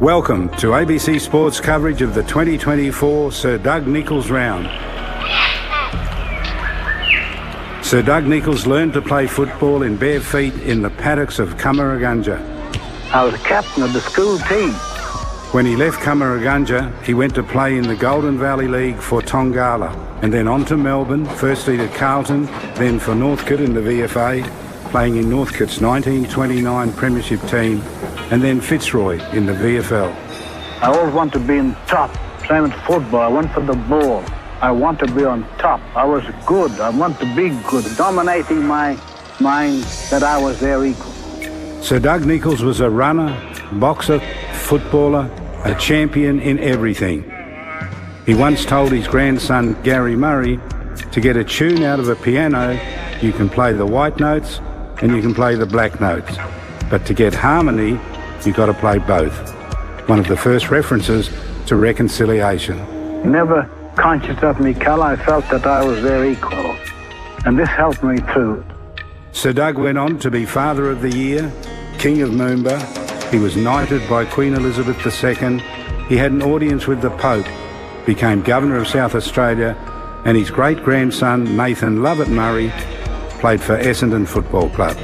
Welcome to ABC Sports coverage of the 2024 Sir Doug Nicholls Round. Sir Doug Nicholls learned to play football in bare feet in the paddocks of Cummeragunja. I was captain of the school team. When he left Cummeragunja, he went to play in the Golden Valley League for Tongala, and then on to Melbourne, firstly to Carlton, then for Northcote in the VFA, playing in Northcote's 1929 Premiership team, and then Fitzroy in the VFL. I always want to be in top. Same with football. I went for the ball. I want to be on top. I was good. I want to be good. Dominating my mind that I was their equal. Sir Doug Nicholls was a runner, boxer, footballer, a champion in everything. He once told his grandson Gary Murray, to get a tune out of a piano, you can play the white notes and you can play the black notes. But to get harmony, you've got to play both. One of the first references to reconciliation. Never conscious of me colour, I felt that I was their equal. And this helped me too. Sir Doug went on to be Father of the Year, King of Moomba. He was knighted by Queen Elizabeth II. He had an audience with the Pope, became Governor of South Australia, and his great-grandson, Nathan Lovett Murray, played for Essendon Football Club.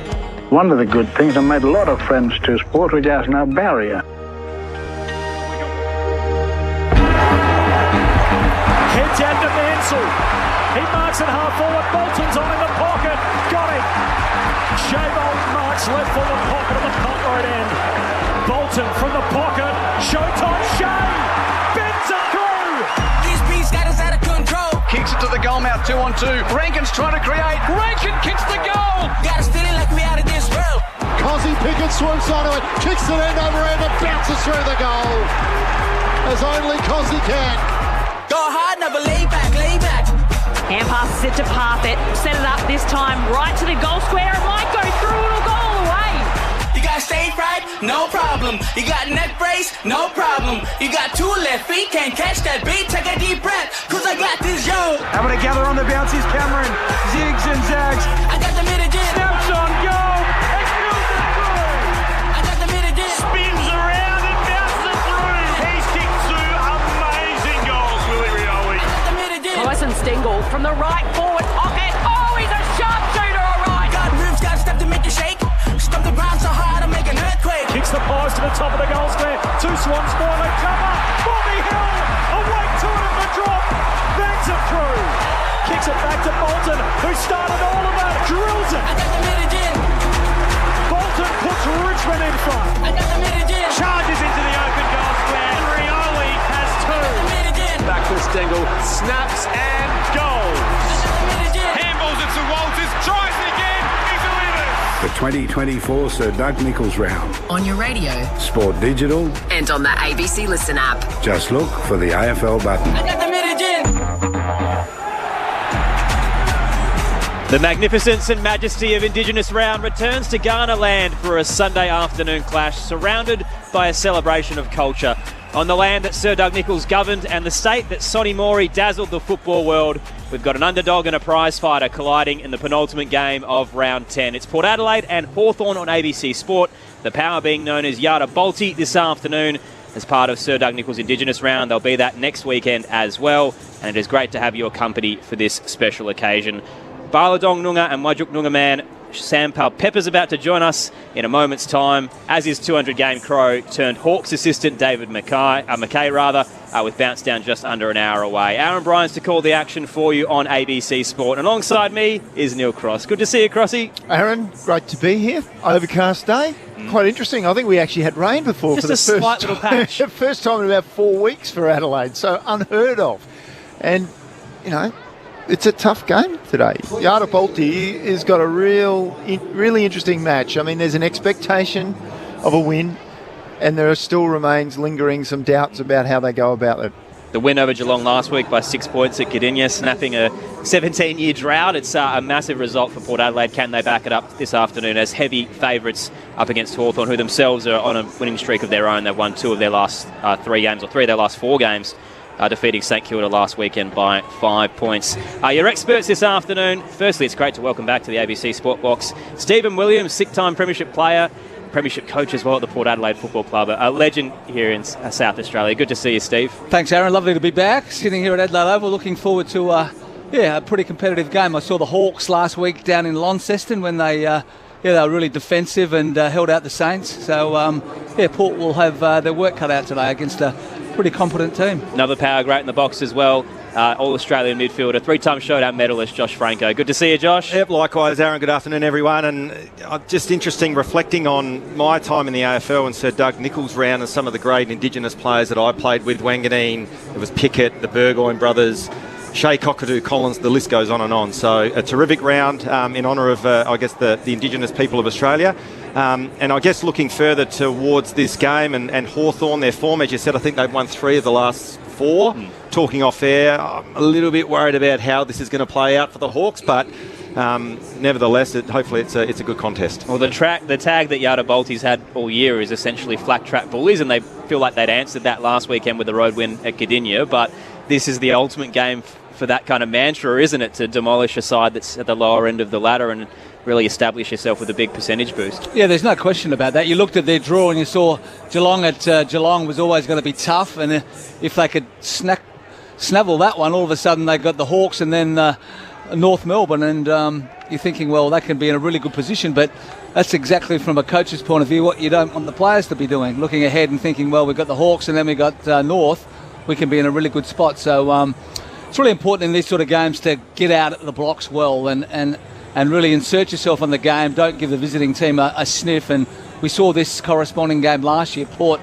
One of the good things, I made a lot of friends to sport, which has no barrier. Heads out to Mansell. He marks it half forward. Bolton's on in the pocket. Got it. Shea Bolton marks left forward pocket on the punt right end. Bolton from the pocket. Showtime. Shea bends it through. This beast got us out of control. Kicks it to the goal mouth, 2-on-2. Rankin's trying to create. Rankin kicks the goal. Gotta steal it like we out of this world. Cozzy Pickett swoops onto it, kicks it end over end and bounces through the goal. As only Cozzy can. Go hard, never lay back, lay back. Hand passes it to Parfit. Set it up this time right to the goal square. It might go through. It'll go all the way. You got stage fright? No problem. You got neck brace? No problem. You got two left feet, can't catch that beat. Take a deep breath, cause I got this, yo. Having to gather on the bounces, Cameron. Zigs and zags. I got the minute in. Snaps on goal. Executes it through. I got the minute in. Spins around and bounces it through. He's kicked two amazing goals, Willie Rioli. I got the minute in. Tyson Stengel from the right forward pocket. Oh, he's a sharpshooter, all right. Got moves, got step to make you shake. Stop the ground so hard to make an earthquake. Kicks the pies to the top of the goal square. Two Swans for the cover. Bobby Hill awake to it at the drop. Bangs it through. Kicks it back to Bolton, who started all of it. Drills it. I got the minute in. Bolton puts Richmond in front. I got the minute in. Charges into the open goal square. And Rioli has two. Minute in. Back to Stengel. Snaps and goals. I got the minute in. Handballs it to Walters. Tries it again. He delivers. The 2024 Sir Doug Nicholls Round. On your radio Sport Digital. and on the ABC Listen app. Just look for the AFL button. I got the minute in. The magnificence and majesty of Indigenous Round returns to Ghana land for a Sunday afternoon clash surrounded by a celebration of culture. On the land that Sir Doug Nicholls governed and the state that Sonny Mori dazzled the football world, we've got an underdog and a prize fighter colliding in the penultimate game of round 10. It's Port Adelaide and Hawthorn on ABC Sport, the power being known as Yada Balti this afternoon as part of Sir Doug Nicholls' Indigenous Round. They'll be that next weekend as well, and it is great to have your company for this special occasion. Baladong Nunga and Wajuk Nunga man Sam Pepper's about to join us in a moment's time, as is 200-game Crow turned Hawks assistant David McKay, with bounce down just under an hour away. Aaron Bryans to call the action for you on ABC Sport. And alongside me is Neil Cross. Good to see you, Crossy. Aaron, great to be here. Overcast day. Quite interesting. I think we actually had rain before Just for the a first slight little patch. first time in about 4 weeks for Adelaide. So unheard of. And, you know, it's a tough game today. Yada Balti has got a really interesting match. I mean, there's an expectation of a win, and there still remains lingering some doubts about how they go about it. The win over Geelong last week by 6 points at Cardinia, snapping a 17-year drought. It's a massive result for Port Adelaide. Can they back it up this afternoon as heavy favourites up against Hawthorn, who themselves are on a winning streak of their own? They've won two of their last 3 games, or 3 of their last 4 games. Defeating St Kilda last weekend by 5 points. Your experts this afternoon. Firstly, it's great to welcome back to the ABC Sport Box Stephen Williams, sick-time premiership player, premiership coach as well at the Port Adelaide Football Club, a legend here in South Australia. Good to see you, Steve. Thanks, Aaron. Lovely to be back, sitting here at Adelaide Oval. Looking forward to a pretty competitive game. I saw the Hawks last week down in Launceston when they were really defensive and held out the Saints. So, Port will have their work cut out today against a pretty competent team. Another power great in the box as well. All-Australian midfielder, 3-time showdown medalist, Josh Franco. Good to see you, Josh. Yep, likewise, Aaron. Good afternoon, everyone. And just interesting reflecting on my time in the AFL and Sir Doug Nicholls' round and some of the great Indigenous players that I played with. Wanganeen, it was Pickett, the Burgoyne brothers, Shea Cockatoo Collins, the list goes on and on. So a terrific round in honour of, the Indigenous people of Australia. And I guess looking further towards this game and Hawthorn, their form, as you said, I think they've won 3 of the last 4. Talking off air, I'm a little bit worried about how this is going to play out for the Hawks, but nevertheless, hopefully it's a good contest. Well, the tag that Yada Bolty's had all year is essentially flat track bullies, and they feel like they'd answered that last weekend with the road win at Gdynia, but this is the ultimate game for that kind of mantra, isn't it, to demolish a side that's at the lower end of the ladder and really establish yourself with a big percentage boost. Yeah, there's no question about that. You looked at their draw and you saw Geelong was always going to be tough, and if they could snavel that one, all of a sudden they got the Hawks and then North Melbourne, and you're thinking, well, that can be in a really good position, but that's exactly from a coach's point of view what you don't want the players to be doing, looking ahead and thinking, well, we've got the Hawks and then we've got North, we can be in a really good spot. So it's really important in these sort of games to get out at the blocks well and really insert yourself on the game. Don't give the visiting team a sniff. And we saw this corresponding game last year. Port,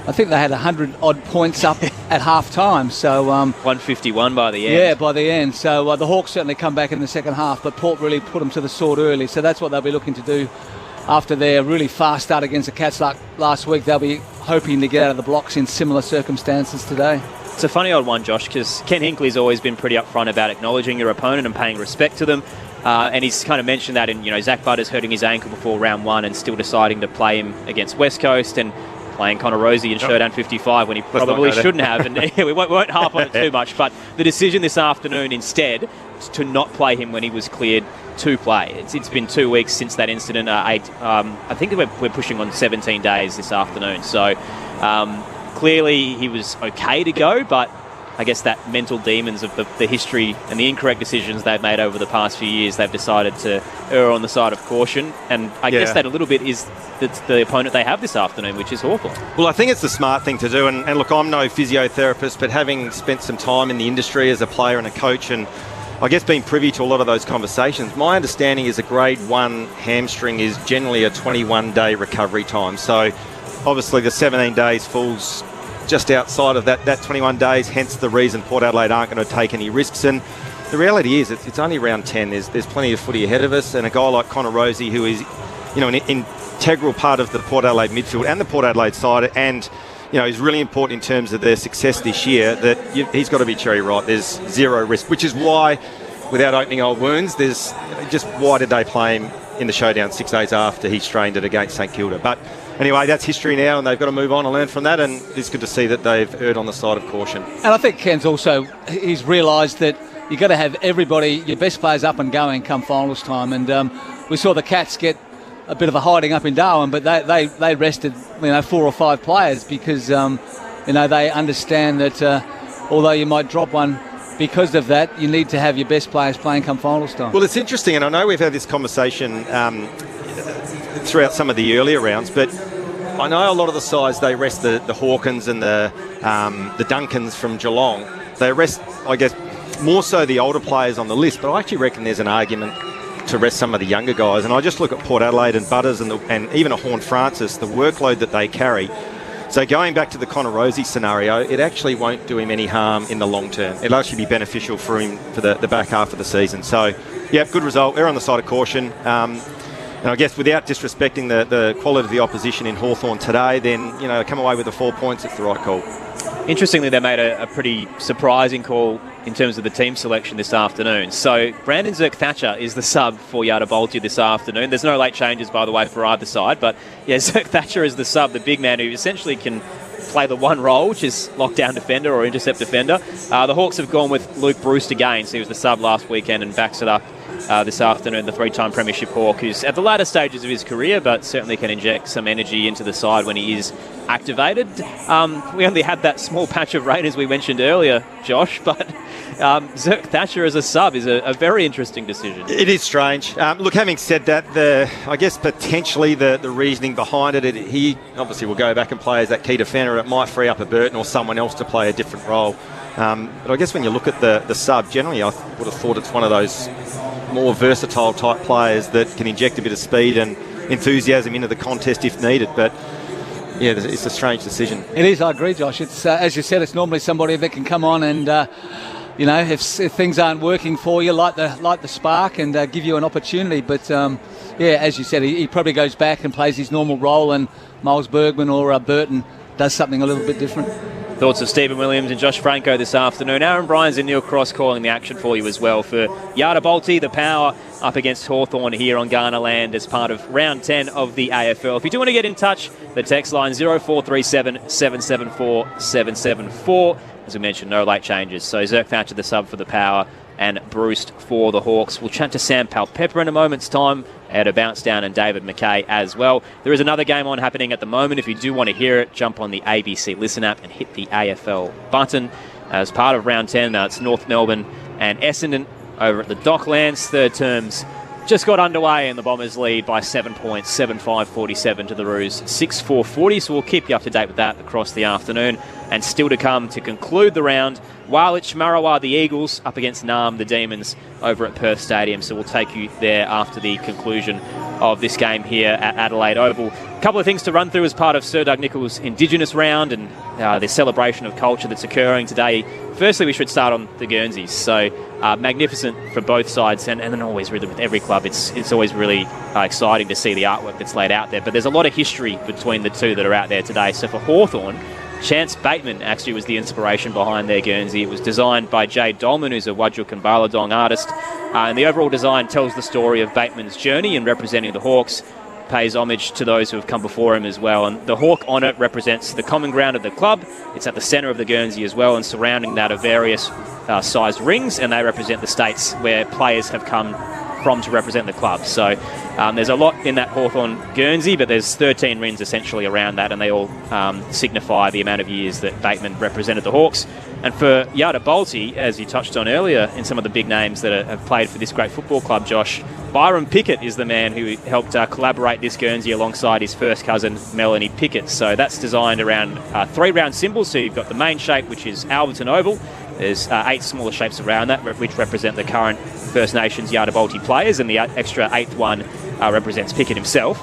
I think they had 100-odd points up at half-time. So 151 by the end. Yeah, by the end. So the Hawks certainly come back in the second half, but Port really put them to the sword early. So that's what they'll be looking to do after their really fast start against the Cats last week. They'll be hoping to get out of the blocks in similar circumstances today. It's a funny old one, Josh, because Ken Hinkley's always been pretty upfront about acknowledging your opponent and paying respect to them. And he's kind of mentioned that in, Zach Butters hurting his ankle before round 1 and still deciding to play him against West Coast and playing Connor Rosie in showdown 55 when he probably shouldn't have. And we won't harp on it too much. But the decision this afternoon instead to not play him when he was cleared to play. It's been 2 weeks since that incident. I think we're pushing on 17 days this afternoon. So clearly he was okay to go, but I guess that mental demons of the history and the incorrect decisions they've made over the past few years, they've decided to err on the side of caution. And I guess that a little bit is the opponent they have this afternoon, which is Hawthorn. Well, I think it's the smart thing to do. And look, I'm no physiotherapist, but having spent some time in the industry as a player and a coach, and I guess being privy to a lot of those conversations, my understanding is a grade 1 hamstring is generally a 21-day recovery time. So obviously the 17 days falls just outside of that 21 days, hence the reason Port Adelaide aren't going to take any risks. And the reality is it's only round 10. There's plenty of footy ahead of us, and a guy like Connor Rosie, who is an integral part of the Port Adelaide midfield and the Port Adelaide side, and is really important in terms of their success this year, that he's got to be cherry right. There's zero risk, which is why, without opening old wounds, there's just why did they play him in the showdown 6 days after he strained it against St Kilda? But anyway, that's history now, and they've got to move on and learn from that, and it's good to see that they've erred on the side of caution. And I think Ken's he's realised that you've got to have everybody, your best players up and going come finals time, and we saw the Cats get a bit of a hiding up in Darwin, but they rested 4 or 5 players because they understand that although you might drop one because of that, you need to have your best players playing come finals time. Well, it's interesting, and I know we've had this conversation throughout some of the earlier rounds, but I know a lot of the sides, they rest the Hawkins and the Duncans from Geelong. They rest, I guess, more so the older players on the list, but I actually reckon there's an argument to rest some of the younger guys. And I just look at Port Adelaide and Butters and even a Horn Francis, the workload that they carry. So going back to the Connor Rosie scenario, it actually won't do him any harm in the long term. It'll actually be beneficial for him for the back half of the season. So, yeah, good result. They're on the side of caution. And I guess without disrespecting the quality of the opposition in Hawthorn today, then, come away with the 4 points, it's the right call. Interestingly, they made a pretty surprising call in terms of the team selection this afternoon. So Brandon Zerk-Thatcher is the sub for Yada Bolty this afternoon. There's no late changes, by the way, for either side. But, yeah, Zerk-Thatcher is the sub, the big man who essentially can play the one role, which is lockdown defender or intercept defender. The Hawks have gone with Luke Breust again, so he was the sub last weekend and backs it up this afternoon, the three-time Premiership Hawk, who's at the latter stages of his career, but certainly can inject some energy into the side when he is activated. We only had that small patch of rain, as we mentioned earlier, Josh, but Zirk Thatcher as a sub is a very interesting decision. It is strange. Look, having said that, I guess potentially the reasoning behind it, he obviously will go back and play as that key defender. It might free up a Burton or someone else to play a different role. But I guess when you look at the sub, generally I would have thought it's one of those more versatile type players that can inject a bit of speed and enthusiasm into the contest if needed. But yeah, it's a strange decision. It is, I agree, Josh. It's as you said, it's normally somebody that can come on and if things aren't working for you, light the spark and give you an opportunity. But as you said, he probably goes back and plays his normal role, and Miles Bergman or Burton does something a little bit different. Thoughts of Stephen Williams and Josh Franco this afternoon. Aaron Bryans and Neil Cross calling the action for you as well for Yada Balti, the Power, up against Hawthorn here on Ghana land as part of round 10 of the AFL. If you do want to get in touch, the text line 0437 774 774. As we mentioned, no late changes. So Zirk Thatcher, the sub for the Power, and Bruce for the Hawks. We'll chat to Sam Palpepper in a moment's time, at a bounce down, and David McKay as well. There is another game on happening at the moment. If you do want to hear it, jump on the ABC Listen app and hit the AFL button. As part of round 10, it's North Melbourne and Essendon over at the Docklands. Third terms just got underway, and the Bombers lead by 7 points, 7-5-47 to the Roos, 6-4-40. So we'll keep you up to date with that across the afternoon. And still to come to conclude the round, Warlich Marawa, the Eagles, up against Naarm, the Demons, over at Perth Stadium. So we'll take you there after the conclusion of this game here at Adelaide Oval. A couple of things to run through as part of Sir Doug Nicholls' Indigenous round and the celebration of culture that's occurring today. Firstly, we should start on the Guernseys. So magnificent for both sides, and then always really with every club. It's always really exciting to see the artwork that's laid out there. But there's a lot of history between the two that are out there today. So for Hawthorn, Chance Bateman actually was the inspiration behind their Guernsey. It was designed by Jade Dolman, who's a Wajjuk and Baladong artist. And the overall design tells the story of Bateman's journey in representing the Hawks, pays homage to those who have come before him as well. And the hawk on it represents the common ground of the club. It's at the centre of the Guernsey as well, and surrounding that are various sized rings, and they represent the states where players have come from to represent the club. So there's a lot in that Hawthorn Guernsey, but there's 13 rings essentially around that, and they all signify the amount of years that Bateman represented the Hawks. And for Yada Balti, as you touched on earlier, in some of the big names that have played for this great football club, Josh, Byron Pickett is the man who helped collaborate this Guernsey alongside his first cousin, Melanie Pickett. So that's designed around 3 round symbols. So you've got the main shape, which is Alberton Oval. There's 8 smaller shapes around that, which represent the current First Nations Yada Balti players, and the extra 8th one represents Pickett himself.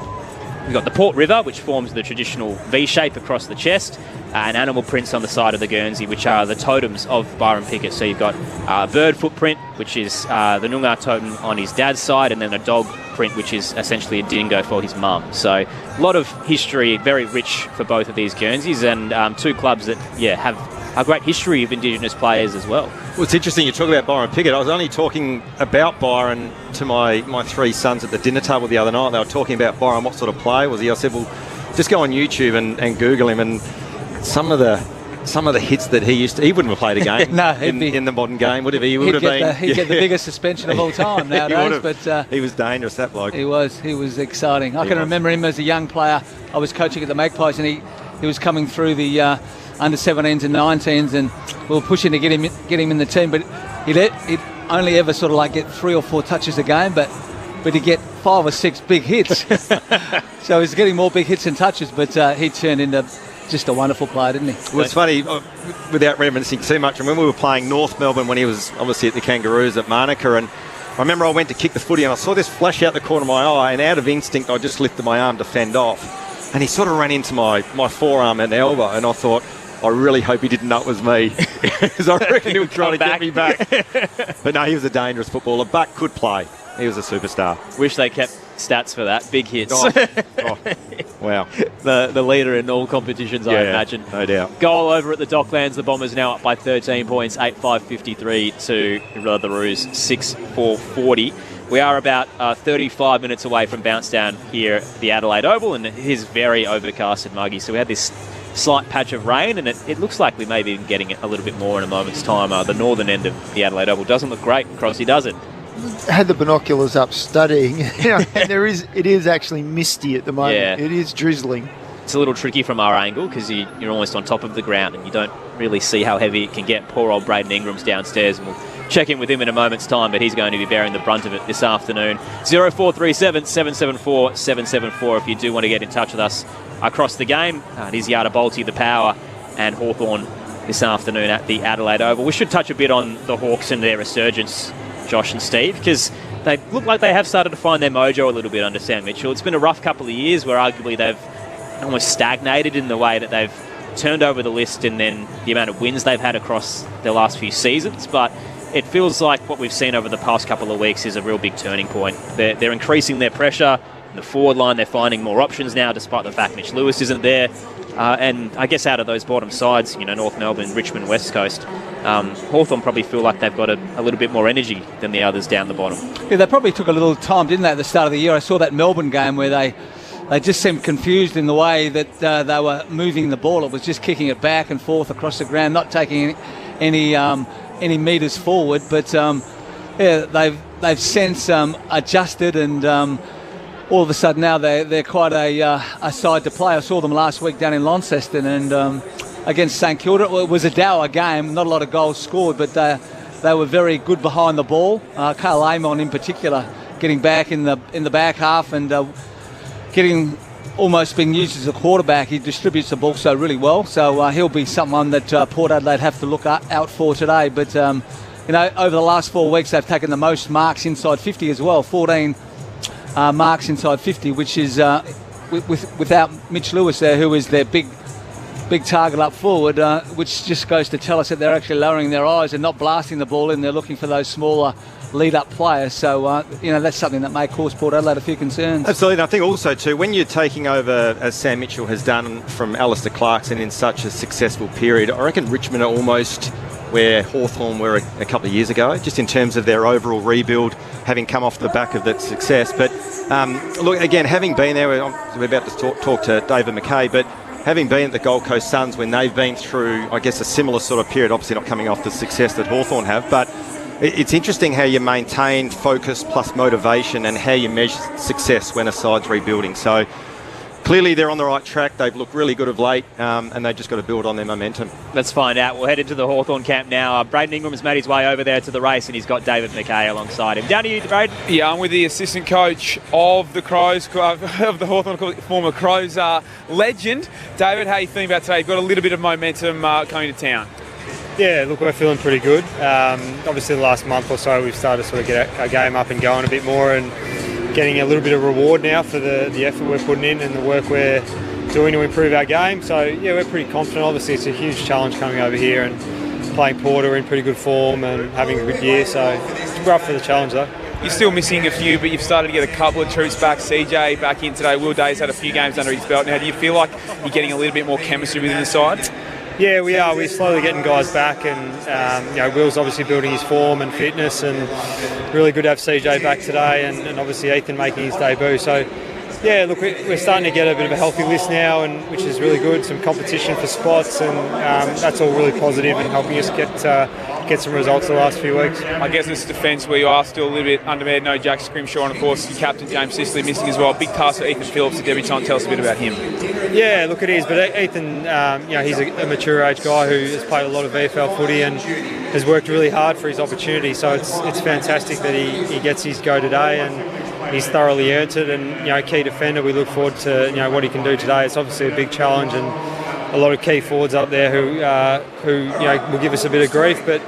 We've got the Port River, which forms the traditional V shape across the chest, and animal prints on the side of the Guernsey, which are the totems of Byron Pickett. So you've got a bird footprint, which is the Noongar totem on his dad's side, and then a dog print, which is essentially a dingo for his mum. So a lot of history, very rich for both of these Guernseys, and 2 clubs that have a great history of Indigenous players as well. Well, it's interesting you talk about Byron Pickett. I was only talking about Byron to my 3 sons at the dinner table the other night. They were talking about Byron, what sort of player was he? I said, well, just go on YouTube and Google him, and some of the hits that he wouldn't have played a game no, in the modern game, would he? He'd get the biggest suspension of all time nowadays. But he was dangerous, that bloke. He was exciting. I can remember him as a young player. I was coaching at the Magpies, and he was coming through the under 17s and 19s, and we were pushing to get him in the team, but he'd only ever sort of like get 3 or 4 touches a game, but he'd get 5 or 6 big hits. So he's getting more big hits and touches, but he turned into just a wonderful player, didn't he? Well, it's funny, without reminiscing too much, and when we were playing North Melbourne when he was obviously at the Kangaroos at Manuka, and I remember I went to kick the footy and I saw this flash out the corner of my eye, and out of instinct I just lifted my arm to fend off, and he sort of ran into my forearm and elbow, and I thought, I really hope he didn't know it was me, because I reckon he was trying to get me back. But no, he was a dangerous footballer, but could play. He was a superstar. Wish they kept stats for that. Big hits. Wow. The leader in all competitions, I imagine. No doubt. Goal over at the Docklands. The Bombers now up by 13 points, 8-5-53 to the Roos, 6-4-40. We are about 35 minutes away from bounce down here at the Adelaide Oval, and it is very overcast and muggy. So we had this slight patch of rain, and it looks like we may be getting it a little bit more in a moment's time. The northern end of the Adelaide Oval doesn't look great, Crossy, does it? had the binoculars up studying, and it is actually misty at the moment. Yeah. It is drizzling. It's a little tricky from our angle because you're almost on top of the ground and you don't really see how heavy it can get. Poor old Braden Ingram's downstairs, and we'll check in with him in a moment's time, but he's going to be bearing the brunt of it this afternoon. 0437 774 774 if you do want to get in touch with us across the game. It is Yada Bolte, the Power, and Hawthorn this afternoon at the Adelaide Oval. We should touch a bit on the Hawks and their resurgence, Josh and Steve, because they look like they have started to find their mojo a little bit under Sam Mitchell. It's been a rough couple of years where arguably they've almost stagnated in the way that they've turned over the list and then the amount of wins they've had across their last few seasons. But it feels like what we've seen over the past couple of weeks is a real big turning point. They're increasing their pressure. In the forward line, they're finding more options now, despite the fact Mitch Lewis isn't there. And I guess out of those bottom sides, North Melbourne, Richmond, West Coast, Hawthorn probably feel like they've got a little bit more energy than the others down the bottom. Yeah, they probably took a little time, didn't they, at the start of the year? I saw that Melbourne game where they just seemed confused in the way that they were moving the ball. It was just kicking it back and forth across the ground, not taking any metres forward. But they've since adjusted, and all of a sudden now they're quite a side to play. I saw them last week down in Launceston and against St Kilda. It was a dour game, not a lot of goals scored, but they were very good behind the ball. Carl Amon in particular, getting back in the back half and getting almost being used as a quarterback. He distributes the ball so really well. So he'll be someone that Port Adelaide have to look out for today. But over the last 4 weeks, they've taken the most marks inside 50 as well. 14 marks inside 50, which is without Mitch Lewis there, who is their big target up forward, which just goes to tell us that they're actually lowering their eyes and not blasting the ball in. They're looking for those smaller lead-up players. So, that's something that may cause Port Adelaide a few concerns. Absolutely. And I think also, too, when you're taking over, as Sam Mitchell has done from Alistair Clarkson in such a successful period, I reckon Richmond are almost where Hawthorn were a couple of years ago, just in terms of their overall rebuild, having come off the back of that success. But, look, again, having been there, we're about to talk to David McKay, but having been at the Gold Coast Suns when they've been through, I guess, a similar sort of period, obviously not coming off the success that Hawthorn have, but it's interesting how you maintain focus plus motivation and how you measure success when a side's rebuilding. So clearly they're on the right track. They've looked really good of late, and they've just got to build on their momentum. Let's find out. We'll head into the Hawthorn camp now. Braden Ingram has made his way over there to the race, and he's got David McKay alongside him. Down to you, Braden. Yeah, I'm with the assistant coach of the Crows, of the Hawthorn, former Crows legend. David, how are you feeling about today? You've got a little bit of momentum coming to town. Yeah, look, we're feeling pretty good. Obviously, the last month or so, we've started to sort of get our game up and going a bit more and getting a little bit of reward now for the effort we're putting in and the work we're doing to improve our game. So, yeah, we're pretty confident. Obviously, it's a huge challenge coming over here and playing Port. We're in pretty good form and having a good year. So, we're up for the challenge, though. You're still missing a few, but you've started to get a couple of troops back. CJ back in today. Will Day's had a few games under his belt. Now, do you feel like you're getting a little bit more chemistry within the side? Yeah, we are. We're slowly getting guys back, and Will's obviously building his form and fitness, and really good to have CJ back today, and obviously Ethan making his debut. So, yeah, look, we're starting to get a bit of a healthy list now, and which is really good. Some competition for spots, and that's all really positive and helping us get some results the last few weeks. I guess it's defence where you are still a little bit undermanned. No Jack Scrimshaw, and of course your captain James Sicily missing as well. Big task for Ethan Phillips, the debutant. Tell us a bit about him. Yeah, look, it is. But Ethan, he's a mature age guy who has played a lot of VFL footy and has worked really hard for his opportunity. So it's fantastic that he gets his go today, and he's thoroughly earned it. And key defender, we look forward to what he can do today. It's obviously a big challenge, and a lot of key forwards up there who will give us a bit of grief, but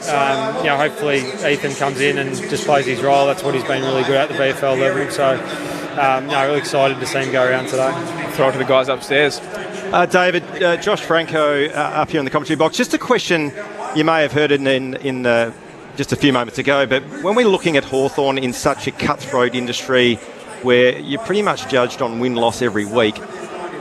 hopefully Ethan comes in and just plays his role. That's what he's been really good at the VFL level. So really excited to see him go around today. Throw it to the guys upstairs. David, Josh Franco up here in the commentary box. Just a question, you may have heard it in just a few moments ago, but when we're looking at Hawthorn in such a cutthroat industry where you're pretty much judged on win-loss every week,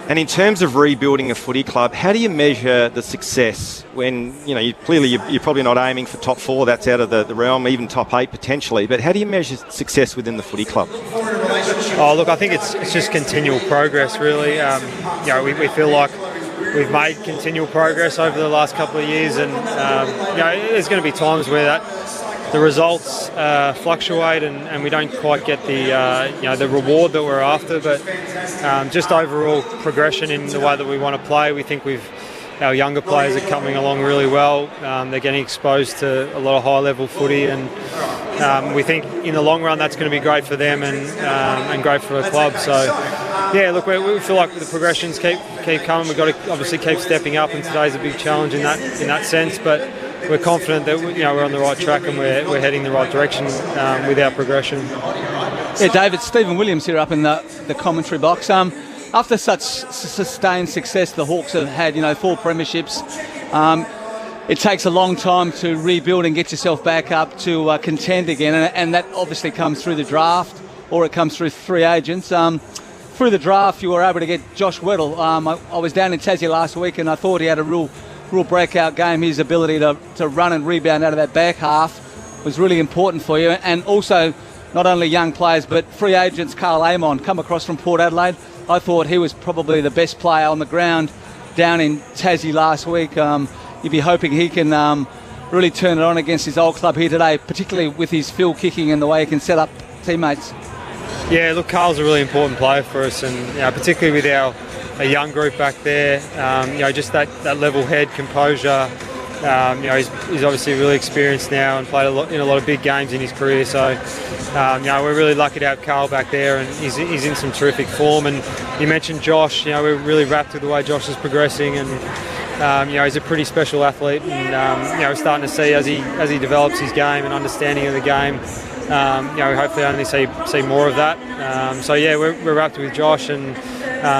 and in terms of rebuilding a footy club, how do you measure the success when, you're probably not aiming for top 4, that's out of the realm, even top 8 potentially, but how do you measure success within the footy club? Oh, look, I think it's just continual progress, really. We feel like we've made continual progress over the last couple of years, and there's going to be times where the results fluctuate and we don't quite get the reward that we're after. But just overall progression in the way that we want to play, we think our younger players are coming along really well. They're getting exposed to a lot of high-level footy, and we think in the long run that's going to be great for them and great for the club. So, yeah, look, we feel like the progressions keep coming. We've got to obviously keep stepping up, and today's a big challenge in that sense. But we're confident that we're on the right track and we're heading the right direction with our progression. Yeah, David, Stephen Williams here up in the commentary box. After such sustained success, the Hawks have had 4 premierships. It takes a long time to rebuild and get yourself back up to contend again, and that obviously comes through the draft or it comes through free agents. Through the draft, you were able to get Josh Weddle. I was down in Tassie last week and I thought he had a real breakout game. His ability to run and rebound out of that back half was really important for you. And also, not only young players, but free agents. Carl Amon come across from Port Adelaide. I thought he was probably the best player on the ground down in Tassie last week. You'd be hoping he can really turn it on against his old club here today, particularly with his field kicking and the way he can set up teammates. Yeah, look, Carl's a really important player for us, and particularly with our young group back there. Just that level head, composure. He's obviously really experienced now and played in a lot of big games in his career. So, we're really lucky to have Carl back there, and he's in some terrific form. And you mentioned Josh. We're really wrapped with the way Josh is progressing, and he's a pretty special athlete. And we're starting to see as he develops his game and understanding of the game. Hopefully only see more of that. We're wrapped with Josh, and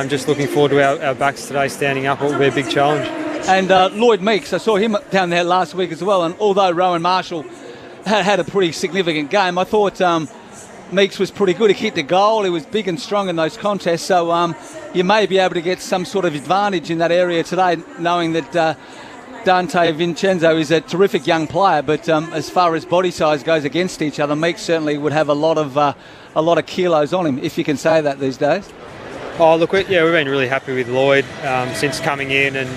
just looking forward to our backs today standing up. It will be a big challenge. And Lloyd Meeks, I saw him down there last week as well, and although Rowan Marshall had a pretty significant game, I thought Meeks was pretty good. He kicked a goal, he was big and strong in those contests, so you may be able to get some sort of advantage in that area today, knowing that Dante Vincenzo is a terrific young player, but as far as body size goes against each other, Meeks certainly would have a lot of kilos on him, if you can say that these days. Oh, look, we've been really happy with Lloyd since coming in, and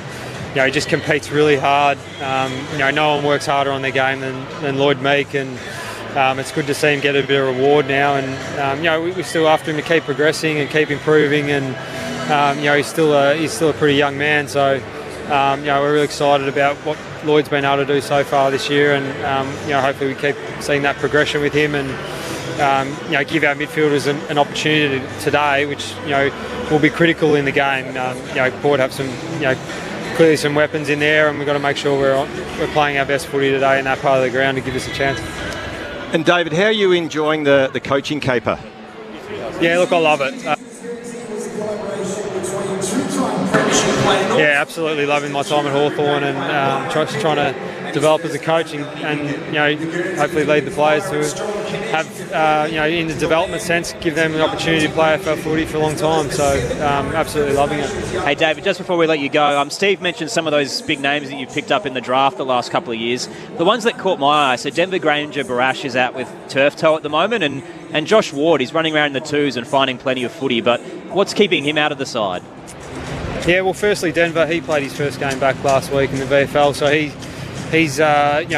he just competes really hard. No one works harder on their game than Lloyd Meek, and it's good to see him get a bit of reward now. And we're still after him to keep progressing and keep improving. And he's still a pretty young man. So we're really excited about what Lloyd's been able to do so far this year, and hopefully we keep seeing that progression with him, and give our midfielders an opportunity today, which will be critical in the game. Port have some clearly some weapons in there, and we've got to make sure we're playing our best footy today in that part of the ground to give us a chance. And David, how are you enjoying the coaching caper? Yeah, look, I love it. Absolutely loving my time at Hawthorn, and trying to develop as a coach and hopefully lead the players to have in the development sense, give them an opportunity to play AFL footy for a long time. So absolutely loving it. Hey David, just before we let you go, Steve mentioned some of those big names that you picked up in the draft the last couple of years. The ones that caught my eye, so Denver Granger Barash is out with turf toe at the moment, and Josh Ward, he's running around in the twos and finding plenty of footy, but what's keeping him out of the side? Yeah, well, firstly, Denver, he played his first game back last week in the VFL, so he's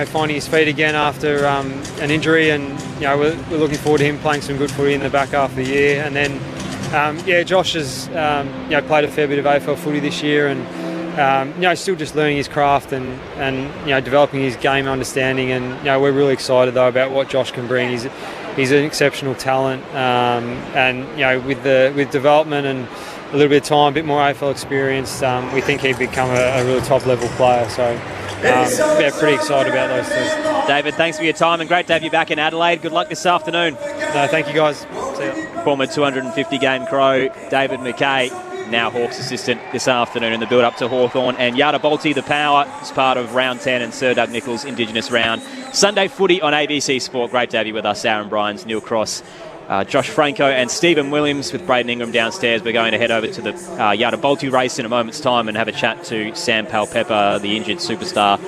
finding his feet again after an injury, and we're looking forward to him playing some good footy in the back half of the year. And then Josh has played a fair bit of AFL footy this year, and still just learning his craft and developing his game understanding. And we're really excited though about what Josh can bring. He's an exceptional talent, and with development and a little bit of time, a bit more AFL experience, we think he'd become a really top level player. So pretty excited about those two. David, thanks for your time, and great to have you back in Adelaide. Good luck this afternoon. No, thank you guys. See ya. Former 250 game Crow David McKay, now Hawks assistant this afternoon in the build up to Hawthorn, and Yada Bolty, the power, is part of round 10 and Sir Doug Nicholls Indigenous round. Sunday footy on ABC Sport. Great to have you with us, Aaron Bryans, Neil Cross, Josh Franco and Stephen Williams with Braden Ingram downstairs. We're going to head over to the Yada Bolty race in a moment's time and have a chat to Sam Palpepper, the injured superstar,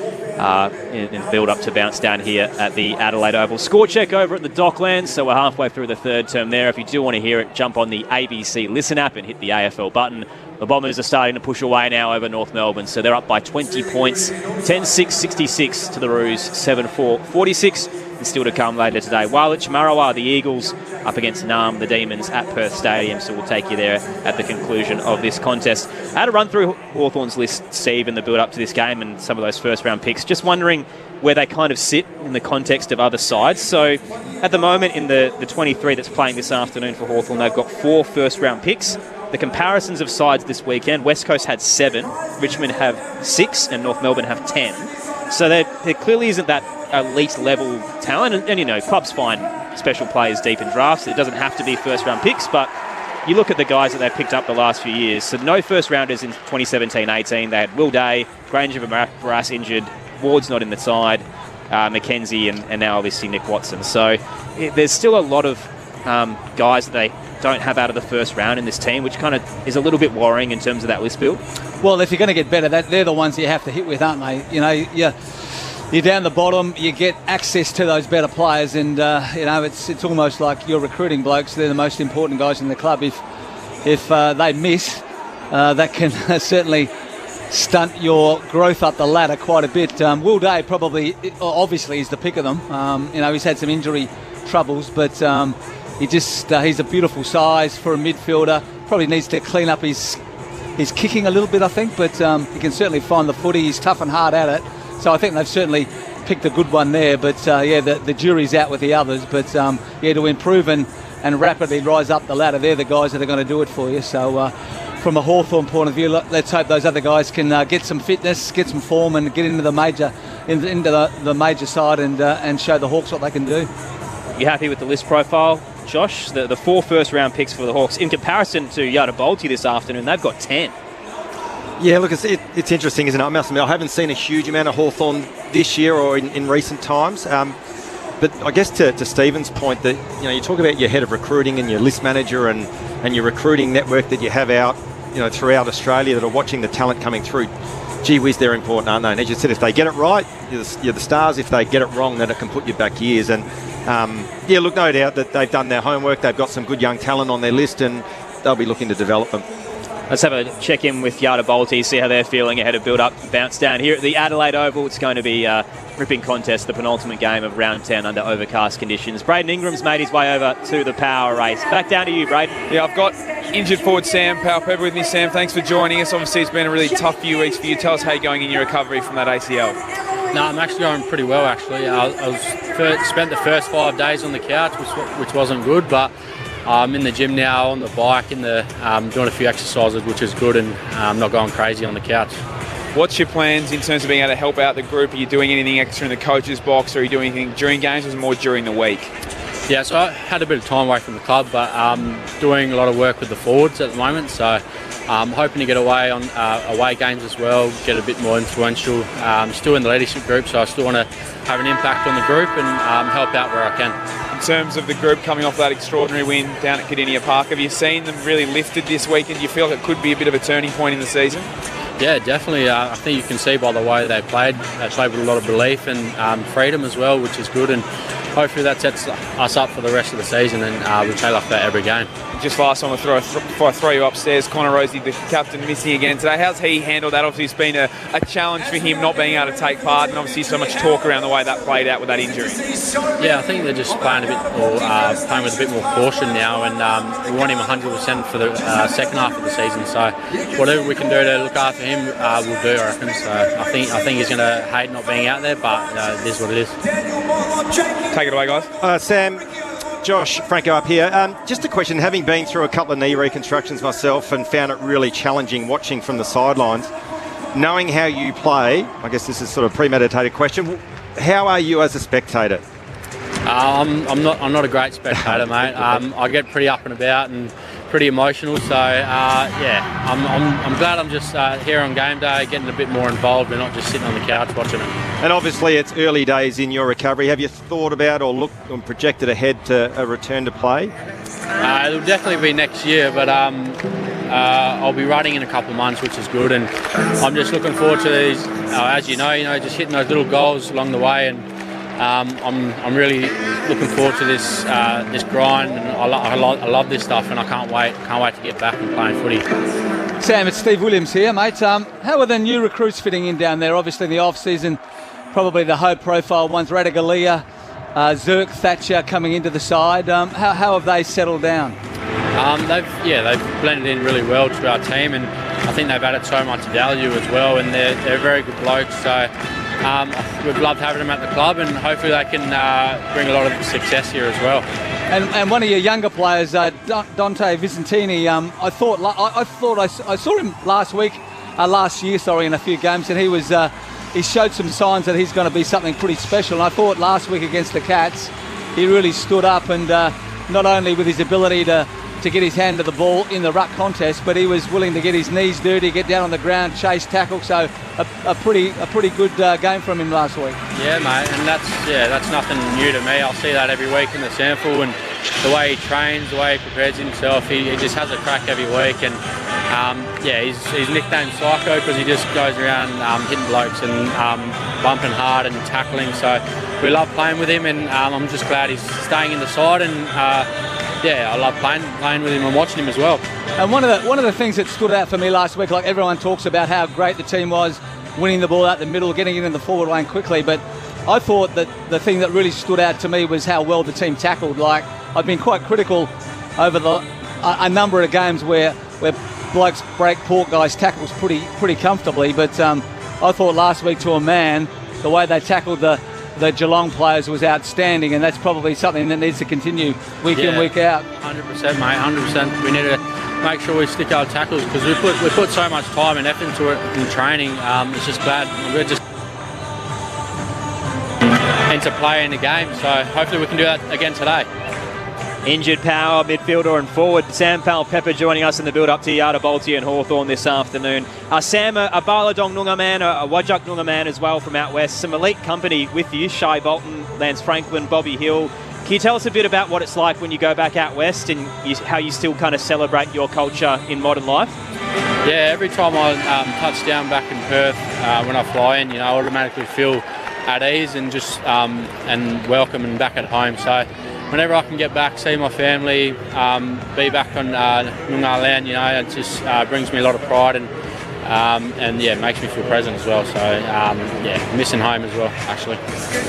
in the build-up to bounce down here at the Adelaide Oval. Score check over at the Docklands, so we're halfway through the third term there. If you do want to hear it, jump on the ABC Listen app and hit the AFL button. The Bombers are starting to push away now over North Melbourne, so they're up by 20 points, 10-6, 66 to the Roos, 7-4, 46 and still to come later today. While at Chamarawa, the Eagles up against Naarm, the Demons at Perth Stadium. So we'll take you there at the conclusion of this contest. I had to run through Hawthorn's list, Steve, in the build-up to this game and some of those first-round picks. Just wondering where they kind of sit in the context of other sides. So at the moment in the 23 that's playing this afternoon for Hawthorn, they've got 4 first-round picks. The comparisons of sides this weekend, West Coast had 7, Richmond have 6, and North Melbourne have 10. So there clearly isn't that elite level talent. And you know, clubs find special players deep in drafts. It doesn't have to be first-round picks, but you look at the guys that they've picked up the last few years. So no first-rounders in 2017-18. They had Will Day, Granger Barras injured, Ward's not in the side, Mackenzie, and now obviously Nick Watson. So there's still a lot of guys that they don't have out of the first round in this team, which kind of is a little bit worrying in terms of that list build. Well, if you're going to get better, they're the ones you have to hit with, aren't they? You know, you're down the bottom, you get access to those better players, and you know, it's almost like you're recruiting blokes. They're the most important guys in the club. If they miss, that can certainly stunt your growth up the ladder quite a bit. Will Day probably, obviously, is the pick of them. You know, he's had some injury troubles, but he's a beautiful size for a midfielder. Probably needs to clean up his kicking a little bit, I think, but he can certainly find the footy. He's tough and hard at it. So I think they've certainly picked a good one there. But the jury's out with the others. But to improve and rapidly rise up the ladder, they're the guys that are going to do it for you. So from a Hawthorn point of view, let's hope those other guys can get some fitness, get some form, and get into the major side and show the Hawks what they can do. You happy with the list profile, Josh? The 4 first-round picks for the Hawks. In comparison to Yada Bolty this afternoon, they've got 10. Yeah, look, it's interesting, isn't it? I must admit, I haven't seen a huge amount of Hawthorn this year or in recent times. But I guess to Stephen's point, that you talk about your head of recruiting and your list manager and your recruiting network that you have out, throughout Australia that are watching the talent coming through. Gee whiz, they're important, aren't they? And as you said, if they get it right, you're the stars. If they get it wrong, then it can put you back years. And look, no doubt that they've done their homework. They've got some good young talent on their list, and they'll be looking to develop them. Let's have a check-in with Yada Bolty, see how they're feeling ahead of build-up. Bounce down here at the Adelaide Oval. It's going to be a ripping contest, the penultimate game of round 10 under overcast conditions. Braden Ingram's made his way over to the power race. Back down to you, Braden. Yeah, I've got injured forward Sam Powell-Pepper with me. Sam, thanks for joining us. Obviously, it's been a really tough few weeks for you. Tell us how you're going in your recovery from that ACL. No, I'm actually going pretty well, actually. I spent the first 5 days on the couch, which wasn't good, but I'm in the gym now, on the bike, doing a few exercises, which is good, and I'm not going crazy on the couch. What's your plans in terms of being able to help out the group? Are you doing anything extra in the coach's box, or are you doing anything during games, or is it more during the week? Yeah, so I had a bit of time away from the club, but doing a lot of work with the forwards at the moment, so I'm hoping to get away on away games as well, get a bit more influential. Still in the leadership group, so I still want to have an impact on the group and help out where I can. In terms of the group coming off that extraordinary win down at Cardinia Park, have you seen them really lifted this weekend? Do you feel like it could be a bit of a turning point in the season? Yeah, definitely. I think you can see by the way they played. They played with a lot of belief and freedom as well, which is good. And hopefully that sets us up for the rest of the season, and we play like that every game. Just last time before I throw you upstairs, Connor Rosie, the captain, missing again today. How's he handled that? Obviously, it's been a challenge for him not being able to take part, and obviously so much talk around the way that played out with that injury. Yeah, I think they're just playing playing with a bit more caution now, and we want him 100% for the second half of the season. So whatever we can do to look after him, we'll do, I reckon. So I think he's going to hate not being out there, but it is what it is. Take it away, guys. Sam, Josh, Franco up here. Just a question, having been through a couple of knee reconstructions myself and found it really challenging watching from the sidelines, knowing how you play, I guess this is sort of a premeditated question, how are you as a spectator? I'm not a great spectator, mate. I get pretty up and about and pretty emotional, so I'm glad I'm just here on game day, getting a bit more involved and not just sitting on the couch watching it. And obviously it's early days in your recovery. Have you thought about or looked and projected ahead to a return to play? It'll definitely be next year, but I'll be running in a couple of months, which is good, and I'm just looking forward to these, as you know, just hitting those little goals along the way, and I'm really looking forward to this grind, and I love this stuff, and I can't wait to get back and playing footy. Sam, it's Steve Williams here, mate. How are the new recruits fitting in down there? Obviously in the off-season, probably the high-profile ones, Radagalia, Zirk, Thatcher coming into the side. How have they settled down? They've blended in really well to our team, and I think they've added so much value as well, and they're very good blokes. So we've loved having them at the club, and hopefully they can bring a lot of success here as well. And one of your younger players, Dante Vicentini, I saw him last year, in a few games, and he showed some signs that he's going to be something pretty special. And I thought last week against the Cats, he really stood up, and not only with his ability to get his hand to the ball in the ruck contest, but he was willing to get his knees dirty, get down on the ground, chase tackle. So a pretty good game from him last week. Yeah, mate, and that's nothing new to me. I'll see that every week in the sample, and the way he trains, the way he prepares himself, he just has a crack every week. And he's nicknamed Psycho because he just goes around hitting blokes and bumping hard and tackling. So we love playing with him, and I'm just glad he's staying in the side. And I love playing with him and watching him as well. And one of the things that stood out for me last week, like everyone talks about how great the team was, winning the ball out the middle, getting it in the forward lane quickly, but I thought that the thing that really stood out to me was how well the team tackled. Like, I've been quite critical over a number of games where blokes break poor guys' tackles pretty comfortably, but I thought last week to a man, the way they tackled the Geelong players was outstanding, and that's probably something that needs to continue week in, week out. 100%, mate, 100%. We need to make sure we stick our tackles because we put so much time and effort into it in training. It's just glad we're just into play in the game, so hopefully we can do that again today. Injured power, midfielder and forward Sam Powell-Pepper joining us in the build-up to Yada Bolte and Hawthorn this afternoon. Sam, a Baladong Noongar man, a Wajak Noongar man as well from out west. Some elite company with you, Shai Bolton, Lance Franklin, Bobby Hill. Can you tell us a bit about what it's like when you go back out west and how you still kind of celebrate your culture in modern life? Yeah, every time I touch down back in Perth, when I fly in, I automatically feel at ease and just and welcome and back at home. So whenever I can get back, see my family, be back on Noongar land, it just brings me a lot of pride and makes me feel present as well. So missing home as well, actually.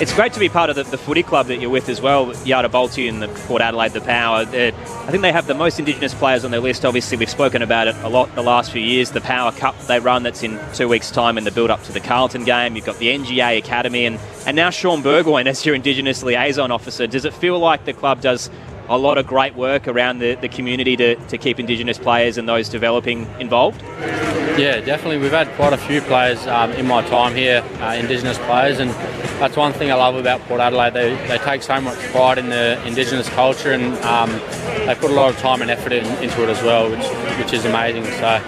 It's great to be part of the footy club that you're with as well, Yada Bolte and the Port Adelaide The Power. I think they have the most Indigenous players on their list. Obviously, we've spoken about it a lot the last few years. The Power Cup they run, that's in 2 weeks' time in the build-up to the Carlton game. You've got the NGA Academy and now Sean Burgoyne as your Indigenous liaison officer. Does it feel like the club does a lot of great work around the community to keep Indigenous players and those developing involved? Yeah, definitely. We've had quite a few players in my time here, Indigenous players, and that's one thing I love about Port Adelaide. They take so much pride in the Indigenous culture, and they put a lot of time and effort into it as well, which is amazing. So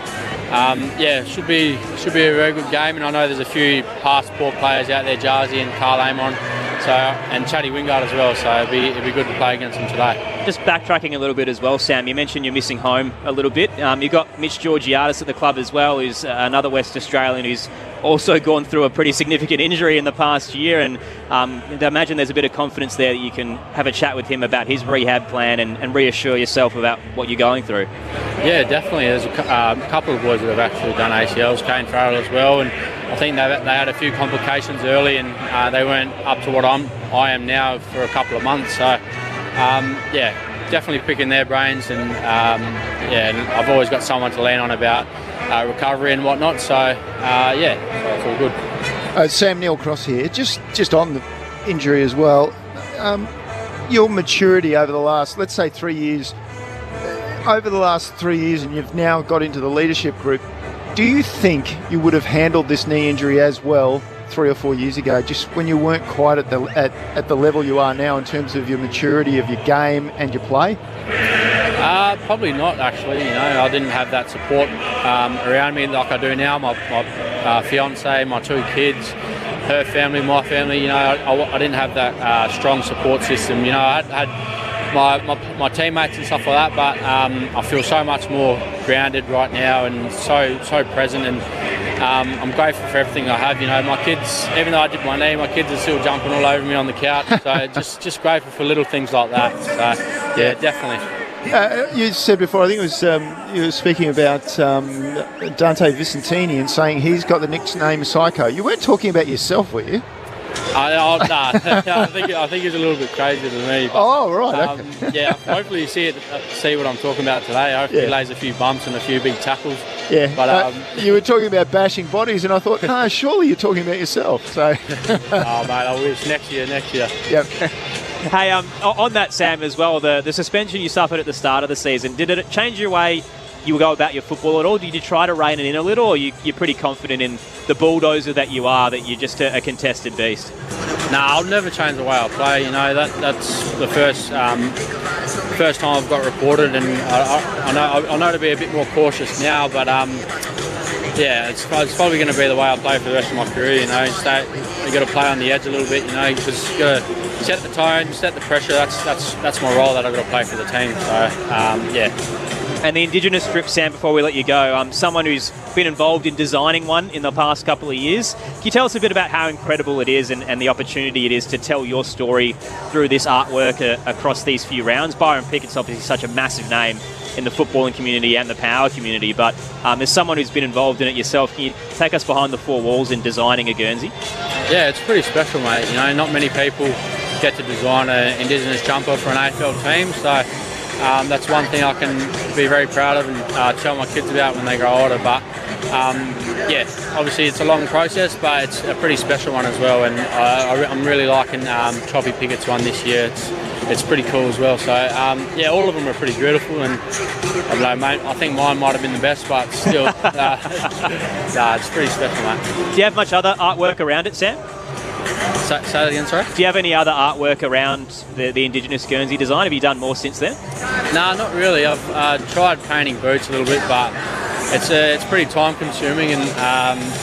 should be a very good game, and I know there's a few past Port players out there, Jarzi and Carl Amon, and Chatty Wingard as well, so it'd be good to play against them today. Just backtracking a little bit as well, Sam, you mentioned you're missing home a little bit. You've got Mitch Georgiadis at the club as well, who's another West Australian who's also gone through a pretty significant injury in the past year, and I imagine there's a bit of confidence there that you can have a chat with him about his rehab plan and reassure yourself about what you're going through. Yeah, definitely. There's a couple of boys that have actually done ACLs, Kane Farrell as well, and I think they had a few complications early, and they weren't up to what I am now for a couple of months. So, definitely picking their brains, and and I've always got someone to lean on about recovery and whatnot. So, it's all good. Sam Neil Cross here. Just on the injury as well. Your maturity over the last, let's say, 3 years. Over the last 3 years, and you've now got into the leadership group. Do you think you would have handled this knee injury as well 3 or 4 years ago, just when you weren't quite at the level you are now in terms of your maturity of your game and your play? Probably not, actually. I didn't have that support around me like I do now. My fiance, my 2 kids, her family, my family. I didn't have that strong support system. I had my teammates and stuff like that, but I feel so much more grounded right now and so present, and I'm grateful for everything I have. My kids, even though I did my knee, my kids are still jumping all over me on the couch, so just grateful for little things like that. So definitely. You said before, I think it was you were speaking about Dante Vicentini and saying he's got the nickname Psycho. You weren't talking about yourself, were you? I think he's a little bit crazier than me. But, oh, right. Yeah, hopefully you see what I'm talking about today. Hopefully he lays a few bumps and a few big tackles. Yeah, but you were talking about bashing bodies, and I thought, no, surely you're talking about yourself. So, oh mate, I wish next year. Yep. Hey, on that, Sam, as well, the suspension you suffered at the start of the season, did it change your way you go about your football at all? Did you try to rein it in a little, or you're pretty confident in the bulldozer that you are, that you're just a contested beast? No, I'll never change the way I play. You know, that's the first time I've got reported, and I know to be a bit more cautious now, but yeah, it's probably going to be the way I play for the rest of my career. You know, you got to play on the edge a little bit. You know, because you got to set the tone, set the pressure. That's my role that I've got to play for the team. So yeah. And the Indigenous strip, Sam, before we let you go, someone who's been involved in designing one in the past couple of years. Can you tell us a bit about how incredible it is and the opportunity it is to tell your story through this artwork across these few rounds? Byron Pickett's obviously such a massive name in the footballing community and the power community, but as someone who's been involved in it yourself, can you take us behind the four walls in designing a Guernsey? Yeah, it's pretty special, mate. You know, not many people get to design an Indigenous jumper for an AFL team, so that's one thing I can be very proud of and tell my kids about when they grow older. But yeah, obviously it's a long process, but it's a pretty special one as well. And I'm really liking Choppy Pickett's one this year. It's pretty cool as well. So yeah, all of them are pretty beautiful. And I don't know, mate, I think mine might have been the best, but still, it's pretty special, mate. Do you have much other artwork around it, Sam? Say that again, sorry? Do you have any other artwork around the Indigenous Guernsey design? Have you done more since then? No, not really. I've tried painting boots a little bit, but it's pretty time consuming, and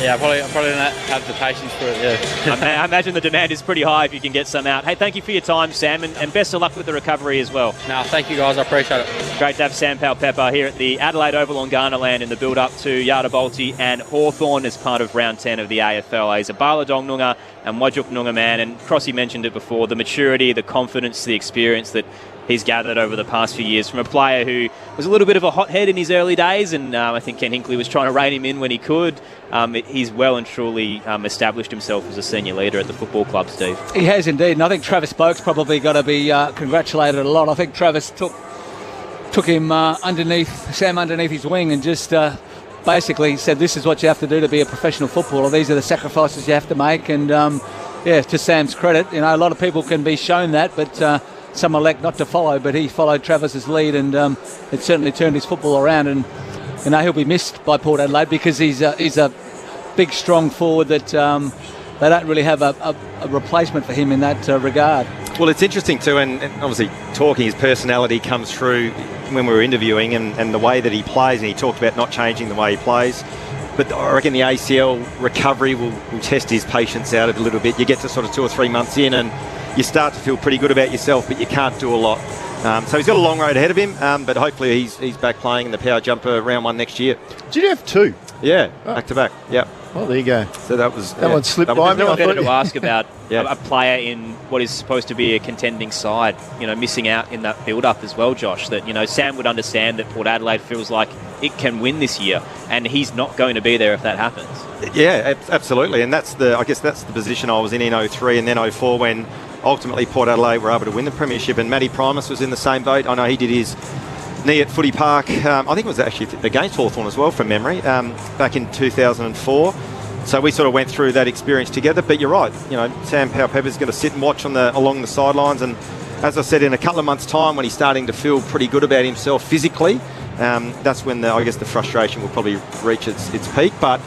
yeah, I probably don't have the patience for it. Yeah. I imagine the demand is pretty high if you can get some out. Hey, thank you for your time, Sam, and best of luck with the recovery as well. No, thank you guys, I appreciate it. Great to have Sam Powell-Pepper here at the Adelaide Oval on Ghana land in the build-up to Yada Balti and Hawthorn as part of round 10 of the AFL. He's a Bala Dong Nunga and Wajuk Nunga man, and Crossy mentioned it before, the maturity, the confidence, the experience that he's gathered over the past few years from a player who was a little bit of a hothead in his early days, and I think Ken Hinkley was trying to rein him in when he could. He's well and truly established himself as a senior leader at the football club, Steve. He has indeed, and I think Travis Boak's probably got to be congratulated a lot. I think Travis took him underneath his wing and just basically said, this is what you have to do to be a professional footballer. These are the sacrifices you have to make, and yeah, to Sam's credit, you know, a lot of people can be shown that, but some elect not to follow, but he followed Travis's lead, and it certainly turned his football around. And you know, he'll be missed by Port Adelaide because he's a big, strong forward that they don't really have a replacement for him in that regard. Well, it's interesting too, and obviously talking, his personality comes through when we were interviewing, and the way that he plays, and he talked about not changing the way he plays. But I reckon the ACL recovery will test his patience out a little bit. You get to sort of 2 or 3 months in, and you start to feel pretty good about yourself, but you can't do a lot. So he's got a long road ahead of him, but hopefully he's back playing in the power jumper round 1 next year. Did you have 2? Yeah, back to back. Yep. Oh, there you go. So that one slipped by me. No one better to ask about a player in what is supposed to be a contending side, you know, missing out in that build-up as well, Josh. That, you know, Sam would understand that Port Adelaide feels like it can win this year, and he's not going to be there if that happens. Yeah, absolutely, and I guess that's the position I was in 03 and then 04 when ultimately Port Adelaide were able to win the premiership, and Matty Primus was in the same boat. I know he did his knee at Footy Park. I think it was actually against Hawthorn as well from memory, back in 2004. So we sort of went through that experience together. But you're right, you know, Sam Powell-Pepper's going to sit and watch along the sidelines, and as I said, in a couple of months' time, when he's starting to feel pretty good about himself physically, that's when I guess the frustration will probably reach its peak. But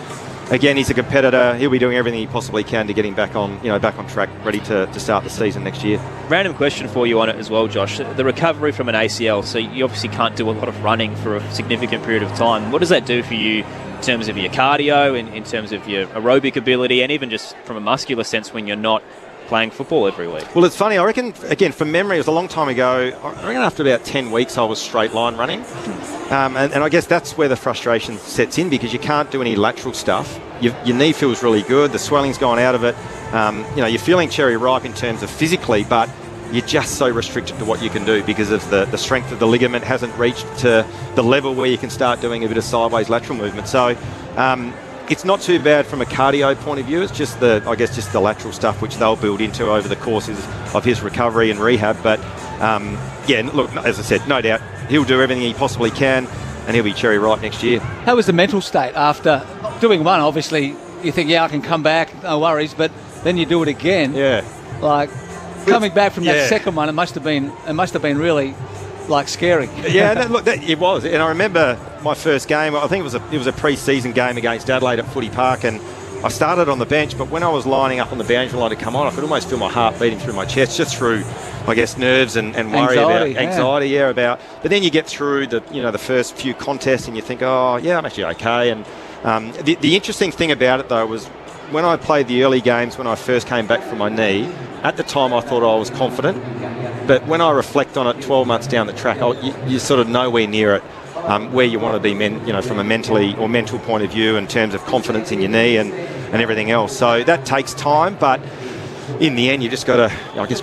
again, he's a competitor. He'll be doing everything he possibly can to get him back on track, ready to start the season next year. Random question for you on it as well, Josh. The recovery from an ACL, so you obviously can't do a lot of running for a significant period of time. What does that do for you in terms of your cardio, in terms of your aerobic ability, and even just from a muscular sense when you're not playing football every week? Well, it's funny. I reckon, again, from memory, it was a long time ago. I reckon after about 10 weeks, I was straight line running. And I guess that's where the frustration sets in, because you can't do any lateral stuff. Your knee feels really good. The swelling's gone out of it. You're feeling cherry ripe in terms of physically, but you're just so restricted to what you can do because of the strength of the ligament hasn't reached to the level where you can start doing a bit of sideways lateral movement. So it's not too bad from a cardio point of view. It's just the lateral stuff which they'll build into over the course of his recovery and rehab. But look, as I said, no doubt he'll do everything he possibly can, and he'll be cherry ripe next year. How was the mental state after doing one? Obviously, you think, I can come back, no worries, but then you do it again. Yeah. Like coming back from that second one, it must have been really like scary. Yeah, it was. And I remember my first game. I think it was a pre-season game against Adelaide at Footy Park, and I started on the bench. But when I was lining up on the boundary line to come on, I could almost feel my heart beating through my chest, just through, I guess, nerves and worry about anxiety. About. But then you get through the first few contests, and you think, oh yeah, I'm actually okay. And the interesting thing about it though was when I played the early games when I first came back from my knee. At the time, I thought I was confident. But when I reflect on it 12 months down the track, you're sort of nowhere near it where you want to be, from a mental point of view in terms of confidence in your knee and everything else. So that takes time, but in the end, you just got to,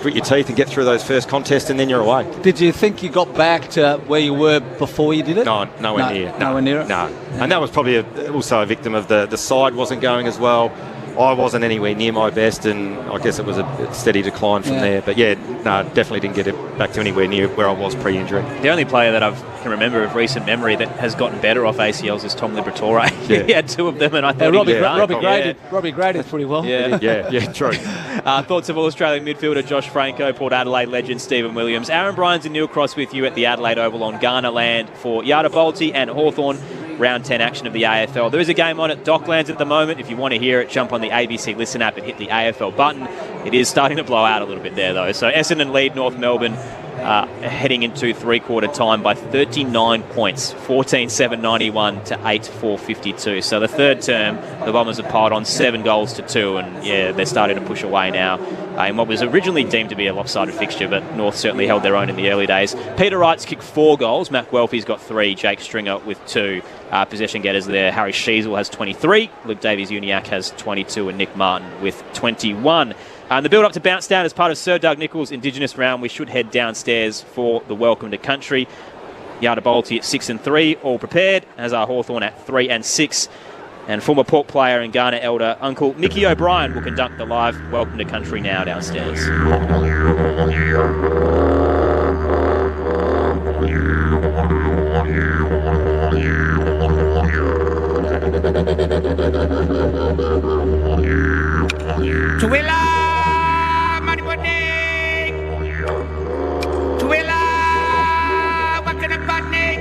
grit your teeth and get through those first contests, and then you're away. Did you think you got back to where you were before you did it? No, nowhere near. Nowhere near it? No. And that was probably also a victim of the side wasn't going as well. I wasn't anywhere near my best, and I guess it was a steady decline from there. But definitely didn't get it back to anywhere near where I was pre-injury. The only player that I can remember of recent memory that has gotten better off ACLs is Tom Liberatore. Yeah. He had 2 of them, and I thought Robbie Gray did pretty well. Yeah, true. Thoughts of All-Australian midfielder Josh Franco, Port Adelaide legend Stephen Williams. Aaron Bryans and Neil Cross with you at the Adelaide Oval on Ghana land for Yada Bolty and Hawthorn. Round 10 action of the AFL. There is a game on at Docklands at the moment. If you want to hear it, jump on the ABC Listen app and hit the AFL button. It is starting to blow out a little bit there, though. So Essendon lead North Melbourne heading into three-quarter time by 39 points, 14-7-91 to 8-4-52. So the third term, the Bombers have piled on 7 goals to 2, and they're starting to push away now in what was originally deemed to be a lopsided fixture, but North certainly held their own in the early days. Peter Wright's kicked 4 goals. Matt Guelphy's got 3. Jake Stringer with 2. Possession getters there. Harry Sheasel has 23. Luke Davies-Uniacke has 22, and Nick Martin with 21. And the build-up to bounce down as part of Sir Doug Nicholls' Indigenous round. We should head downstairs for the Welcome to Country. Yada Bolty at 6 and 3, all prepared, as are Hawthorn at 3 and 6. And former Port player and Ghana elder Uncle Mickey O'Brien will conduct the live Welcome to Country now downstairs. Tuwila Manipanik Tuwila Wakanapanik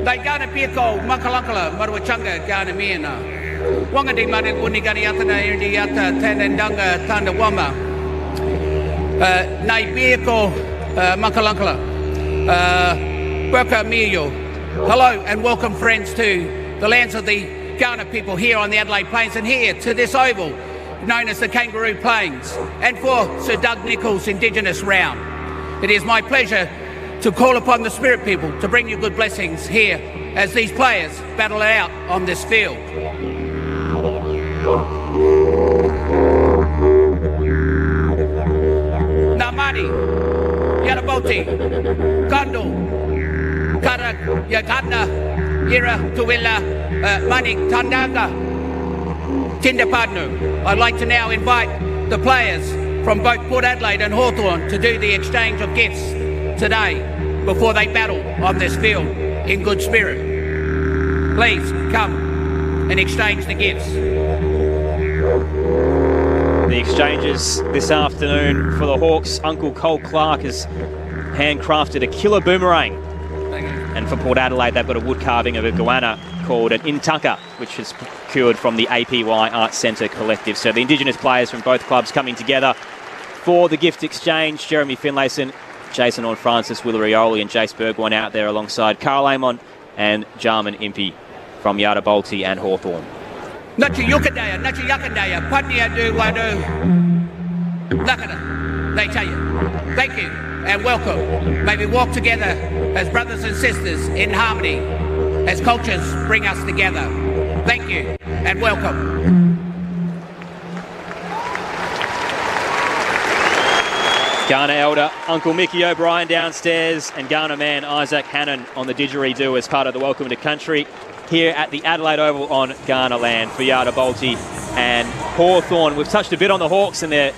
Dai Ghana Pico Makalakala Marwachanga Ghana Miena Wangadi Manik Unigariatana Indiata Tandanga Tandawama Nai Pico Makalakala Burka Mio. Hello and welcome, friends, to the lands of the Ghana people here on the Adelaide Plains and here to this oval known as the Kangaroo Plains, and for Sir Doug Nicholls' Indigenous round. It is my pleasure to call upon the Spirit people to bring you good blessings here as these players battle it out on this field. Namani, Yaraboti, Kondo, Karak, Yagana, Ira, Tuwila, Manik, Tandanga, Tindapadnu. I'd like to now invite the players from both Port Adelaide and Hawthorn to do the exchange of gifts today before they battle on this field in good spirit. Please come and exchange the gifts. The exchanges this afternoon for the Hawks. Uncle Cole Clark has handcrafted a killer boomerang. And for Port Adelaide, they've got a wood carving of a goanna called an Intaka, which is procured from the APY Arts Centre Collective. So the Indigenous players from both clubs coming together for the gift exchange. Jeremy Finlayson, Jason Orr-Francis, Willarioli and Jace Burgoyne out there alongside Carl Amon and Jarman Impey from Yada Bolty and Hawthorn. Nachi Yukadaya, Nachi Yakadaya, Patnia do Wadu, Lakada, they tell you. Thank you and welcome. May we walk together as brothers and sisters in harmony as cultures bring us together. Thank you and welcome. Ghana elder Uncle Mickey O'Brien downstairs and Ghana man Isaac Hannon on the didgeridoo as part of the Welcome to Country. here at the Adelaide Oval on Ghana land for Yada Bolte and Hawthorn. We've touched a bit on the Hawks and their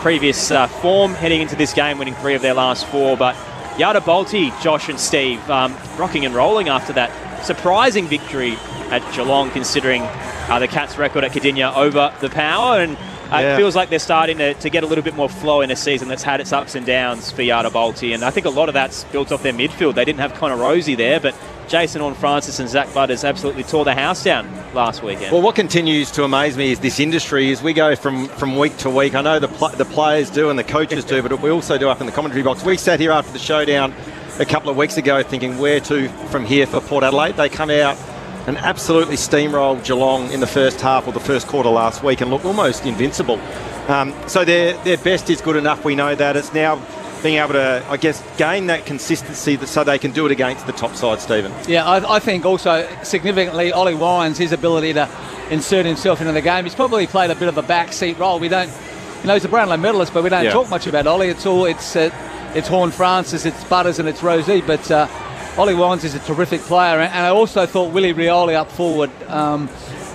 previous form heading into this game, winning 3 of their last 4, but Yada Bolte, Josh and Steve, rocking and rolling after that surprising victory at Geelong, considering the Cats' record at Cardinia over the Power, and it feels like they're starting to get a little bit more flow in a season that's had its ups and downs for Yada Bolte, and I think a lot of that's built off their midfield. They didn't have Connor Rosie there, but Jason Horne-Francis and Zach Butters absolutely tore the house down last weekend. Well, what continues to amaze me is this industry is we go from week to week. I know the players do and the coaches do, but we also do up in the commentary box. We sat here after the showdown a couple of weeks ago thinking where to from here for Port Adelaide. They come out and absolutely steamrolled Geelong in the first half or the first quarter last week and look almost invincible. So their best is good enough. We know that. It's now being able to, I guess, gain that consistency so they can do it against the top side, Stephen. Yeah, I think also significantly Ollie Wines, his ability to insert himself into the game, he's probably played a bit of a backseat role. We don't, he's a Brownlow medalist, but we don't talk much about Ollie. It's Horne-Francis, it's Butters and it's Rosie, but Ollie Wines is a terrific player, and I also thought Willie Rioli up forward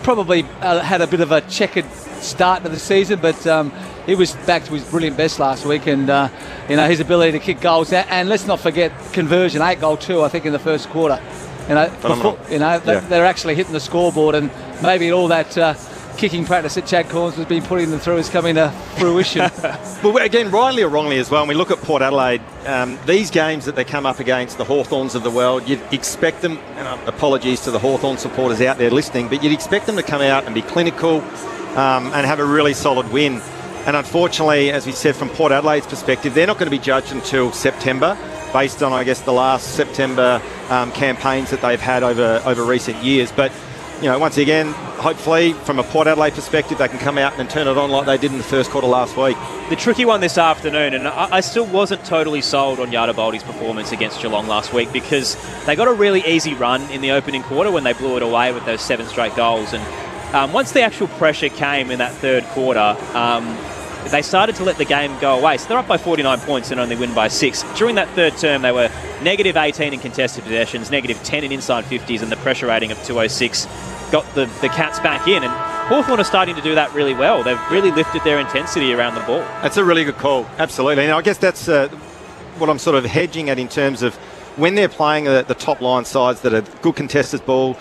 probably had a bit of a checkered start to the season, but he was back to his brilliant best last week, and his ability to kick goals, and let's not forget conversion, 8-goal-2 I think in the first quarter. They're actually hitting the scoreboard, and maybe all that kicking practice that Chad Corns has been putting them through is coming to fruition. Well, again, rightly or wrongly as well, when we look at Port Adelaide, these games that they come up against, the Hawthorns of the world, you'd expect them, and apologies to the Hawthorn supporters out there listening, but you'd expect them to come out and be clinical and have a really solid win. And unfortunately, as we said, from Port Adelaide's perspective, they're not going to be judged until September, based on, I guess, the last September campaigns that they've had over recent years. But once again, hopefully, from a Port Adelaide perspective, they can come out and turn it on like they did in the first quarter last week. The tricky one this afternoon, and I still wasn't totally sold on Yada Bolte's performance against Geelong last week, because they got a really easy run in the opening quarter when they blew it away with those 7 straight goals. And once the actual pressure came in that third quarter, they started to let the game go away. So they're up by 49 points and only win by 6. During that third term, they were negative 18 in contested possessions, negative 10 in inside 50s, and the pressure rating of 206 got the Cats back in. And Hawthorn are starting to do that really well. They've really lifted their intensity around the ball. That's a really good call, absolutely. And I guess that's what I'm sort of hedging at in terms of when they're playing the top line sides that are good contested ball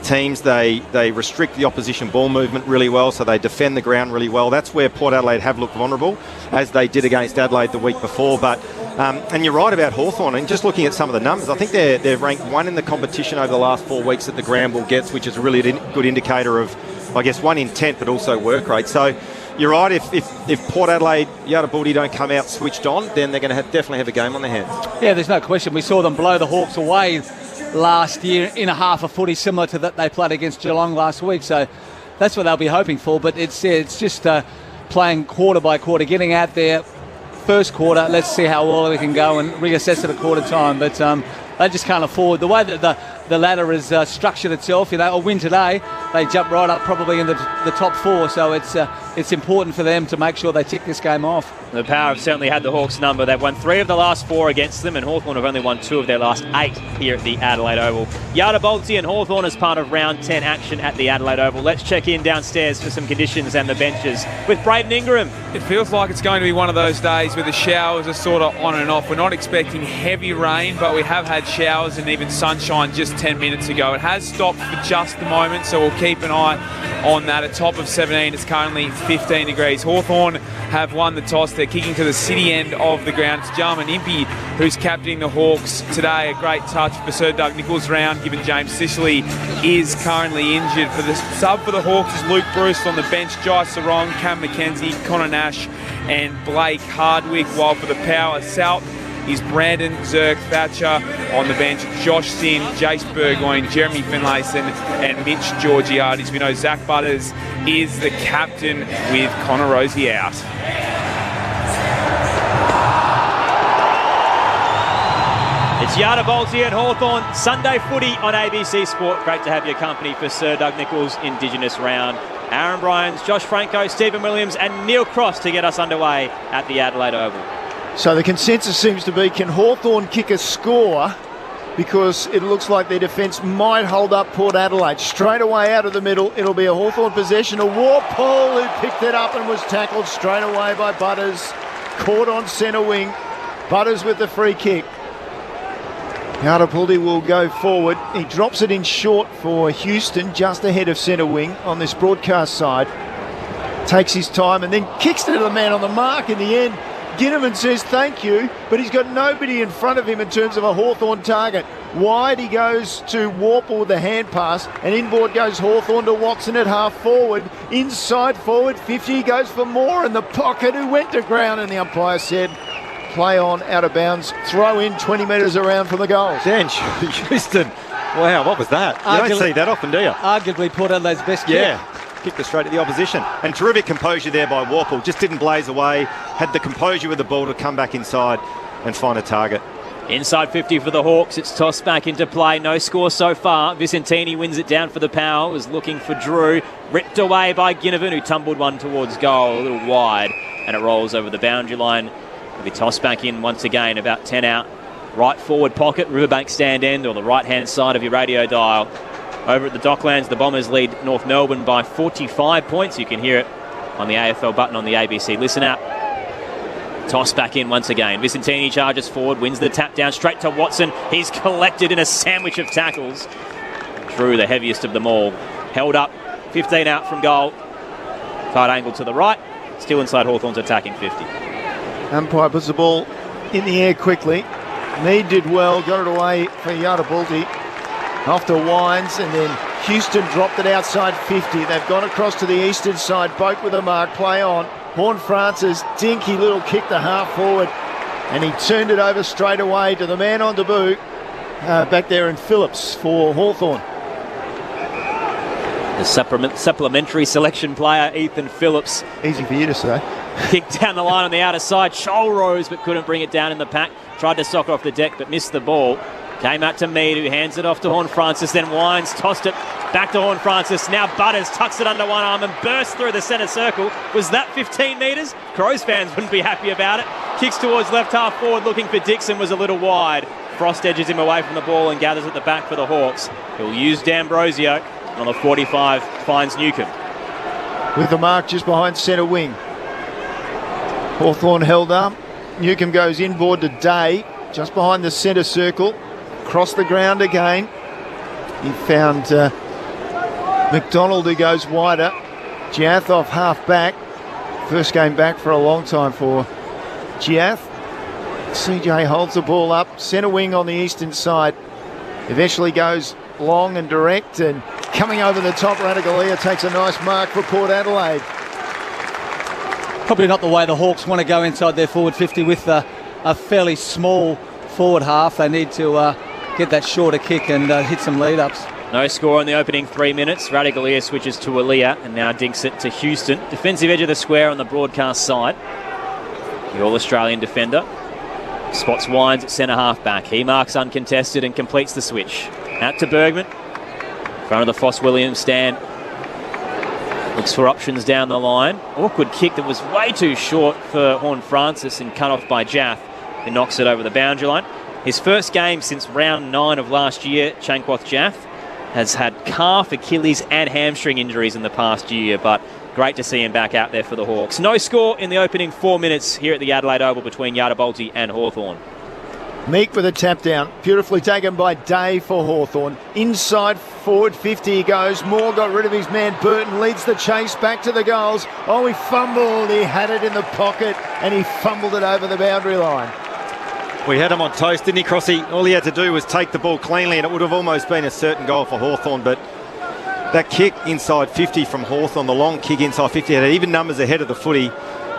teams, they restrict the opposition ball movement really well, so they defend the ground really well. That's where Port Adelaide have looked vulnerable, as they did against Adelaide the week before. But and you're right about Hawthorn, and just looking at some of the numbers, I think they're ranked 1 in the competition over the last 4 weeks that the ground ball gets, which is a really good indicator of, I guess, 1, intent, but also work rate. So you're right, if Port Adelaide, Yada Bolte don't come out switched on, then they're going to definitely have a game on their hands. Yeah, there's no question. We saw them blow the Hawks away last year in a half of footy similar to that they played against Geelong last week. So that's what they'll be hoping for. But it's just playing quarter by quarter, getting out there first quarter. Let's see how well we can go and reassess at a quarter time. But they just can't afford the way that the ladder is structured itself. A win today, they jump right up probably in the top 4. So it's important for them to make sure they tick this game off. The Power have certainly had the Hawks number. They've won 3 of the last 4 against them, and Hawthorn have only won 2 of their last 8 here at the Adelaide Oval. Yada Bolte and Hawthorn as part of round 10 action at the Adelaide Oval. Let's check in downstairs for some conditions and the benches with Braden Ingram. It feels like it's going to be one of those days where the showers are sort of on and off. We're not expecting heavy rain, but we have had showers and even sunshine just 10 minutes ago. It has stopped for just the moment, so we'll keep an eye on that. A top of 17, it's currently 15 degrees. Hawthorn have won the toss. They're kicking to the city end of the ground. It's Jarman Impey who's captaining the Hawks today. A great touch for Sir Doug Nicholls' round, given James Sicily is currently injured. For the sub for the Hawks is Luke Bruce. On the bench, Jai Sarong, Cam McKenzie, Connor Nash and Blake Hardwick. While for the Power, South is Brandon Zirk Thatcher. On the bench, Josh Sin, Jace Burgoyne, Jeremy Finlayson and Mitch Georgiades. We know Zach Butters is the captain with Connor Rosie out. It's Yada Bolte and Hawthorn, Sunday footy on ABC Sport. Great to have your company for Sir Doug Nicholls' Indigenous round. Aaron Bryans, Josh Franco, Stephen Williams and Neil Cross to get us underway at the Adelaide Oval. So the consensus seems to be, can Hawthorn kick a score because it looks like their defence might hold up Port Adelaide. Straight away out of the middle, it'll be a Hawthorn possession. A Warpole who picked it up and was tackled straight away by Butters. Caught on centre wing. Butters with the free kick. Yarapuldi will go forward. He drops it in short for Houston, just ahead of centre wing on this broadcast side. Takes his time and then kicks it to the man on the mark in the end. Ginnivan says thank you, but he's got nobody in front of him in terms of a Hawthorn target. Wide he goes to Warple with the hand pass, and inboard goes Hawthorn to Watson at half forward. Inside forward 50 goes for Moore in the pocket, who went to ground, and the umpire said play on, out of bounds, throw in 20 metres around from the goal. Dan Houston, wow, what was that? You don't see that often, do you? Arguably Port Adelaide's best kick. Yeah. Kicked it straight at the opposition. And terrific composure there by Warple. Just didn't blaze away. Had the composure with the ball to come back inside and find a target. Inside 50 for the Hawks. It's tossed back into play. No score so far. Vicentini wins it down for the Power. Was looking for Drew. Ripped away by Ginnivan, who tumbled one towards goal. A little wide. And it rolls over the boundary line. It'll be tossed back in once again. About 10 out. Right forward pocket. Riverbank stand end, or the right-hand side of your radio dial. Over at the Docklands, the Bombers lead North Melbourne by 45 points. You can hear it on the AFL button on the ABC Listen app. Toss back in once again. Vicentini charges forward, wins the tap down straight to Watson. He's collected in a sandwich of tackles. Drew, the heaviest of them all. Held up, 15 out from goal. Tight angle to the right. Still inside Hawthorn's attacking 50. Umpire puts the ball in the air quickly. Mead did well, got it away for Yarapulti. Off to Wines, and then Houston dropped it outside 50. They've gone across to the eastern side. Boak with a mark, play on. Horne-Francis, dinky little kick to half forward, and he turned it over straight away to the man on debut back there in Phillips for Hawthorn. The supplementary selection player, Ethan Phillips. Easy for you to say. Kicked down the line on the outer side. Shoal rose, but couldn't bring it down in the pack. Tried to sock off the deck, but missed the ball. Came out to Mead, who hands it off to Horne-Francis. Then Wines tossed it back to Horne-Francis. Now Butters tucks it under one arm and bursts through the centre circle. Was that 15 metres? Crows fans wouldn't be happy about it. Kicks towards left half forward, looking for Dixon, was a little wide. Frost edges him away from the ball and gathers at the back for the Hawks. He'll use D'Ambrosio. On the 45, finds Newcomb. With the mark just behind centre wing. Hawthorn held up. Newcomb goes inboard to Day, just behind the centre circle. Across the ground again. He found McDonald, who goes wider. Giath off half back. First game back for a long time for Giath. CJ holds the ball up. Centre wing on the eastern side. Eventually goes long and direct, and coming over the top, Ratugolea takes a nice mark for Port Adelaide. Probably not the way the Hawks want to go inside their forward 50 with a fairly small forward half. They need to get that shorter kick and hit some lead-ups. No score in the opening 3 minutes. Ratugolea switches to Aaliyah and now dinks it to Houston. Defensive edge of the square on the broadcast side. The All-Australian defender spots Wines at centre half back. He marks uncontested and completes the switch. Out to Bergman. In front of the Foss Williams stand. Looks for options down the line. Awkward kick that was way too short for Horne-Francis and cut off by Jaff, who knocks it over the boundary line. His first game since round 9 of last year, Chankwath Jaff has had calf, Achilles and hamstring injuries in the past year, but great to see him back out there for the Hawks. No score in the opening 4 minutes here at the Adelaide Oval between Yarrabolti and Hawthorn. Meek with a tap down, beautifully taken by Day for Hawthorn. Inside forward 50 he goes. Moore got rid of his man Burton, leads the chase back to the goals. Oh, he fumbled, he had it in the pocket and he fumbled it over the boundary line. We had him on toast, didn't he, Crossy? All he had to do was take the ball cleanly and it would have almost been a certain goal for Hawthorn, but that kick inside 50 from Hawthorn, the long kick inside 50, had even numbers ahead of the footy,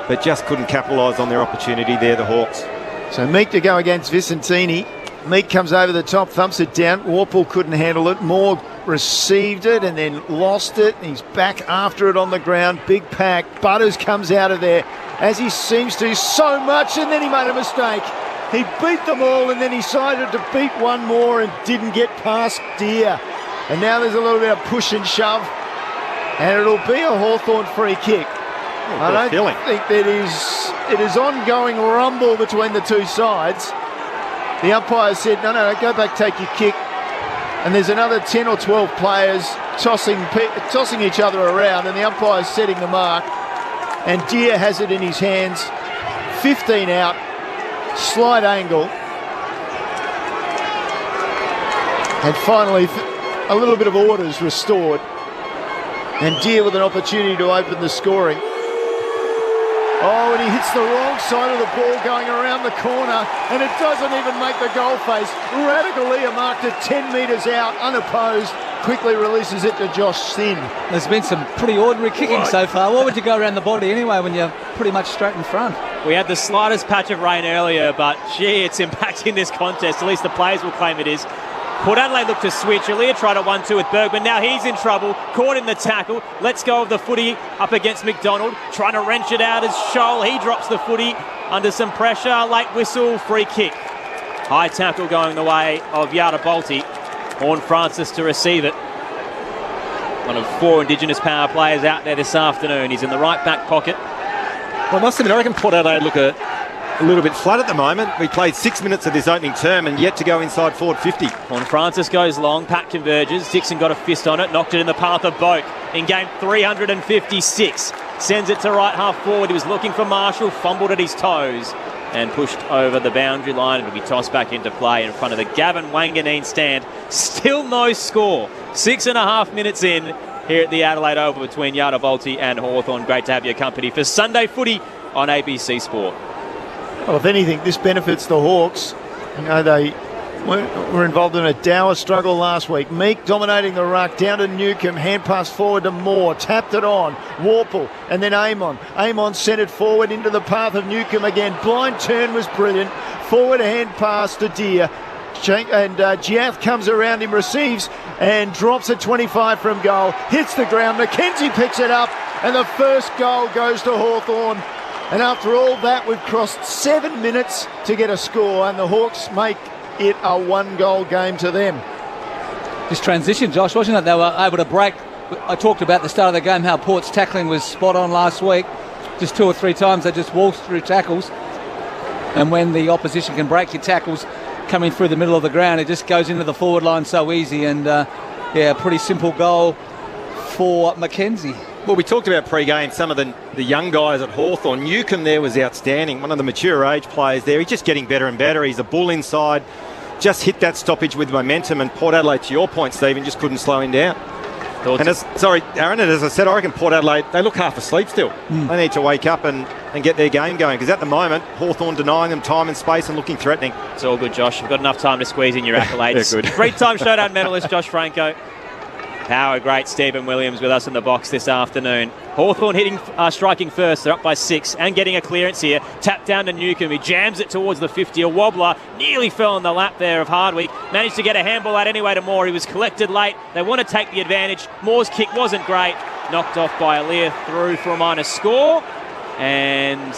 but just couldn't capitalise on their opportunity there, the Hawks. So Meek to go against Vicentini. Meek comes over the top, thumps it down. Warple couldn't handle it. Moore received it and then lost it. He's back after it on the ground. Big pack. Butters comes out of there, as he seems to so much, and then he made a mistake. He beat them all and then he decided to beat one more and didn't get past Deer. And now there's a little bit of push and shove, and it'll be a Hawthorn free kick. I don't think that it is ongoing rumble between the two sides. The umpire said, no, go back, take your kick. And there's another 10 or 12 players tossing each other around, and the umpire's setting the mark. And Deere has it in his hands. 15 out, slight angle. And finally, a little bit of order's restored. And Deere with an opportunity to open the scoring. Oh, and he hits the wrong side of the ball going around the corner, and it doesn't even make the goal face. Radical Leah marked it 10 metres out, unopposed, quickly releases it to Josh Sin. There's been some pretty ordinary kicking so far. Why would you go around the body anyway when you're pretty much straight in front? We had the slightest patch of rain earlier, but gee, it's impacting this contest. At least the players will claim it is. Port Adelaide looked to switch. Aaliyah tried a 1-2 with Bergman. Now he's in trouble. Caught in the tackle. Lets go of the footy up against McDonald. Trying to wrench it out as Scholl. He drops the footy under some pressure. Late whistle. Free kick. High tackle going the way of Yada Balti. Horn Francis to receive it. One of 4 Indigenous power players out there this afternoon. He's in the right back pocket. Well, I must admit, I reckon Port Adelaide look a little bit flat at the moment. We played 6 minutes of this opening term and yet to go inside forward 50. Horn Francis goes long. Pat converges. Dixon got a fist on it. Knocked it in the path of Boak. In game 356. Sends it to right half forward. He was looking for Marshall. Fumbled at his toes. And pushed over the boundary line. It'll be tossed back into play in front of the Gavin Wanganeen stand. Still no score. 6.5 minutes in here at the Adelaide Oval between Yada Balti and Hawthorn. Great to have your company for Sunday footy on ABC Sport. Well, if anything, this benefits the Hawks. You know, they were involved in a dour struggle last week. Meek dominating the ruck, down to Newcomb, hand pass forward to Moore, tapped it on, Warple, and then Amon. Amon sent it forward into the path of Newcomb again. Blind turn was brilliant. Forward hand pass to Deere. And Giath comes around him, receives, and drops at 25 from goal. Hits the ground. McKenzie picks it up, and the first goal goes to Hawthorn. And after all that, we've crossed 7 minutes to get a score, and the Hawks make it a 1-goal game to them. This transition, Josh, wasn't it? They were able to break. I talked about at the start of the game how Port's tackling was spot on last week. Just 2 or 3 times they just waltzed through tackles. And when the opposition can break your tackles coming through the middle of the ground, it just goes into the forward line so easy. And, pretty simple goal for McKenzie. Well, we talked about pre-game, some of the young guys at Hawthorn. Newcomb there was outstanding, one of the mature age players there. He's just getting better and better. He's a bull inside. Just hit that stoppage with momentum, and Port Adelaide, to your point, Stephen, just couldn't slow him down. And Aaron, as I said, I reckon Port Adelaide, they look half asleep still. They need to wake up and get their game going, because at the moment, Hawthorn denying them time and space and looking threatening. It's all good, Josh. You've got enough time to squeeze in your accolades. Good. 3-time showdown medalist Josh Franco. Power great Stephen Williams with us in the box this afternoon. Hawthorn striking first. They're up by 6 and getting a clearance here. Tap down to Newcomb. He jams it towards the 50. A wobbler. Nearly fell in the lap there of Hardwick. Managed to get a handball out anyway to Moore. He was collected late. They want to take the advantage. Moore's kick wasn't great. Knocked off by Aaliyah, through for a minor score. And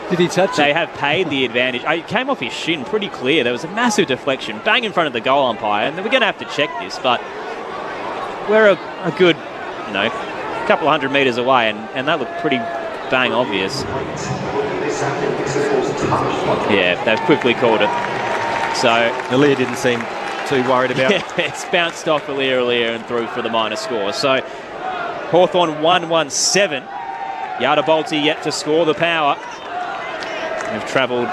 did he touch it? They have paid the advantage. It came off his shin pretty clear. There was a massive deflection. Bang in front of the goal umpire. And we're going to have to check this, but we're a good, couple of hundred metres away, and that looked pretty bang obvious. Yeah, they've quickly called it. So Aaliyah didn't seem too worried about it. It's bounced off Aaliyah and through for the minor score. So Hawthorn 1-1-7. Yada Balti yet to score. The Power have travelled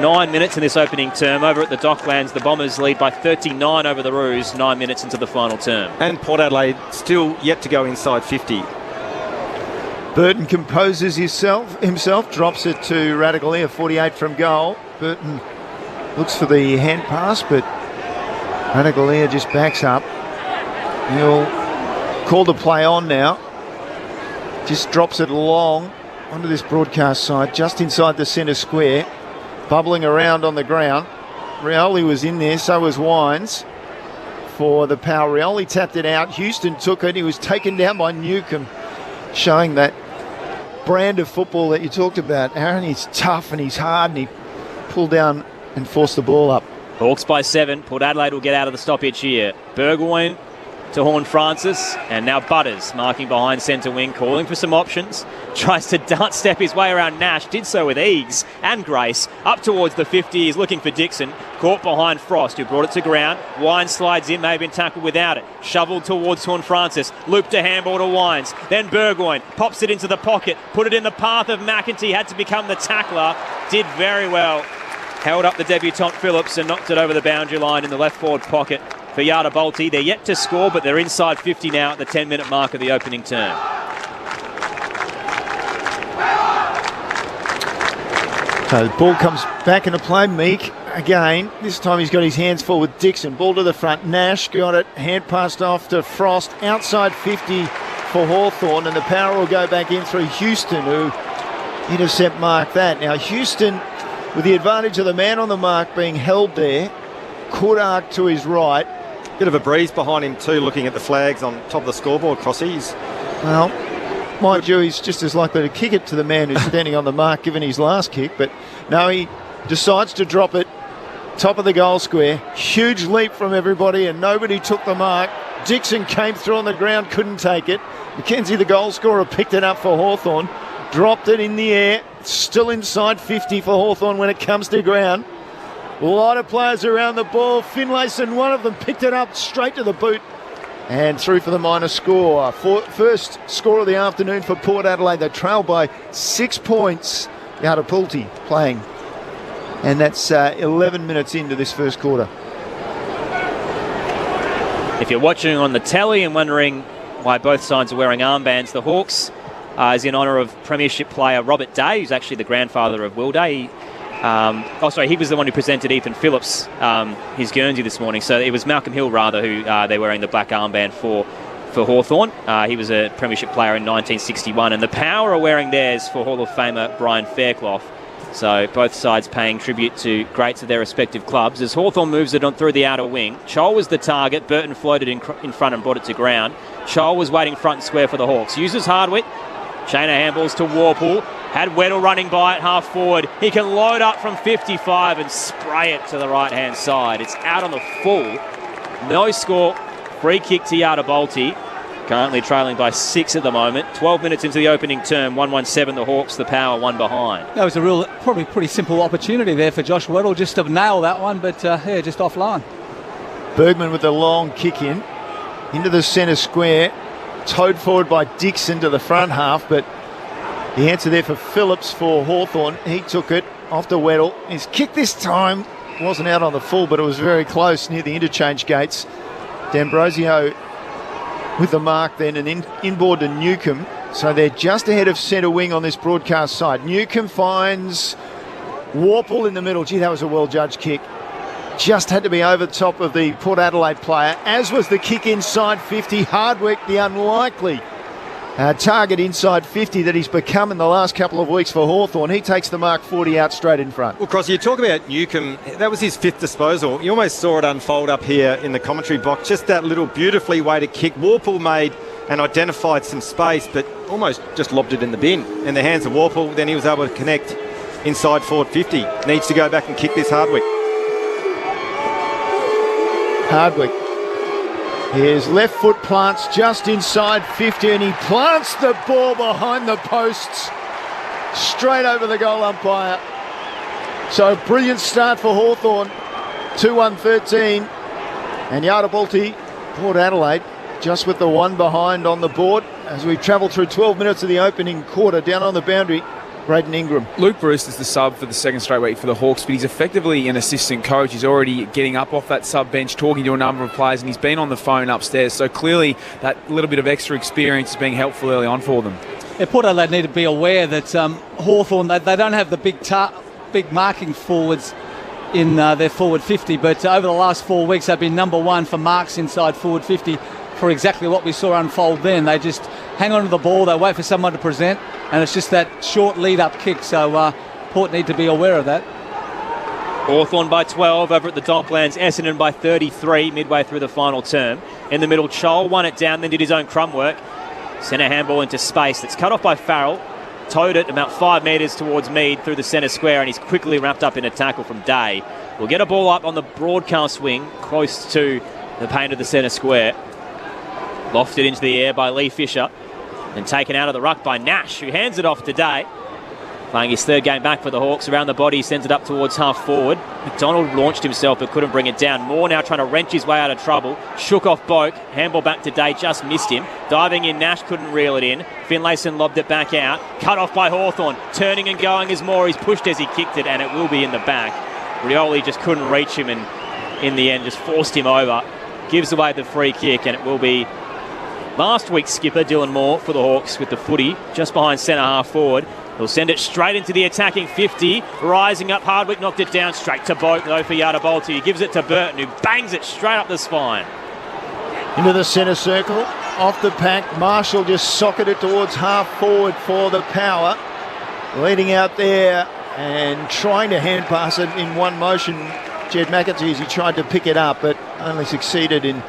9 minutes in this opening term. Over at the Docklands, the Bombers lead by 39 over the Roos 9 minutes into the final term. And Port Adelaide still yet to go inside 50. Burton composes himself, drops it to Radical Leah, 48 from goal. Burton looks for the hand pass, but Radical Leah just backs up. He'll call the play on now. Just drops it long onto this broadcast side, just inside the centre square. Bubbling around on the ground. Rioli was in there, so was Wines for the Power. Rioli tapped it out. Houston took it. He was taken down by Newcomb, showing that brand of football that you talked about. Aaron, he's tough and he's hard, and he pulled down and forced the ball up. Hawks by 7. Port Adelaide will get out of the stoppage here. Burgoyne to Horn Francis, and now Butters marking behind centre wing, calling for some options. Tries to dart step his way around Nash, did so with ease and grace. Up towards the 50, he's looking for Dixon, caught behind Frost, who brought it to ground. Wines slides in, may have been tackled without it. Shoveled towards Horn Francis, loop to handball to Wines. Then Burgoyne pops it into the pocket, put it in the path of McEntee, had to become the tackler. Did very well. Held up the debutant Phillips and knocked it over the boundary line in the left forward pocket for Yada Bolte. They're yet to score, but they're inside 50 now at the 10-minute mark of the opening term. So the ball comes back into play. Meek again. This time he's got his hands full with Dixon. Ball to the front. Nash got it. Hand passed off to Frost. Outside 50 for Hawthorn. And the power will go back in through Houston, who intercept mark that. Now Houston, with the advantage of the man on the mark being held there, could arc to his right. Bit of a breeze behind him too, looking at the flags on top of the scoreboard, Crossies. Well, mind you, he's just as likely to kick it to the man who's standing on the mark given his last kick, but no, he decides to drop it top of the goal square. Huge leap from everybody and nobody took the mark. Dixon came through on the ground, couldn't take it. Mackenzie, the goal scorer, picked it up for Hawthorn, dropped it in the air, still inside 50 for Hawthorn when it comes to ground. A lot of players around the ball. Finlayson, one of them, picked it up straight to the boot and through for the minor score. First score of the afternoon for Port Adelaide. They trail by 6 points. Yada Bolte playing. And that's 11 minutes into this first quarter. If you're watching on the telly and wondering why both sides are wearing armbands, the Hawks is in honour of Premiership player Robert Day, who's actually the grandfather of Will Day. He was the one who presented Ethan Phillips his Guernsey this morning. So it was Malcolm Hill, rather, who they're wearing the black armband for Hawthorn. He was a Premiership player in 1961. And the Power are wearing theirs for Hall of Famer Brian Fairclough. So both sides paying tribute to greats of their respective clubs. As Hawthorn moves it on through the outer wing, Chol was the target. Burton floated in front and brought it to ground. Chol was waiting front and square for the Hawks. Uses Hardwick. Chain of handballs to Warple. Had Weddle running by at half forward. He can load up from 55 and spray it to the right-hand side. It's out on the full. No score. Free kick to Yada Bolte. Currently trailing by 6 at the moment. 12 minutes into the opening term. 1-1-7 the Hawks. The Power one behind. That was a probably pretty simple opportunity there for Josh Weddle just to nail that one, but just offline. Bergman with the long kick into the centre square. Towed forward by Dixon to the front half, but the answer there for Phillips for Hawthorn. He took it off to Weddle. His kick this time wasn't out on the full, but it was very close near the interchange gates. D'Ambrosio with the mark then, and inboard to Newcomb. So they're just ahead of centre wing on this broadcast side. Newcomb finds Warple in the middle. Gee, that was a well-judged kick. Just had to be over the top of the Port Adelaide player, as was the kick inside 50. Hardwick, the unlikely target inside 50 that he's become in the last couple of weeks for Hawthorn. He takes the mark 40 out straight in front. Well, Cross, you talk about Newcomb. That was his 5th disposal. You almost saw it unfold up here in the commentary box. Just that little beautifully weighted kick. Warple made and identified some space, but almost just lobbed it in the bin. In the hands of Warple, then he was able to connect inside forward 50. Needs to go back and kick this Hardwick. Hardwick. His left foot plants just inside 50 and he plants the ball behind the posts straight over the goal umpire. So brilliant start for Hawthorn. 2-1-13 and Yada Bolte, Port Adelaide, just with the one behind on the board as we travel through 12 minutes of the opening quarter. Down on the boundary, Braden Ingram. Luke Bruce is the sub for the second straight week for the Hawks, but he's effectively an assistant coach. He's already getting up off that sub bench, talking to a number of players, and he's been on the phone upstairs. So clearly that little bit of extra experience is being helpful early on for them. Yeah, Port Adelaide need to be aware that Hawthorn, they don't have the big marking forwards in their forward 50, but over the last 4 weeks they've been number one for marks inside forward 50 for exactly what we saw unfold then. They just hang on to the ball, they wait for someone to present, and it's just that short lead-up kick, so Port need to be aware of that. Hawthorn by 12 over at the Docklands. Essendon by 33 midway through the final term. In the middle, Chol won it down, then did his own crumb work. Centre handball into space. That's cut off by Farrell. Towed it about 5 metres towards Mead through the centre square, and he's quickly wrapped up in a tackle from Day. We'll get a ball up on the broadcast wing, close to the paint of the centre square. Lofted into the air by Lee Fisher and taken out of the ruck by Nash, who hands it off today. Playing his third game back for the Hawks. Around the body, sends it up towards half forward. McDonald launched himself but couldn't bring it down. Moore now trying to wrench his way out of trouble. Shook off Boak. Handball back to Day, just missed him. Diving in, Nash couldn't reel it in. Finlayson lobbed it back out. Cut off by Hawthorn. Turning and going as Moore. He's pushed as he kicked it and it will be in the back. Rioli just couldn't reach him and in the end just forced him over. Gives away the free kick and it will be last week's skipper, Dylan Moore, for the Hawks with the footy just behind centre half forward. He'll send it straight into the attacking 50. Rising up, Hardwick knocked it down straight to Boak, though, for Yardabolti. He gives it to Burton, who bangs it straight up the spine. Into the centre circle, off the pack. Marshall just socketed it towards half forward for the Power. Leading out there and trying to hand pass it in one motion. Jed McAtee, as he tried to pick it up, but only succeeded in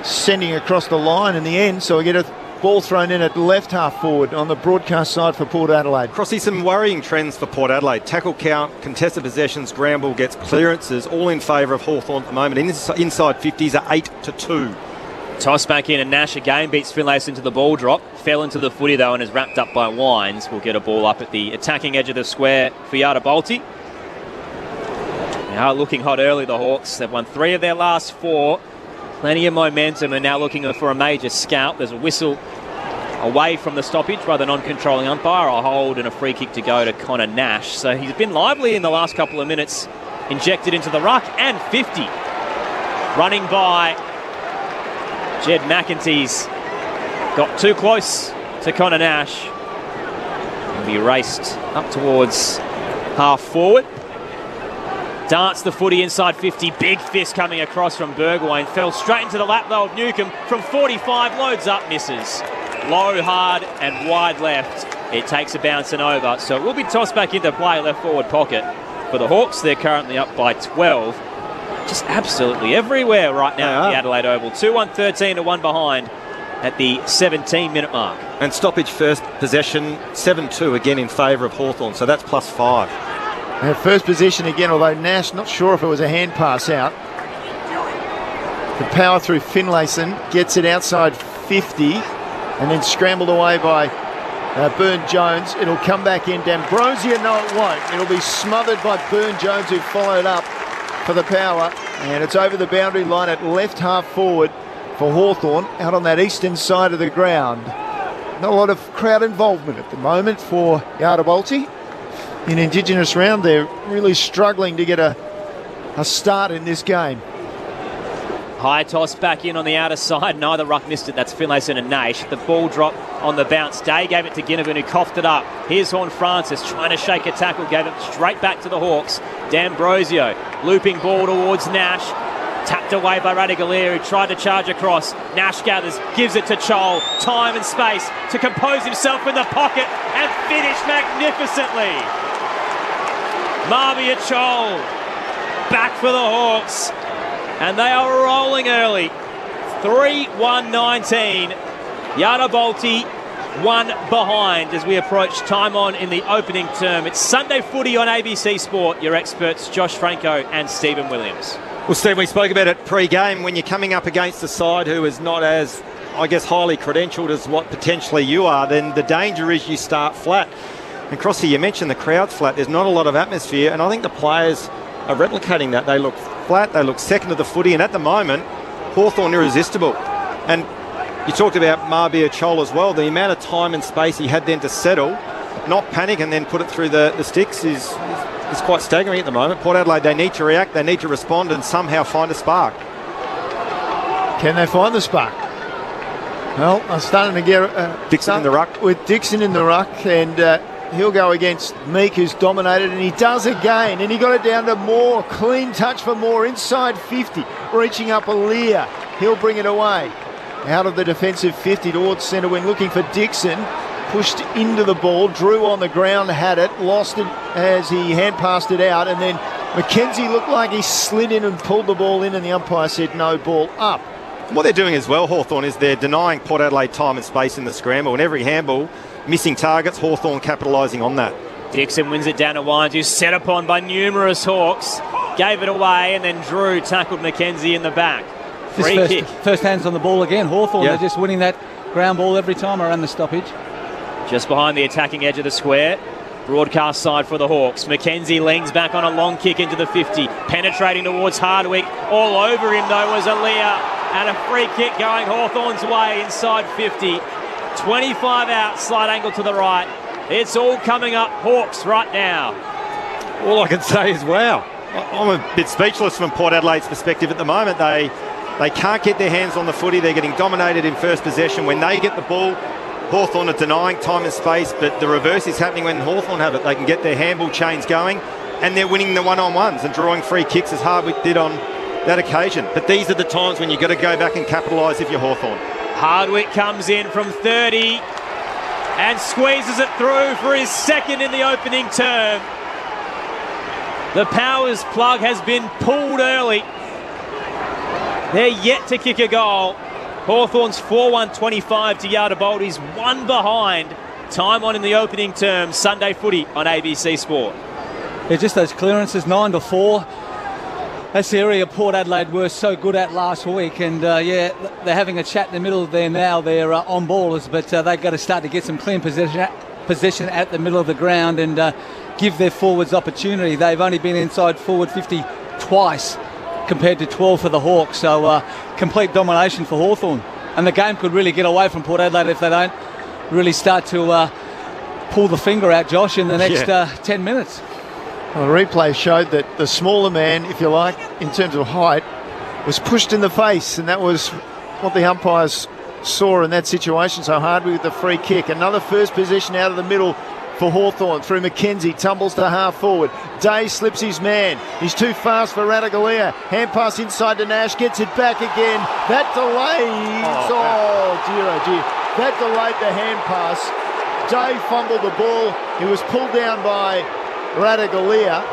sending across the line in the end. So we get a ball thrown in at left half forward on the broadcast side for Port Adelaide. Crossy, some worrying trends for Port Adelaide. Tackle count, contested possessions, ground ball gets clearances, all in favour of Hawthorn at the moment. Inside 50s are 8-2. Toss back in and Nash again beats Finlayson to the ball drop. Fell into the footy though and is wrapped up by Wines. Will get a ball up at the attacking edge of the square for Yardabolti. They are looking hot early, the Hawks. They've won 3 of their last 4. Plenty of momentum and now looking for a major scalp. There's a whistle away from the stoppage by the non-controlling umpire. A hold and a free kick to go to Connor Nash. So he's been lively in the last couple of minutes. Injected into the ruck and 50. Running by Jed McEntee's got too close to Connor Nash. He'll be raced up towards half forward. Darts the footy inside 50. Big fist coming across from Bergwijn. Fell straight into the lap though of Newcomb from 45. Loads up, misses. Low, hard and wide left. It takes a bounce and over. So it will be tossed back into play, left forward pocket. For the Hawks, they're currently up by 12. Just absolutely everywhere right now at the Adelaide Oval. 2-1, 13-1 behind at the 17-minute mark. And stoppage first possession, 7-2 again in favour of Hawthorn. So that's +5. First position again, although Nash, not sure if it was a hand pass out. The Power through Finlayson, gets it outside 50 and then scrambled away by Byrne-Jones. It'll come back in. D'Ambrosio, no it won't. It'll be smothered by Byrne-Jones, who followed up for the Power. And it's over the boundary line at left half forward for Hawthorn, out on that eastern side of the ground. Not a lot of crowd involvement at the moment for Yardabolti. In Indigenous round, they're really struggling to get a start in this game. High toss back in on the outer side. Neither ruck missed it. That's Finlayson and Nash. The ball drop on the bounce. Day gave it to Ginnivan, who coughed it up. Here's Horne-Francis trying to shake a tackle. Gave it straight back to the Hawks. D'Ambrosio looping ball towards Nash. Tapped away by Radagalier, who tried to charge across. Nash gathers, gives it to Chol. Time and space to compose himself in the pocket and finish magnificently. Marvia Chol back for the Hawks. And they are rolling early. 3-1-19. Yardabolti 1 behind as we approach time on in the opening term. It's Sunday footy on ABC Sport. Your experts Josh Franco and Stephen Williams. Well, Steve, we spoke about it pre-game. When you're coming up against a side who is not as, I guess, highly credentialed as what potentially you are, then the danger is you start flat. And Crossy, you mentioned the crowd's flat. There's not a lot of atmosphere, and I think the players are replicating that. They look flat, they look second to the footy, and at the moment, Hawthorn irresistible. And you talked about Marbia Chol as well. The amount of time and space he had then to settle, not panic and then put it through the sticks is quite staggering at the moment. Port Adelaide, they need to react, they need to respond and somehow find a spark. Can they find the spark? Well, I'm starting to get Dixon in the ruck. With Dixon in the ruck, and he'll go against Meek, who's dominated, and he does again, and he got it down to Moore. Clean touch for Moore, inside 50, reaching up Aaliyah. He'll bring it away. Out of the defensive 50 towards centre wing, looking for Dixon. Pushed into the ball, Drew on the ground, had it, lost it as he hand passed it out, and then McKenzie looked like he slid in and pulled the ball in, and the umpire said no, ball up. What they're doing as well, Hawthorn, is they're denying Port Adelaide time and space in the scramble, and every handball, missing targets, Hawthorn capitalising on that. Dixon wins it down to Wines, who's set upon by numerous Hawks. Gave it away, and then Drew tackled McKenzie in the back. Free kick. First hands on the ball again. Hawthorn, Yeah. they're just winning that ground ball every time around the stoppage. Just behind the attacking edge of the square. Broadcast side for the Hawks. Mackenzie leans back on a long kick into the 50. Penetrating towards Hardwick. All over him, though, was Aaliyah. And a free kick going Hawthorn's way inside 50. 25 out, slight angle to the right. It's all coming up Hawks right now. All I can say is, wow. I'm a bit speechless from Port Adelaide's perspective at the moment. They can't get their hands on the footy. They're getting dominated in first possession. When they get the ball, Hawthorn are denying time and space, but the reverse is happening when Hawthorn have it. They can get their handball chains going, and they're winning the one-on-ones and drawing free kicks as Hardwick did on that occasion. But these are the times when you've got to go back and capitalise if you're Hawthorn. Hardwick comes in from 30 and squeezes it through for his second in the opening term. The Powers plug has been pulled early. They're yet to kick a goal. Hawthorn's 4-1-25 to Yardabolti's one behind. Time on in the opening term. Sunday footy on ABC Sport. Yeah, just those clearances, 9-4. That's the area Port Adelaide were so good at last week, and they're having a chat in the middle there now. They're on ballers, but they've got to start to get some clean possession at the middle of the ground and give their forwards opportunity. They've only been inside forward 50 twice compared to 12 for the Hawks, so complete domination for Hawthorn. And the game could really get away from Port Adelaide if they don't really start to pull the finger out, Josh, in the next 10 minutes. Well, the replay showed that the smaller man, if you like, in terms of height, was pushed in the face, and that was what the umpires saw in that situation. So Hardwick with the free kick. Another first possession out of the middle for Hawthorn through Mackenzie, tumbles to half forward. Day slips his man. He's too fast for Radaglia. Hand pass inside to Nash, gets it back again. That delays. Oh dear. That delayed the hand pass. Day fumbled the ball. He was pulled down by Radaglia,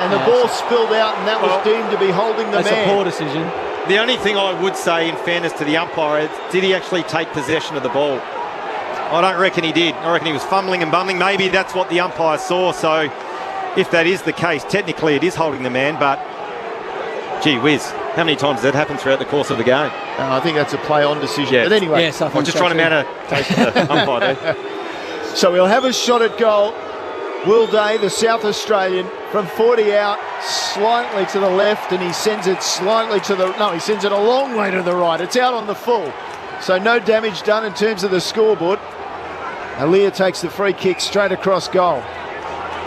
and the ball spilled out, and that was deemed to be holding the man. That's a poor decision. The only thing I would say, in fairness to the umpire, is did he actually take possession of the ball? I don't reckon he did. I reckon he was fumbling and bumbling. Maybe that's what the umpire saw. So if that is the case, technically it is holding the man, but gee whiz, how many times has that happened throughout the course of the game? I think that's a play-on decision. Yeah. But anyway. Yes, I think I'm just trying to mount a case for the umpire there. So we'll have a shot at goal. Will Day, the South Australian, from 40 out, slightly to the left, and he sends it slightly to the... No, he sends it a long way to the right. It's out on the full. So no damage done in terms of the scoreboard. Aaliyah takes the free kick straight across goal.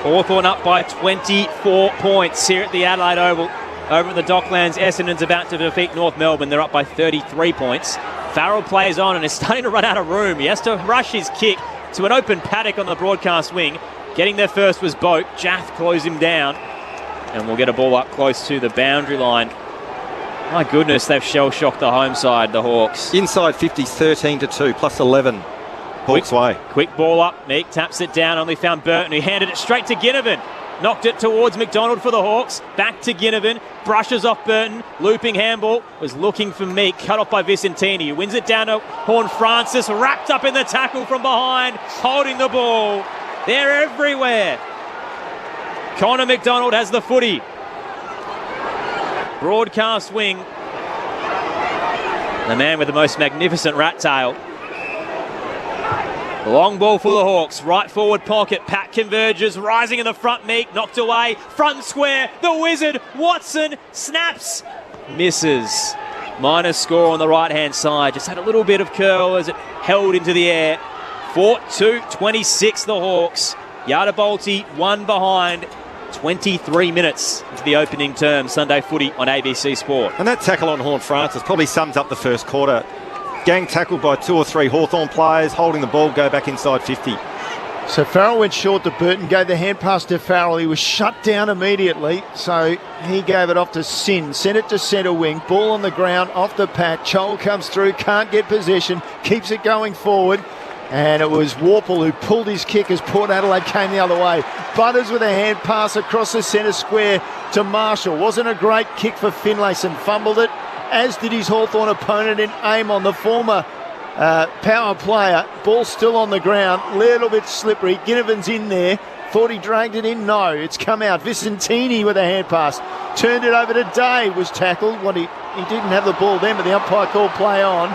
Hawthorn up by 24 points here at the Adelaide Oval. Over at the Docklands, Essendon's about to defeat North Melbourne. They're up by 33 points. Farrell plays on and is starting to run out of room. He has to rush his kick to an open paddock on the broadcast wing. Getting there first was Boak. Jaff closed him down. And we'll get a ball up close to the boundary line. My goodness, they've shell-shocked the home side, the Hawks. Inside 50's 13-2, plus 11. Hawks way. Quick ball up. Meek taps it down. Only found Burton, who handed it straight to Ginnivan. Knocked it towards McDonald for the Hawks. Back to Ginnivan. Brushes off Burton. Looping handball. Was looking for Meek. Cut off by Vicentini. Who wins it down to Horn Francis. Wrapped up in the tackle from behind. Holding the ball. They're everywhere. Connor McDonald has the footy. Broadcast wing. The man with the most magnificent rat tail. Long ball for the Hawks. Right forward pocket. Pat converges. Rising in the front. Meek knocked away. Front square. The Wizard. Watson snaps. Misses. Minus score on the right-hand side. Just had a little bit of curl as it held into the air. 4-2-26 the Hawks. Yardabolti one behind. 23 minutes into the opening term. Sunday footy on ABC Sport. And that tackle on Horn Francis probably sums up the first quarter. Gang tackled by 2 or 3 Hawthorn players, holding the ball, go back inside 50. So Farrell went short to Burton, gave the hand pass to Farrell. He was shut down immediately, so he gave it off to Sin. Sent it to centre wing, ball on the ground, off the pat. Chol comes through, can't get possession, keeps it going forward. And it was Warple who pulled his kick as Port Adelaide came the other way. Butters with a hand pass across the centre square to Marshall. Wasn't a great kick for Finlayson, fumbled it, as did his Hawthorn opponent in aim on the former power player. Ball still on the ground, little bit slippery. Ginnivan's in there. Thought he dragged it in. No, it's come out. Vicentini with a hand pass. Turned it over to Day. Was tackled. He didn't have the ball then, but the umpire called play on.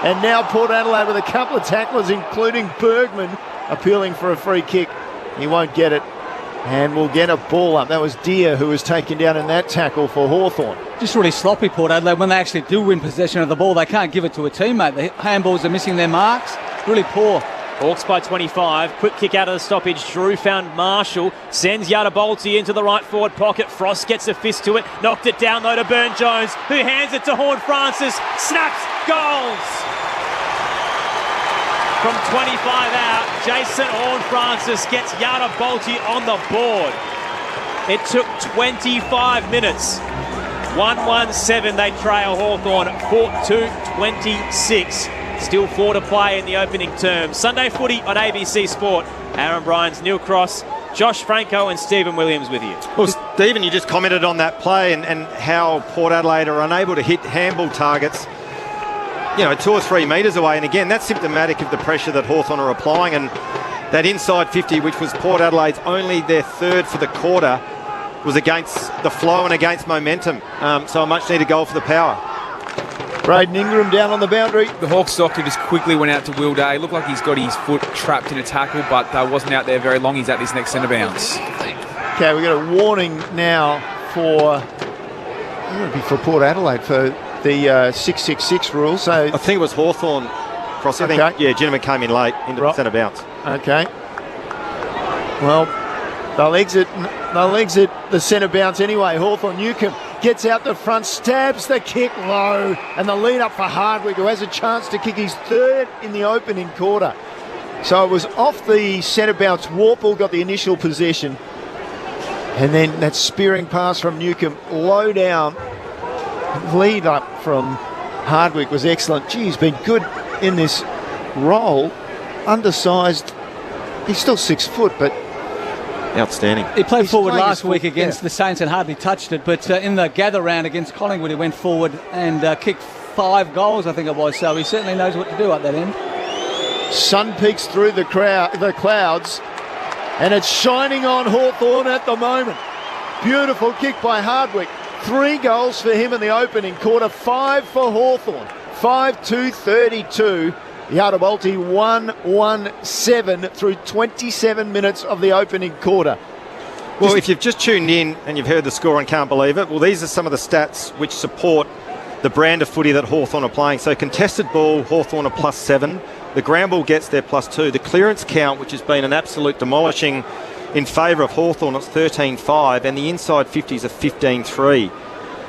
And now Port Adelaide with a couple of tacklers, including Bergman, appealing for a free kick. He won't get it. And we'll get a ball up. That was Deere who was taken down in that tackle for Hawthorn. Just really sloppy, Port Adelaide. When they actually do win possession of the ball, they can't give it to a teammate. The handballs are missing their marks. Really poor. Hawks by 25. Quick kick out of the stoppage. Drew found Marshall. Sends Yadabolti into the right forward pocket. Frost gets a fist to it. Knocked it down though to Burne-Jones, who hands it to Horn Francis. Snaps. Goals. From 25 out, Jason Horn Francis gets Yadabolti on the board. It took 25 minutes. 1-1-7 they trail Hawthorn. 4-2-26. Still 4 to play in the opening term. Sunday footy on ABC Sport. Aaron Bryans, Neil Cross, Josh Franco and Stephen Williams with you. Well, Stephen, you just commented on that play and how Port Adelaide are unable to hit handball targets, 2 or 3 metres away. And again, that's symptomatic of the pressure that Hawthorn are applying. And that inside 50, which was Port Adelaide's only their third for the quarter, was against the flow and against momentum. So a much needed goal for the Power. Braden Ingram down on the boundary. The Hawks doctor just quickly went out to Will Day. Looked like he's got his foot trapped in a tackle, but wasn't out there very long. He's at this next centre bounce. Okay, we've got a warning now for Port Adelaide for the 666 rule. So I think it was Hawthorn cross. I think, gentleman came in late into the centre bounce. Okay. Well, they'll exit the centre bounce anyway. Hawthorn Newcomb gets out the front, stabs the kick low, and the lead up for Hardwick, who has a chance to kick his third in the opening quarter. So it was off the centre bounce. Warple got the initial possession, and then that spearing pass from Newcomb low down. Lead up from Hardwick was excellent. Gee, he's been good in this role. Undersized. He's still 6 foot, but outstanding. He played forward last week against the Saints and hardly touched it, but in the gather round against Collingwood, he went forward and kicked 5 goals, I think it was. So he certainly knows what to do at that end. Sun peeks through the clouds, and it's shining on Hawthorn at the moment. Beautiful kick by Hardwick. 3 goals for him in the opening quarter. 5 for Hawthorn. 5-2-32. Yadabolti 1-1-7 through 27 minutes of the opening quarter. Well, if you've just tuned in and you've heard the score and can't believe it, well, these are some of the stats which support the brand of footy that Hawthorn are playing. So contested ball, Hawthorn are +7. The ground ball gets their +2. The clearance count, which has been an absolute demolishing in favour of Hawthorn, it's 13-5, and the inside 50s are 15-3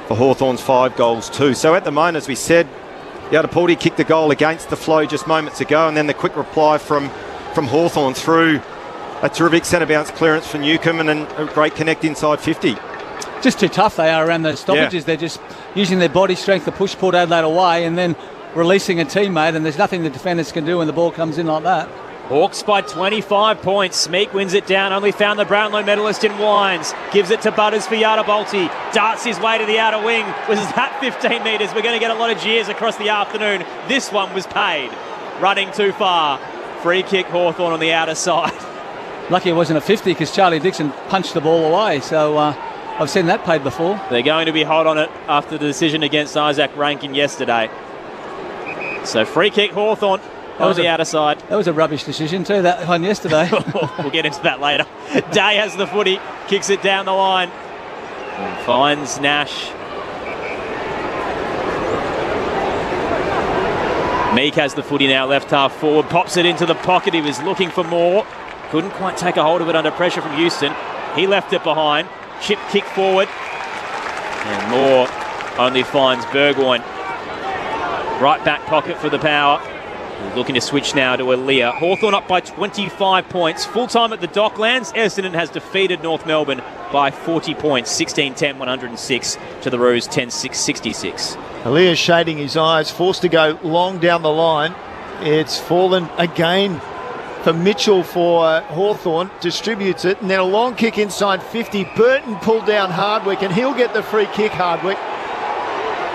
for Hawthorn's 5 goals too. So at the moment, as we said, Yadabolti kicked the goal against the flow just moments ago, and then the quick reply from Hawthorn through a terrific centre bounce clearance for Newcomb and then a great connect inside 50. Just too tough they are around those stoppages. Yeah. They're just using their body strength to push Port Adelaide away and then releasing a teammate, and there's nothing the defenders can do when the ball comes in like that. Hawks by 25 points. Meek wins it down. Only found the Brownlow medalist in Wines. Gives it to Butters for Yadabolti. Darts his way to the outer wing. Was that 15 metres? We're going to get a lot of jeers across the afternoon. This one was paid. Running too far. Free kick Hawthorn on the outer side. Lucky it wasn't a 50 because Charlie Dixon punched the ball away. So I've seen that paid before. They're going to be hot on it after the decision against Isaac Rankin yesterday. So free kick Hawthorn. On the outer side. That was a rubbish decision too, that one yesterday. We'll get into that later. Day has the footy, kicks it down the line. And finds Nash. Meek has the footy now, left half forward. Pops it into the pocket. He was looking for more. Couldn't quite take a hold of it under pressure from Houston. He left it behind. Chip kick forward. And Moore only finds Burgoyne. Right back pocket for the Power. Looking to switch now to Aaliyah. Hawthorn up by 25 points. Full time at the Docklands. Essendon has defeated North Melbourne by 40 points. 16-10, 106 to the Roos, 10-6, 66. Aaliyah shading his eyes, forced to go long down the line. It's fallen again for Mitchell for Hawthorn. Distributes it, and then a long kick inside 50. Burton pulled down Hardwick, and he'll get the free kick, Hardwick.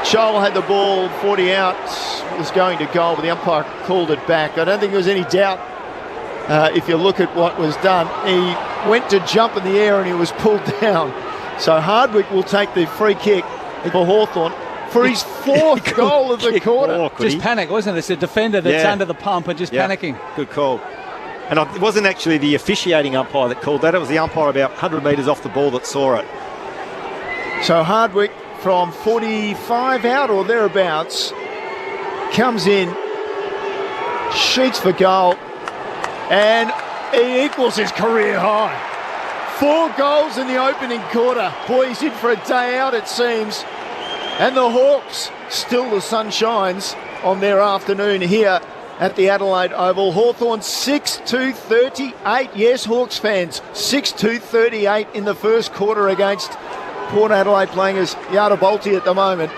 Scholl had the ball 40 out, was going to goal, but the umpire called it back. I don't think there was any doubt if you look at what was done. He went to jump in the air and he was pulled down. So Hardwick will take the free kick for Hawthorn. for his fourth goal of the quarter. Just panic, wasn't it? It's a defender that's under the pump and just panicking. Good call. And it wasn't actually the officiating umpire that called that. It was the umpire about 100 metres off the ball that saw it. So Hardwick from 45 out or thereabouts comes in, shoots for goal, and he equals his career high. 4 goals in the opening quarter. Boy, he's in for a day out, it seems. And the Hawks, still the sun shines on their afternoon here at the Adelaide Oval. Hawthorn 6-2-38. Yes, Hawks fans, 6-2-38 in the first quarter against Port Adelaide, playing as Yardabalti at the moment.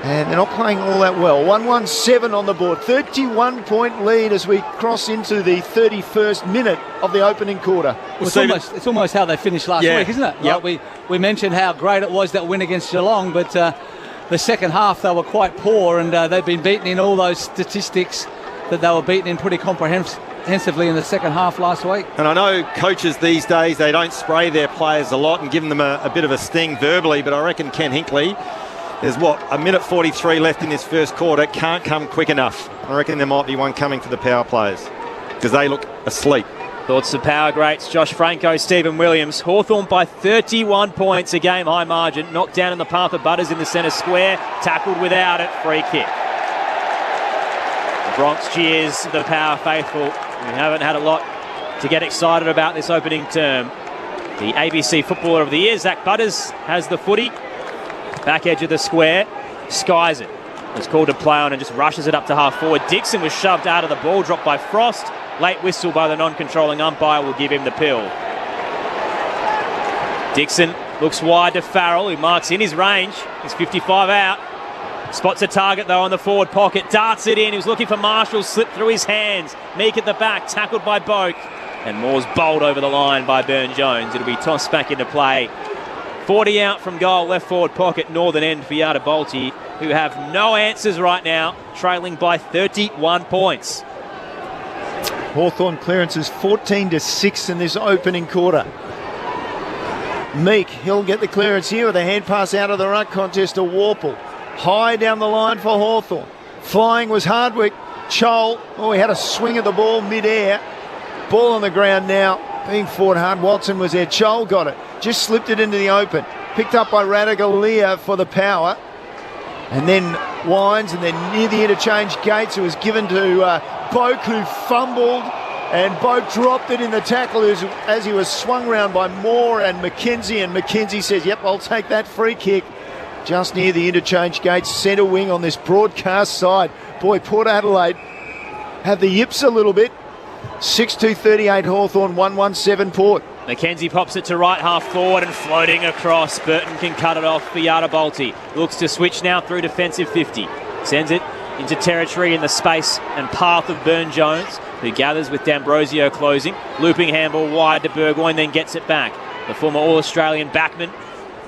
And they're not playing all that well. 1-1-7 on the board. 31-point lead as we cross into the 31st minute of the opening quarter. Well, it's almost how they finished last week, isn't it? Yep. Like we mentioned how great it was, that win against Geelong, but the second half they were quite poor, and they've been beaten in all those statistics that they were beaten in pretty comprehensively in the second half last week. And I know coaches these days, they don't spray their players a lot and give them a bit of a sting verbally, but I reckon Ken Hinkley, there's a minute 43 left in this first quarter, can't come quick enough. I reckon there might be one coming for the power players because they look asleep. Thoughts of power greats Josh Franco, Stephen Williams. Hawthorn by 31 points, a game high margin. Knocked down in the path of Butters in the centre square. Tackled without it, free kick. The Bronx cheers the power faithful. We haven't had a lot to get excited about this opening term. The ABC Footballer of the Year, Zach Butters, has the footy. Back edge of the square, skies it. It's called to play on and just rushes it up to half forward. Dixon was shoved out of the ball, dropped by Frost. Late whistle by the non-controlling umpire will give him the pill. Dixon looks wide to Farrell, who marks in his range. He's 55 out. Spots a target though on the forward pocket. Darts it in. He was looking for Marshall, slipped through his hands. Meek at the back, tackled by Boak. And Moore's bowled over the line by Burn-Jones. It'll be tossed back into play. 40 out from goal, left forward pocket, northern end for Yardabalti, who have no answers right now, trailing by 31 points. Hawthorn clearances 14-6 in this opening quarter. Meek, he'll get the clearance here with a hand pass out of the ruck contest to Warple. High down the line for Hawthorn. Flying was Hardwick. Chol, he had a swing at the ball mid-air. Ball on the ground now, being fought hard. Watson was there. Chol got it. Just slipped it into the open. Picked up by Radagalia for the power. And then Wines, and then near the interchange gates, it was given to Boak, who fumbled. And Boak dropped it in the tackle as he was swung round by Moore and McKenzie. And McKenzie says, yep, I'll take that free kick. Just near the interchange gates, centre wing on this broadcast side. Boy, Port Adelaide have the yips a little bit. 6-2-38 Hawthorn, 1-1-7 Port. McKenzie pops it to right half forward and floating across. Burton can cut it off for Yardabalti. Looks to switch now through defensive 50. Sends it into territory in the space and path of Burn-Jones, who gathers with D'Ambrosio closing. Looping handball wide to Burgoyne, then gets it back. The former All-Australian backman.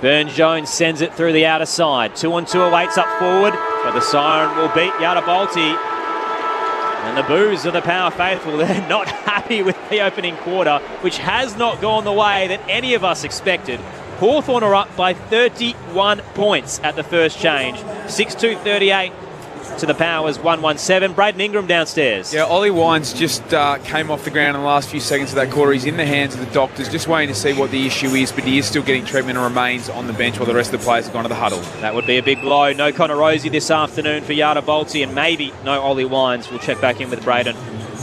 Burn-Jones sends it through the outer side. 2-on-2 awaits up forward, but the siren will beat Yardabalti. And the boos of the power faithful, they're not happy with the opening quarter, which has not gone the way that any of us expected. Hawthorn are up by 31 points at the first change. 6-2-38 to the Powers, 1-1-7. Braden Ingram downstairs. Yeah, Ollie Wines just came off the ground in the last few seconds of that quarter. He's in the hands of the doctors, just waiting to see what the issue is, but he is still getting treatment and remains on the bench while the rest of the players have gone to the huddle. That would be a big blow. No Connor Rosie this afternoon for Yardabalti, and maybe no Ollie Wines. We'll check back in with Braden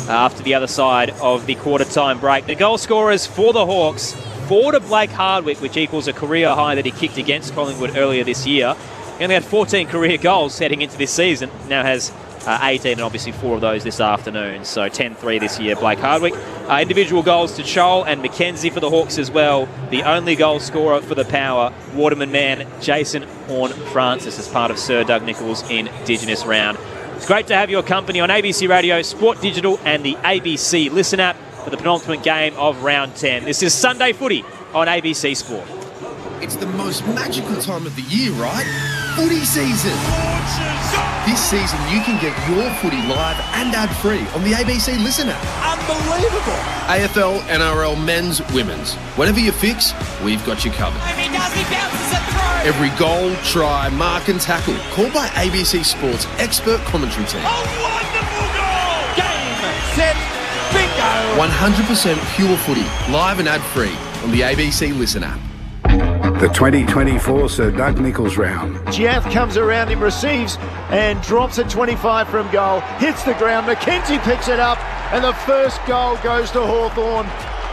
after the other side of the quarter-time break. The goal scorers for the Hawks, 4 to Blake Hardwick, which equals a career high that he kicked against Collingwood earlier this year. He only had 14 career goals heading into this season. Now has 18, and obviously 4 of those this afternoon. So 10-3 this year, Blake Hardwick. Individual goals to Chol and McKenzie for the Hawks as well. The only goal scorer for the Power, Waterman man Jason Horne-Francis, as part of Sir Doug Nicholls' Indigenous round. It's great to have your company on ABC Radio, Sport Digital and the ABC Listen app for the penultimate game of round 10. This is Sunday Footy on ABC Sport. It's the most magical time of the year, right? Footy season. This season you can get your footy live and ad-free on the ABC Listen app. Unbelievable. AFL, NRL, men's, women's. Whatever you fix, we've got you covered. If he does, he bounces it through. Every goal, try, mark and tackle, called by ABC Sport's expert commentary team. A wonderful goal! Game, set, bingo! 100% pure footy, live and ad-free on the ABC Listen app. The 2024 Sir Doug Nicholls round. Giath comes around him, receives and drops at 25 from goal. Hits the ground. McKenzie picks it up and the first goal goes to Hawthorn.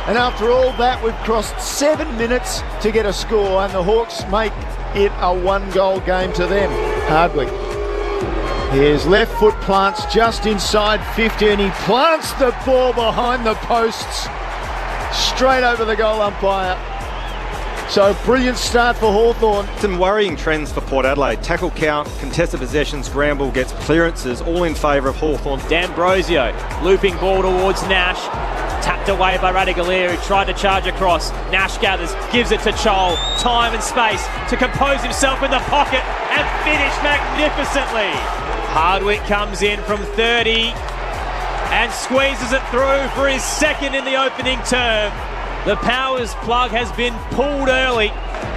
And after all that, we've crossed 7 minutes to get a score and the Hawks make it a 1-goal game to them. Hardwick. His left foot plants just inside 50 and he plants the ball behind the posts. Straight over the goal umpire. So brilliant start for Hawthorn. Some worrying trends for Port Adelaide. Tackle count, contested possessions, Granville gets clearances, all in favour of Hawthorn. D'Ambrosio, looping ball towards Nash. Tapped away by Radagalier, who tried to charge across. Nash gathers, gives it to Chol. Time and space to compose himself in the pocket and finish magnificently. Hardwick comes in from 30 and squeezes it through for his second in the opening term. The Powers plug has been pulled early.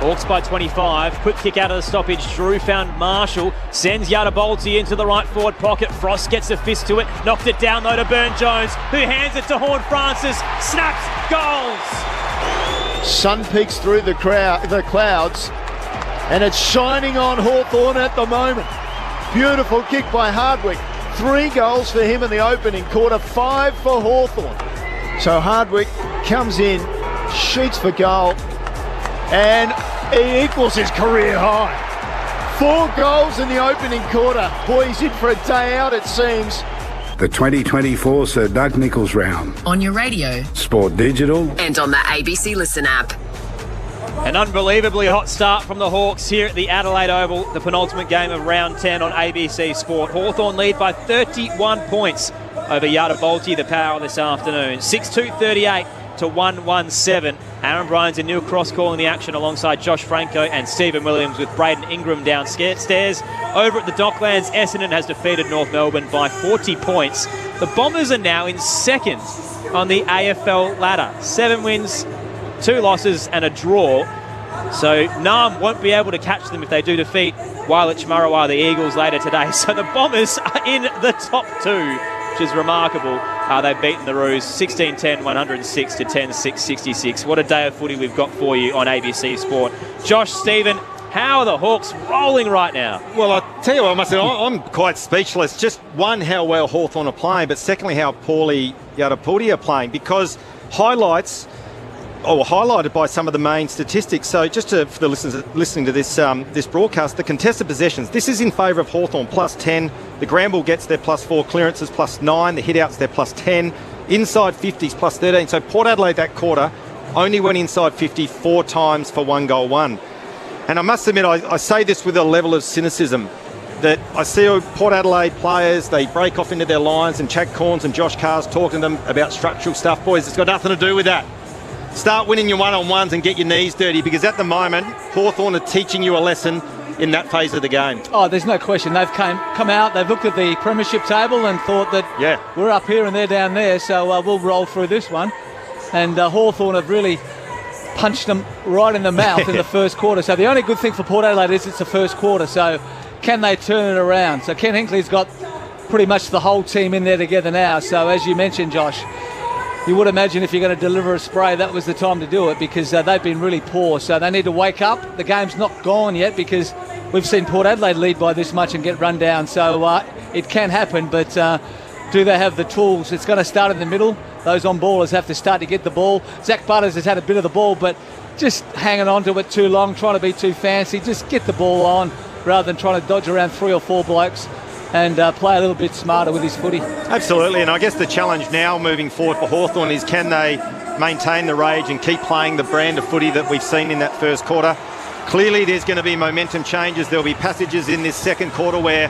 Hawks by 25. Quick kick out of the stoppage. Drew found Marshall. Sends Yadabolti into the right forward pocket. Frost gets a fist to it. Knocked it down though to Burne-Jones, who hands it to Horne-Francis. Snaps. Goals. Sun peeks through the clouds and it's shining on Hawthorn at the moment. Beautiful kick by Hardwick. 3 goals for him in the opening quarter. 5 for Hawthorn. So Hardwick comes in, shoots for goal, and he equals his career high. 4 goals in the opening quarter. Boy, he's in for a day out, it seems. The 2024 Sir Doug Nicholls round. On your radio. Sport Digital. And on the ABC Listen app. An unbelievably hot start from the Hawks here at the Adelaide Oval, the penultimate game of round 10 on ABC Sport. Hawthorn lead by 31 points over Yadabolti, the Power, this afternoon. 6-2-38 to 1-1-7. Aaron Bryans and Neil Cross calling the action alongside Josh Franco and Stephen Williams with Braden Ingram downstairs. Over at the Docklands, Essendon has defeated North Melbourne by 40 points. The Bombers are now in second on the AFL ladder. 7 wins, 2 losses and a draw. So Nam won't be able to catch them if they do defeat Wailech Marawa, the Eagles, later today. So the Bombers are in the top 2, which is remarkable. They've beaten the Roos 16-10, 106 to 10-6, 66. What a day of footy we've got for you on ABC Sport. Josh, Stephen, how are the Hawks rolling right now? Well, I tell you what, I must say, I'm quite speechless. Just one, how well Hawthorn are playing, but secondly, how poorly Yadabolti are playing, because highlights highlighted by some of the main statistics. So just for the listeners listening to this broadcast, the contested possessions, this is in favour of Hawthorn, plus 10. The Granville gets their plus 4, clearances plus 9, the hit-outs their plus 10, inside 50s plus 13. So Port Adelaide that quarter only went inside 50 4 times for 1 goal won. And I must admit, I say this with a level of cynicism, that I see Port Adelaide players, they break off into their lines, and Chad Corns and Josh Carr's talking to them about structural stuff. Boys, it's got nothing to do with that. Start winning your one-on-ones and get your knees dirty, because at the moment, Hawthorn are teaching you a lesson in that phase of the game. Oh, there's no question. They've come out, they've looked at the premiership table and thought that we're up here and they're down there, so we'll roll through this one. And Hawthorn have really punched them right in the mouth in the first quarter. So the only good thing for Port Adelaide is it's the first quarter, so can they turn it around? So Ken Hinckley's got pretty much the whole team in there together now. So as you mentioned, Josh, you would imagine if you're going to deliver a spray, that was the time to do it, because they've been really poor. So they need to wake up. The game's not gone yet, because we've seen Port Adelaide lead by this much and get run down. So it can happen, but do they have the tools? It's going to start in the middle. Those on-ballers have to start to get the ball. Zach Butters has had a bit of the ball, but just hanging on to it too long, trying to be too fancy. Just get the ball on rather than trying to dodge around 3 or 4 blokes, and play a little bit smarter with his footy. Absolutely, and I guess the challenge now moving forward for Hawthorn is, can they maintain the rage and keep playing the brand of footy that we've seen in that first quarter? Clearly there's going to be momentum changes. There'll be passages in this second quarter where,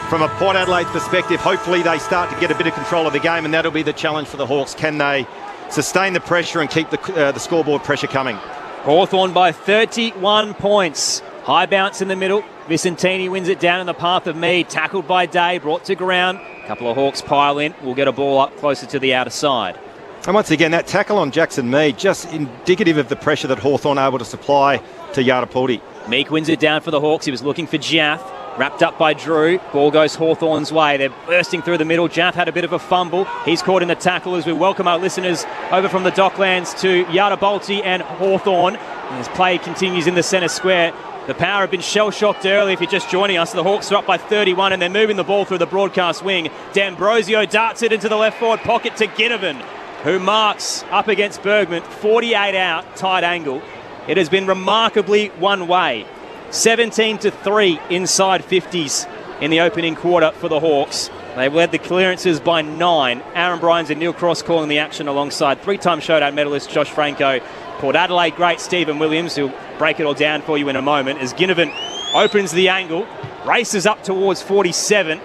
from a Port Adelaide perspective, hopefully they start to get a bit of control of the game, and that'll be the challenge for the Hawks. Can they sustain the pressure and keep the scoreboard pressure coming? Hawthorn by 31 points. High bounce in the middle. Vicentini wins it down in the path of Mead. Tackled by Day, brought to ground. A couple of Hawks pile in. We'll get a ball up closer to the outer side. And once again, that tackle on Jackson Mead, just indicative of the pressure that Hawthorn are able to supply to Yarrapulti. Meek wins it down for the Hawks. He was looking for Jaff. Wrapped up by Drew. Ball goes Hawthorn's way. They're bursting through the middle. Jaff had a bit of a fumble. He's caught in the tackle as we welcome our listeners over from the Docklands to Yarrapulti and Hawthorn. As play continues in the centre square. The Power have been shell-shocked early if you're just joining us. The Hawks are up by 31 and they're moving the ball through the broadcast wing. D'Ambrosio darts it into the left forward pocket to Ginnivan, who marks up against Bergman. 48 out, tight angle. It has been remarkably one way. 17-3 inside 50s in the opening quarter for the Hawks. They've led the clearances by 9. Aaron Bryans and Neil Cross calling the action alongside three-time showdown medalist Josh Franco. Port Adelaide great Stephen Williams, who'll break it all down for you in a moment, as Ginnivan opens the angle, races up towards 47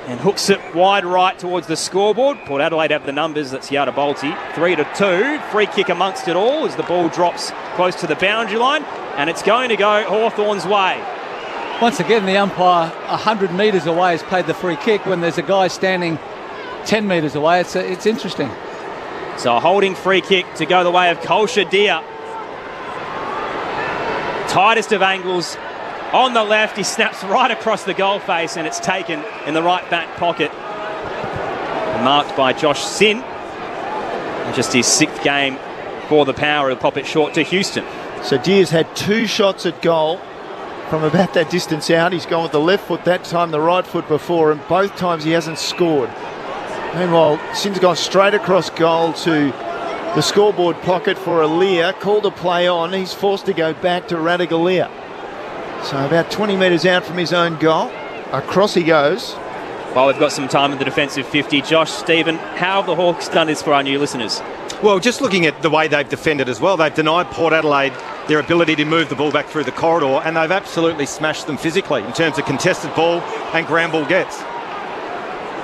and hooks it wide right towards the scoreboard. Port Adelaide have the numbers. That's Yarrapulti. 3-2. Free kick amongst it all as the ball drops close to the boundary line, and it's going to go Hawthorn's way. Once again, the umpire 100 metres away has played the free kick when there's a guy standing 10 metres away. It's interesting. So a holding free kick to go the way of Kolsha Dia. Tightest of angles on the left. He snaps right across the goal face and it's taken in the right back pocket. Marked by Josh Sin. Just his 6th game for the Power. He'll pop it short to Houston. So Dia's had 2 shots at goal from about that distance out. He's gone with the left foot that time, the right foot before, and both times he hasn't scored. Meanwhile, Sin's gone straight across goal to the scoreboard pocket for Alia. Called a play on. He's forced to go back to Radigalia. So about 20 metres out from his own goal. Across he goes. Well, we've got some time in the defensive 50. Josh, Stephen, how have the Hawks done this for our new listeners? Well, just looking at the way they've defended as well, they've denied Port Adelaide their ability to move the ball back through the corridor, and they've absolutely smashed them physically in terms of contested ball and ground ball gets.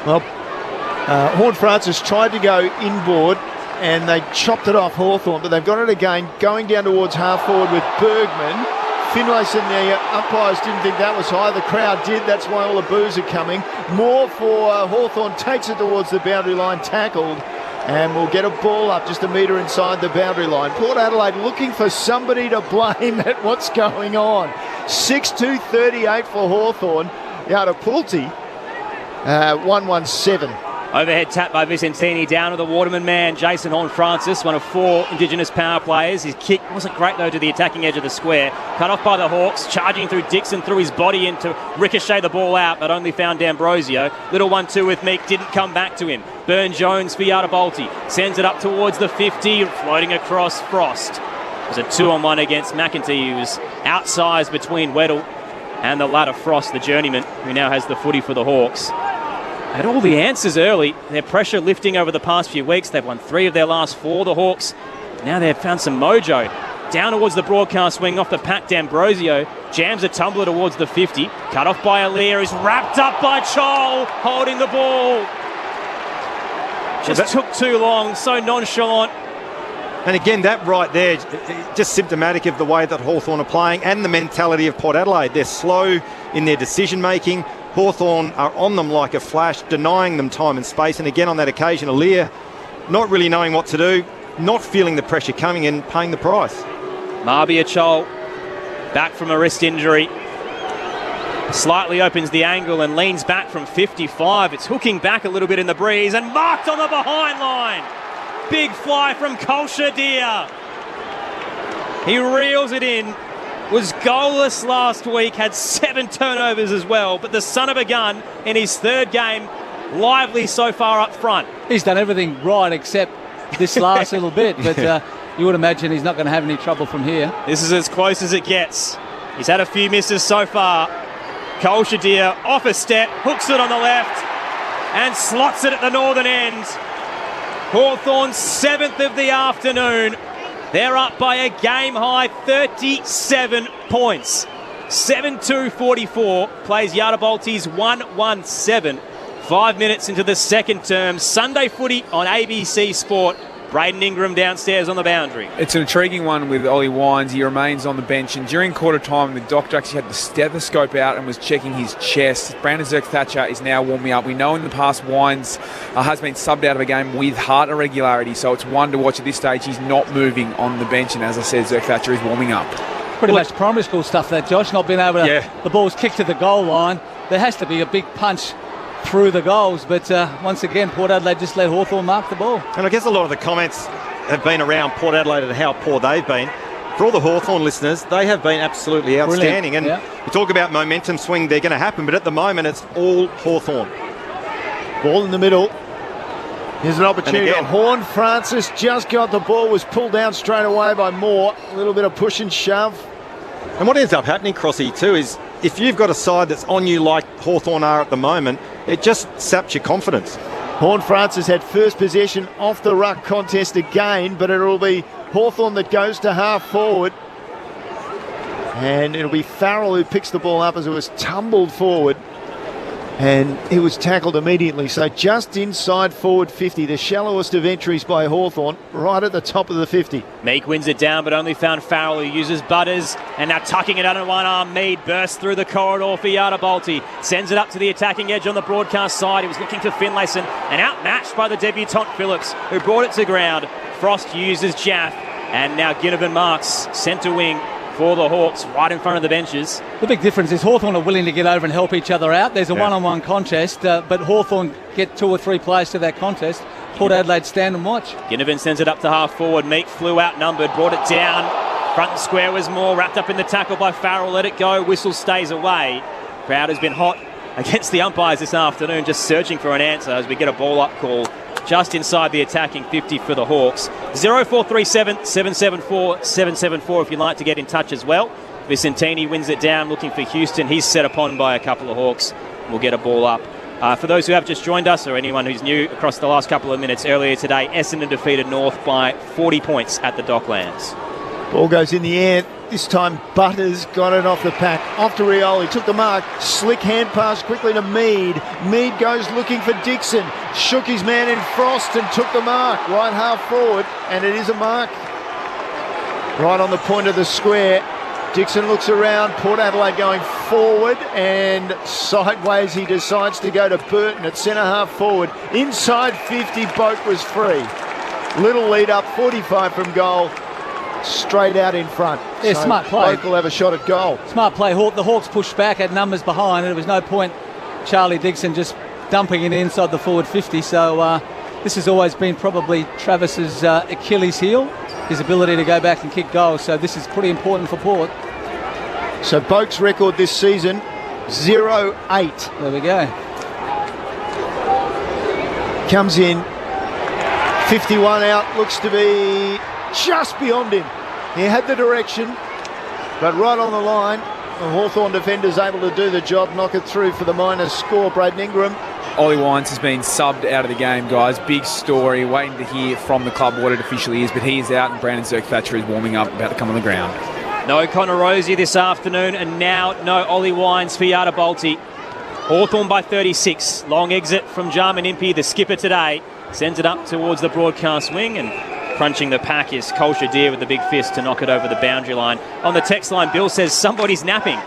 Well, Horne-Francis tried to go inboard and they chopped it off Hawthorn, but they've got it again, going down towards half forward with Bergman. Finlayson, the umpires didn't think that was high. The crowd did. That's why all the boos are coming. More for Hawthorn, takes it towards the boundary line, tackled, and we'll get a ball up just a metre inside the boundary line. Port Adelaide looking for somebody to blame at what's going on. 6-2-38 for Hawthorn. Yarrapulti, 1-1-7. Overhead tap by Vicentini down to the Waterman man, Jason Horne-Francis, one of 4 Indigenous power players. His kick wasn't great though to the attacking edge of the square. Cut off by the Hawks, charging through Dixon, threw his body in to ricochet the ball out, but only found D'Ambrosio. Little 1-2 with Meek, didn't come back to him. Burn-Jones for Yarrapulti, sends it up towards the 50, floating across Frost. It was a 2-on-1 against McEntee, who was outsized between Weddle and the latter Frost, the journeyman, who now has the footy for the Hawks. Had all the answers early. Their pressure lifting over the past few weeks. They've won 3 of their last 4, the Hawks. Now they've found some mojo. Down towards the broadcast wing off the pack, D'Ambrosio jams a tumbler towards the 50. Cut off by Alia, is wrapped up by Chol, holding the ball. Just took too long, so nonchalant. And again, that right there, just symptomatic of the way that Hawthorn are playing and the mentality of Port Adelaide. They're slow in their decision-making. Hawthorn are on them like a flash, denying them time and space. And again, on that occasion, Alia not really knowing what to do, not feeling the pressure coming and paying the price. Marbia Chol, back from a wrist injury. Slightly opens the angle and leans back from 55. It's hooking back a little bit in the breeze and marked on the behind line. Big fly from Kolsha Dia. He reels it in. Was goalless last week, had 7 turnovers as well, but the son of a gun in his 3rd game, lively so far up front. He's done everything right except this last little bit, but you would imagine he's not going to have any trouble from here. This is as close as it gets. He's had a few misses so far. Kolsha Dia off a step, hooks it on the left and slots it at the northern end. Hawthorn's 7th of the afternoon. They're up by a game-high 37 points. 7-2-44 plays Yarrapulti's 1-1-7. 5 minutes into the second term. Sunday footy on ABC Sport. Braden Ingram downstairs on the boundary. It's an intriguing one with Ollie Wines. He remains on the bench, and during quarter time, the doctor actually had the stethoscope out and was checking his chest. Brandon Zerk-Thatcher is now warming up. We know in the past Wines has been subbed out of a game with heart irregularity, so it's one to watch at this stage. He's not moving on the bench, and as I said, Zerk-Thatcher is warming up. Pretty much primary school stuff that, Josh, not being able to... The ball's kicked to the goal line. There has to be a big punch through the goals, but once again, Port Adelaide just let Hawthorn mark the ball. And I guess a lot of the comments have been around Port Adelaide and how poor they've been. For all the Hawthorn listeners, they have been absolutely outstanding. Brilliant. And we talk about momentum swing, they're going to happen, but at the moment it's all Hawthorn. Ball in the middle. Here's an opportunity. Horn Francis just got the ball, was pulled down straight away by Moore. A little bit of push and shove. And what ends up happening, Crossy, too, is if you've got a side that's on you like Hawthorn are at the moment, it just saps your confidence. Horn Francis had first possession off the ruck contest again, but it'll be Hawthorn that goes to half forward. And it'll be Farrell who picks the ball up as it was tumbled forward. And it was tackled immediately. So just inside forward 50, the shallowest of entries by Hawthorn, right at the top of the 50. Meek wins it down, but only found Farrell, who uses Butters, and now tucking it under one arm. Mead bursts through the corridor for Yardabolti, sends it up to the attacking edge on the broadcast side. He was looking for Finlayson and outmatched by the debutant Phillips, who brought it to ground. Frost uses Jaff, and now Ginnivan marks centre wing for the Hawks, right in front of the benches. The big difference is Hawthorn are willing to get over and help each other out. There's a one-on-one contest, but Hawthorn get 2 or 3 players to that contest. Port Adelaide stand and watch. Ginnivan sends it up to half forward. Meek flew outnumbered, brought it down. Front and square was Moore, wrapped up in the tackle by Farrell. Let it go. Whistle stays away. Crowd has been hot against the umpires this afternoon, just searching for an answer as we get a ball-up call just inside the attacking 50 for the Hawks. 0437 774 774 if you'd like to get in touch as well. Vicentini wins it down, looking for Houston. He's set upon by a couple of Hawks. We'll get a ball up. For those who have just joined us, or anyone who's new across the last couple of minutes, earlier today, Essendon defeated North by 40 points at the Docklands. Ball goes in the air. This time Butters got it off the pack. Off to Rioli. Took the mark. Slick hand pass quickly to Mead. Mead goes looking for Dixon. Shook his man in Frost and took the mark. Right half forward. And it is a mark. Right on the point of the square. Dixon looks around. Port Adelaide going forward. And sideways he decides to go to Burton at centre half forward. Inside 50, Boak was free. Little lead up. 45 from goal. Straight out in front. Yeah, so smart play. Boak will have a shot at goal. Smart play. The Hawks pushed back, had numbers behind, and there was no point Charlie Dixon just dumping it inside the forward 50. So this has always been probably Travis's Achilles heel, his ability to go back and kick goals. So this is pretty important for Port. So Boak's record this season, 0-8. There we go. Comes in, 51 out, looks to be just beyond him. He had the direction, but right on the line, the Hawthorn defender's able to do the job, knock it through for the minus score. Braden Ingram. Ollie Wines has been subbed out of the game, guys. Big story, waiting to hear from the club what it officially is, but he is out and Brandon Zerk-Thatcher is warming up, about to come on the ground. No Connor Rosie this afternoon, and now no Ollie Wines for Yardabolti. Hawthorn by 36. Long exit from Jarman Impey, the skipper today. Sends it up towards the broadcast wing, and crunching the pack is Cole Shadir with the big fist to knock it over the boundary line. On the text line, Bill says somebody's napping.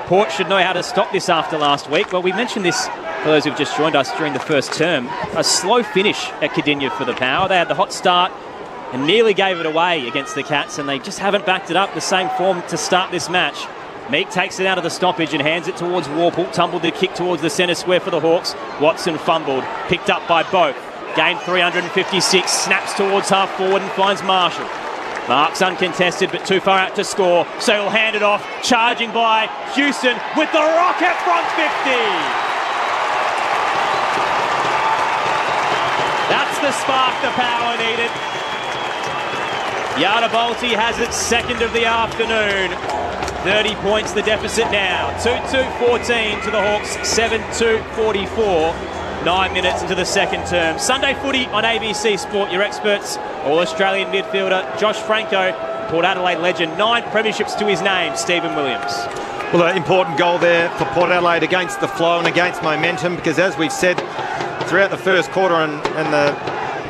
Port should know how to stop this after last week. Well, we mentioned this for those who've just joined us during the first term. A slow finish at Cardinia for the Power. They had the hot start and nearly gave it away against the Cats, and they just haven't backed it up the same form to start this match. Meek takes it out of the stoppage and hands it towards Warple. Tumbled the kick towards the centre square for the Hawks. Watson fumbled, picked up by Boak. Gained 356, snaps towards half forward and finds Marshall. Marks uncontested, but too far out to score, so he'll hand it off. Charging by Houston with the rocket from 50. That's the spark the Power needed. Yardabolti has its second of the afternoon. 30 points the deficit now. 2-2-14 to the Hawks, 7-2-44. 9 minutes into the second term. Sunday footy on ABC Sport. Your experts, All-Australian midfielder Josh Franco, Port Adelaide legend, 9 premierships to his name, Stephen Williams. Well, an important goal there for Port Adelaide against the flow and against momentum, because as we've said throughout the first quarter and the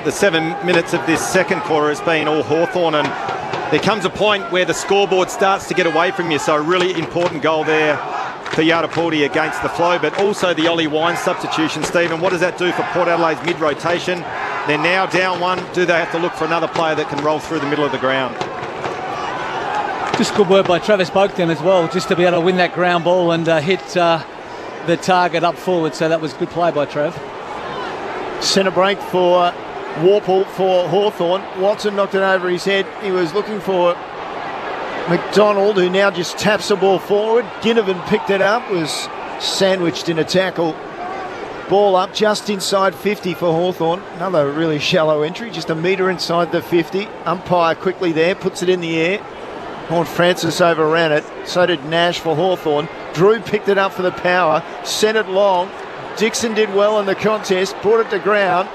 the 7 minutes of this second quarter has been all Hawthorn, and there comes a point where the scoreboard starts to get away from you. So a really important goal there for Yardapaldi against the flow, but also the Ollie Wine substitution, Stephen. What does that do for Port Adelaide's mid-rotation? They're now down one. Do they have to look for another player that can roll through the middle of the ground? Just good work by Travis Boakden as well, just to be able to win that ground ball and hit the target up forward. So that was good play by Trav. Centre break for Warple for Hawthorn. Watson knocked it over his head. He was looking for McDonald, who now just taps the ball forward. Ginnivan picked it up, was sandwiched in a tackle. Ball up just inside 50 for Hawthorn. Another really shallow entry, just a metre inside the 50. Umpire quickly there, puts it in the air. Horn Francis overran it. So did Nash for Hawthorn. Drew picked it up for the Power, sent it long. Dixon did well in the contest, brought it to ground.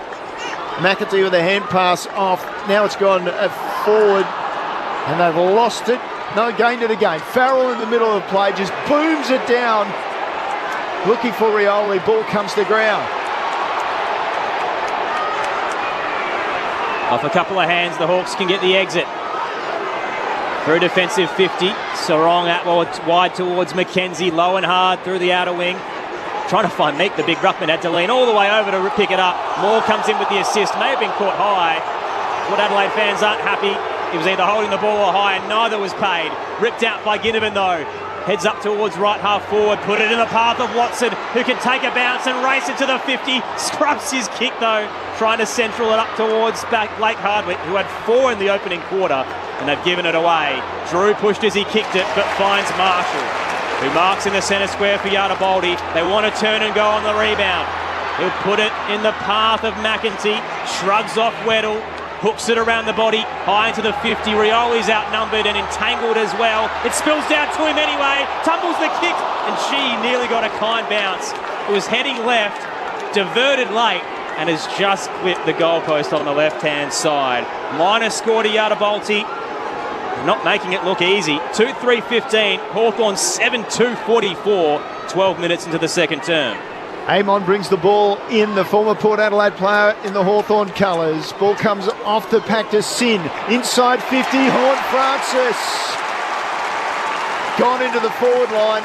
McAtee with a hand pass off. Now it's gone forward and they've lost it. No gain to the game. Farrell in the middle of the play just booms it down. Looking for Rioli. Ball comes to ground. Off a couple of hands, the Hawks can get the exit. Through defensive 50. Sarong out wide towards Mackenzie. Low and hard through the outer wing. Trying to find Meek, the big ruckman, had to lean all the way over to pick it up. Moore comes in with the assist. May have been caught high. Port Adelaide fans aren't happy. He was either holding the ball or high, and neither was paid. Ripped out by Ginnivan, though. Heads up towards right half forward. Put it in the path of Watson, who can take a bounce and race into the 50. Scrubs his kick, though. Trying to central it up towards back Blake Hardwick, who had 4 in the opening quarter, and they've given it away. Drew pushed as he kicked it, but finds Marshall, who marks in the centre square for Yardapaldi. They want to turn and go on the rebound. He'll put it in the path of McEntee. Shrugs off Weddle. Hooks it around the body, high into the 50. Rioli's outnumbered and entangled as well. It spills down to him anyway. Tumbles the kick, and she nearly got a kind bounce. It was heading left, diverted late, and has just clipped the goalpost on the left-hand side. Minor score to Yardapaldi. Not making it look easy. 2-3-15. Hawthorn 7-2-44. 12 minutes into the second term. Amon brings the ball in, the former Port Adelaide player in the Hawthorn colours. Ball comes off the pack to Sin. Inside 50, Horn Francis. Gone into the forward line.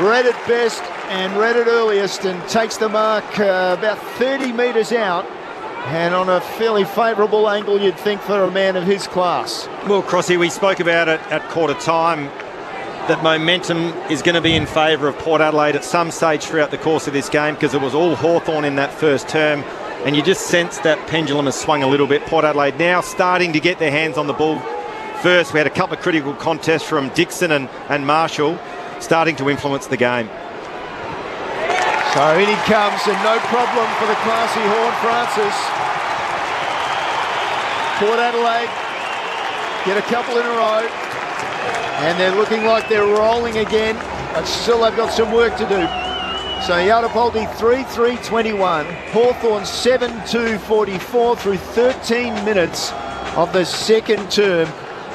Read it best and read it earliest and takes the mark about 30 metres out. And on a fairly favourable angle, you'd think, for a man of his class. Well, Crossy, we spoke about it at quarter time, that momentum is going to be in favour of Port Adelaide at some stage throughout the course of this game, because it was all Hawthorn in that first term, and you just sense that pendulum has swung a little bit. Port Adelaide now starting to get their hands on the ball first. We had a couple of critical contests from Dixon and Marshall starting to influence the game. So in he comes, and no problem for the classy Horn Francis. Port Adelaide get a couple in a row, and they're looking like they're rolling again, but still they've got some work to do. So Yardapaldi 3-3-21, Hawthorn 7-2-44 through 13 minutes of the second term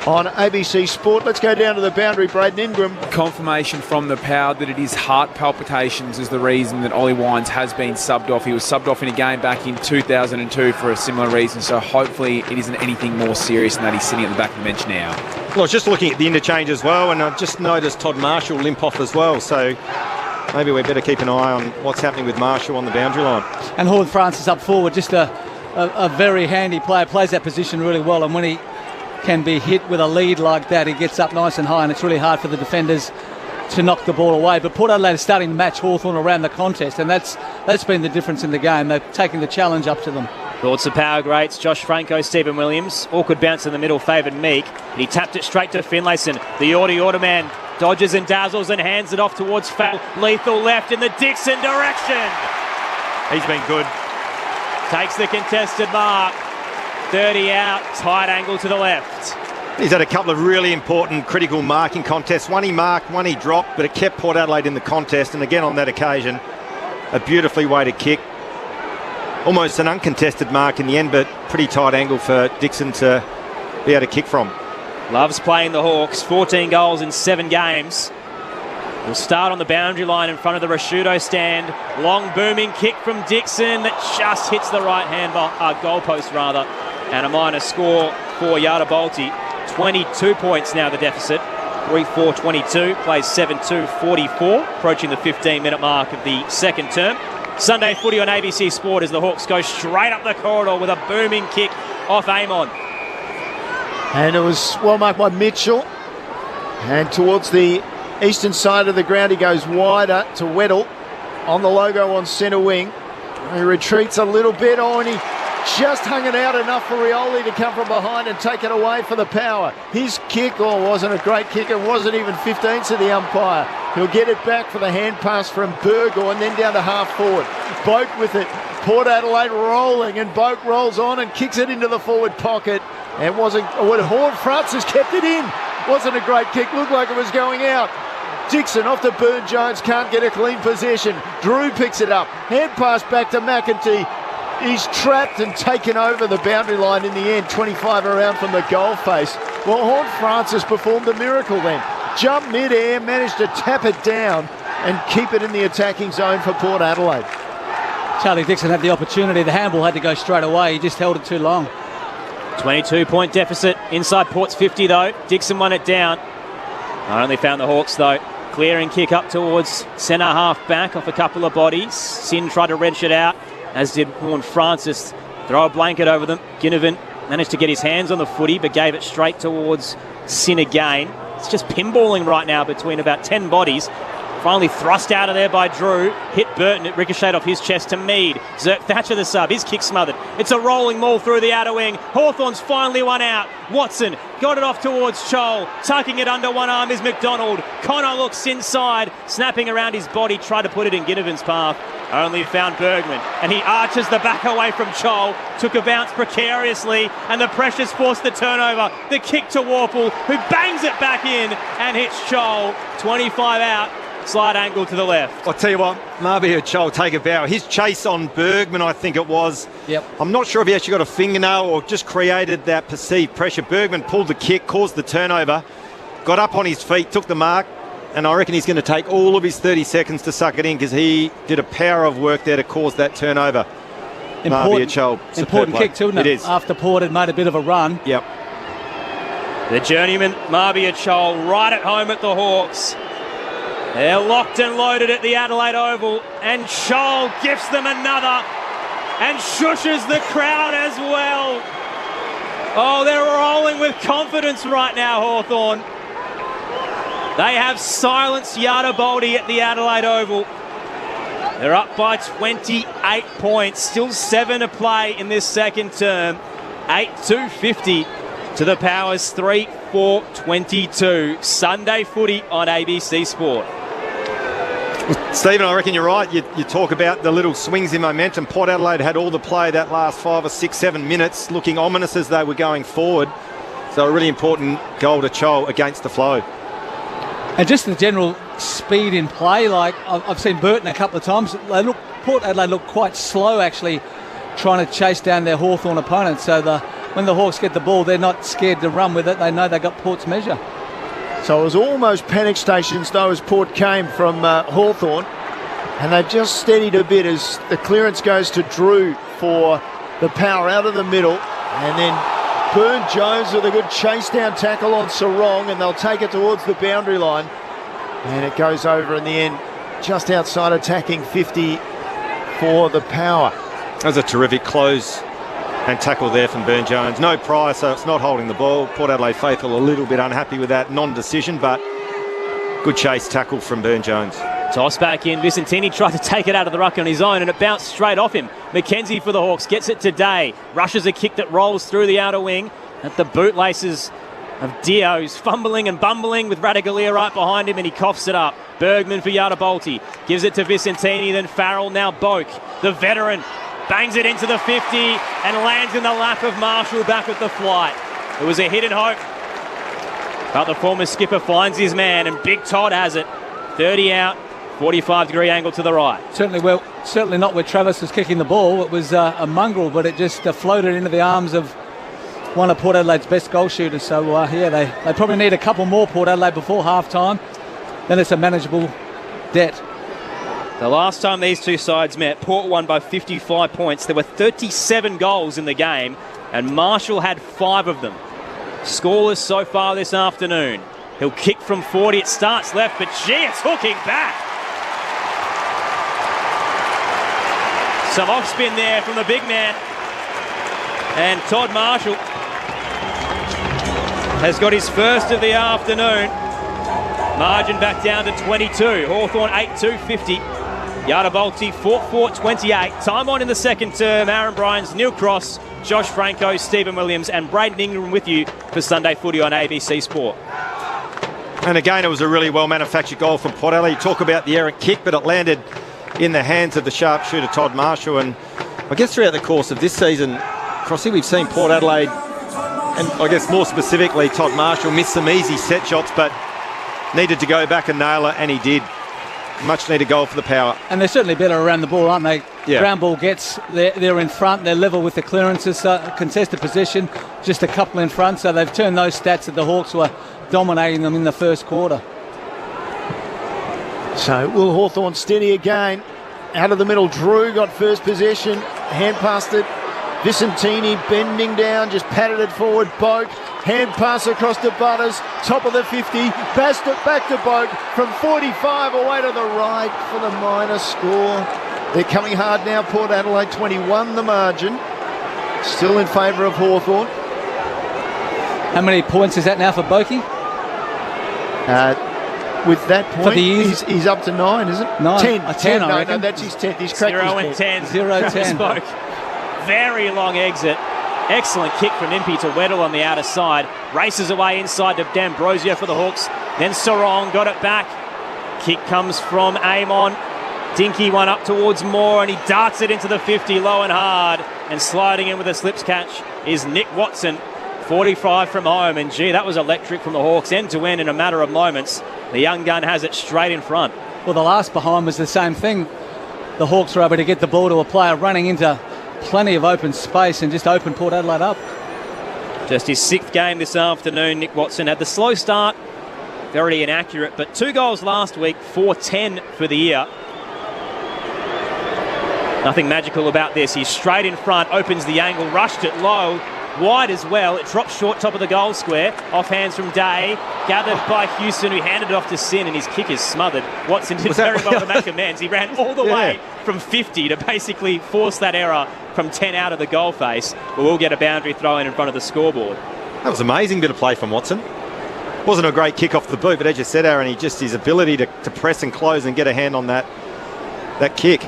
on ABC Sport. Let's go down to the boundary, Braden Ingram. Confirmation from the Power that it is heart palpitations is the reason that Ollie Wines has been subbed off. He was subbed off in a game back in 2002 for a similar reason, so hopefully it isn't anything more serious than that. He's sitting at the back of the bench now. Well, I was just looking at the interchange as well, and I've just noticed Todd Marshall limp off as well, so maybe we better keep an eye on what's happening with Marshall on the boundary line. And Horn Francis up forward, just a very handy player, plays that position really well, and when he can be hit with a lead like that, he gets up nice and high, and it's really hard for the defenders to knock the ball away. But Port Adelaide is starting to match Hawthorn around the contest, and that's been the difference in the game. They've taken the challenge up to them. Towards the Power greats, Josh Franco, Stephen Williams. Awkward bounce in the middle, favoured Meek. He tapped it straight to Finlayson. The Order man dodges and dazzles and hands it off towards Farrell. Lethal left in the Dixon direction. He's been good. Takes the contested mark. 30 out, tight angle to the left. He's had a couple of really important critical marking contests. One he marked, one he dropped, but it kept Port Adelaide in the contest. And again on that occasion, a beautifully weighted kick. Almost an uncontested mark in the end, but pretty tight angle for Dixon to be able to kick from. Loves playing the Hawks, 14 goals in 7 games. We'll start on the boundary line in front of the Rashudo stand. Long booming kick from Dixon that just hits the right-hand goalpost, rather. And a minor score for Yadabolti. 22 points now the deficit. 3-4-22, plays 7-2-44, approaching the 15-minute mark of the second term. Sunday footy on ABC Sport as the Hawks go straight up the corridor with a booming kick off Amon. And it was well marked by Mitchell. And towards the eastern side of the ground, he goes wider to Weddle on the logo on centre wing. He retreats a little bit, and he just hung it out enough for Rioli to come from behind and take it away for the Power. His kick, wasn't a great kick. It wasn't even 15th of the umpire. He'll get it back for the hand pass from Burgo and then down to half forward. Boak with it. Port Adelaide rolling, and Boak rolls on and kicks it into the forward pocket. And Horn Francis kept it in. Wasn't a great kick. Looked like it was going out. Dixon off to Burne-Jones, can't get a clean possession. Drew picks it up. Hand pass back to McEntee. He's trapped and taken over the boundary line in the end, 25 around from the goal face. Well, Horn Francis performed a miracle then. Jumped mid-air, managed to tap it down and keep it in the attacking zone for Port Adelaide. Charlie Dixon had the opportunity. The handball had to go straight away. He just held it too long. 22-point deficit inside Port's 50, though. Dixon won it down. I only found the Hawks, though. Clearing kick up towards centre half back off a couple of bodies. Sin tried to wrench it out, as did Horn Francis. Throw a blanket over them. Ginnivan managed to get his hands on the footy, but gave it straight towards Sin again. It's just pinballing right now between about 10 bodies. Finally thrust out of there by Drew. Hit Burton. It ricocheted off his chest to Mead. Zerk Thatcher the sub. His kick smothered. It's a rolling maul through the outer wing. Hawthorn's finally one out. Watson got it off towards Chol. Tucking it under one arm is McDonald. Connor looks inside. Snapping around his body. Tried to put it in Ginnivan's path. Only found Bergman. And he arches the back away from Chol. Took a bounce precariously. And the pressure's forced the turnover. The kick to Warple, who bangs it back in and hits Chol. 25 out. Slide angle to the left. I'll tell you what, Marby Chol take a bow. His chase on Bergman, I think it was. Yep. I'm not sure if he actually got a fingernail or just created that perceived pressure. Bergman pulled the kick, caused the turnover, got up on his feet, took the mark, and I reckon he's going to take all of his 30 seconds to suck it in because he did a power of work there to cause that turnover. Important kick too, isn't it? It is. After Port had made a bit of a run. Yep. The journeyman, Marbia Chol, right at home at the Hawks. They're locked and loaded at the Adelaide Oval, and Chol gifts them another and shushes the crowd as well. Oh, they're rolling with confidence right now, Hawthorn. They have silenced Yadabolti at the Adelaide Oval. They're up by 28 points, still 7 to play in this second term. 8-2-50 to the Powers, 3-4-22. Sunday footy on ABC Sport. Stephen, I reckon you're right. You talk about the little swings in momentum. Port Adelaide had all the play that last 5 or 6, 7 minutes, looking ominous as they were going forward. So a really important goal to Chol against the flow. And just the general speed in play, like I've seen Burton a couple of times. Port Adelaide look quite slow actually trying to chase down their Hawthorn opponents. So when the Hawks get the ball, they're not scared to run with it. They know they got Port's measure. So it was almost panic stations though as Port came from Hawthorn, and they've just steadied a bit as the clearance goes to Drew for the Power out of the middle, and then Burne-Jones with a good chase down tackle on Sarong, and they'll take it towards the boundary line, and it goes over in the end just outside attacking 50 for the Power. That was a terrific close and tackle there from Burne-Jones. No prior, so it's not holding the ball. Port Adelaide faithful a little bit unhappy with that non-decision, but good chase tackle from Burne-Jones. Toss back in. Vicentini tried to take it out of the ruck on his own, and it bounced straight off him. McKenzie for the Hawks gets it today. Rushes a kick that rolls through the outer wing at the bootlaces of Dio, who's fumbling and bumbling with Radaglia right behind him, and he coughs it up. Bergman for Yadabolti. Gives it to Vicentini, then Farrell, now Boak. The veteran bangs it into the 50 and lands in the lap of Marshall back with the flight. It was a hit and hope, but the former skipper finds his man, and Big Todd has it. 30 out, 45-degree angle to the right. Certainly not where Travis was kicking the ball. It was a mongrel, but it just floated into the arms of one of Port Adelaide's best goal shooters. So, they probably need a couple more, Port Adelaide, before half-time. then it's a manageable debt. The last time these two sides met, Port won by 55 points. There were 37 goals in the game, and Marshall had 5 of them. Scoreless so far this afternoon. He'll kick from 40. It starts left, but gee, it's hooking back. Some off spin there from the big man. And Todd Marshall has got his first of the afternoon. Margin back down to 22. Hawthorn 8-2-50. Yardabolti 4-4-28. Time on in the second term. Aaron Bryans, Neil Cross, Josh Franco, Stephen Williams and Braden Ingram with you for Sunday Footy on ABC Sport. And again, it was a really well-manufactured goal from Port Adelaide. You talk about the errant kick, but it landed in the hands of the sharpshooter Todd Marshall. And I guess throughout the course of this season, Crossy, we've seen Port Adelaide, and I guess more specifically Todd Marshall, miss some easy set shots, but needed to go back and nail it, and he did. Much needed goal for the Power. And they're certainly better around the ball, aren't they? Yeah. Ground ball gets, they're in front, they're level with the clearances, contested position, just a couple in front, so they've turned those stats that the Hawks were dominating them in the first quarter. So will Hawthorn steady again? Out of the middle, Drew got first possession, hand passed it. Vicentini bending down, just patted it forward. Boak, hand pass across to Butters, top of the 50, passed it back to Boak from 45 away to the right for the minor score. They're coming hard now, Port Adelaide 21 the margin, still in favour of Hawthorn. How many points is that now for Boakey? With that point, he's up to 9, isn't it? 9. 10, I reckon. no, that's his 10th. He's cracked 0 his 10. 0-10. Spoke. Very long exit. Excellent kick from Impey to Weddle on the outer side. Races away inside to D'Ambrosio for the Hawks. Then Sarong got it back. Kick comes from Amon. Dinky one up towards Moore, and he darts it into the 50 low and hard. And sliding in with a slips catch is Nick Watson. 45 from home, and gee, that was electric from the Hawks, end to end in a matter of moments. The young gun has it straight in front. Well, the last behind was the same thing. The Hawks were able to get the ball to a player running into plenty of open space and just open Port Adelaide up. Just his 6th game this afternoon. Nick Watson had the slow start, very inaccurate, but 2 goals last week, 4-10 for the year. Nothing magical about this. He's straight in front, opens the angle, rushed it low, wide as well. It drops short top of the goal square. Off hands from Day. Gathered by Houston, who handed it off to Sin, and his kick is smothered. Watson did very well to make amends. He ran all the way from 50 to basically force that error from 10 out of the goal face. But we'll get a boundary throw in front of the scoreboard. That was an amazing bit of play from Watson. Wasn't a great kick off the boot, but as you said, Aaron, his ability to press and close and get a hand on that kick.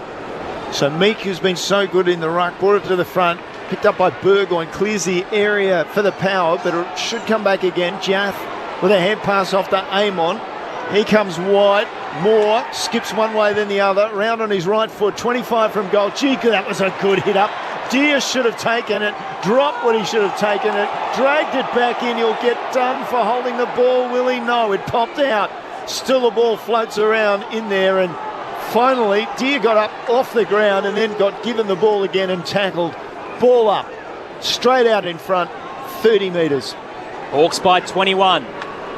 So Meek, who's been so good in the ruck, brought it to the front, picked up by Burgoyne, clears the area for the Power, but it should come back again. Jath with a hand pass off to Amon. He comes wide. Moore skips one way then the other. Round on his right foot. 25 from goal. Gee, that was a good hit up. Deere should have taken it. Dropped when he should have taken it. Dragged it back in. He'll get done for holding the ball, will he? No, it popped out. Still the ball floats around in there, and finally Deere got up off the ground and then got given the ball again and tackled. Ball up. Straight out in front. 30 metres. Hawks by 21.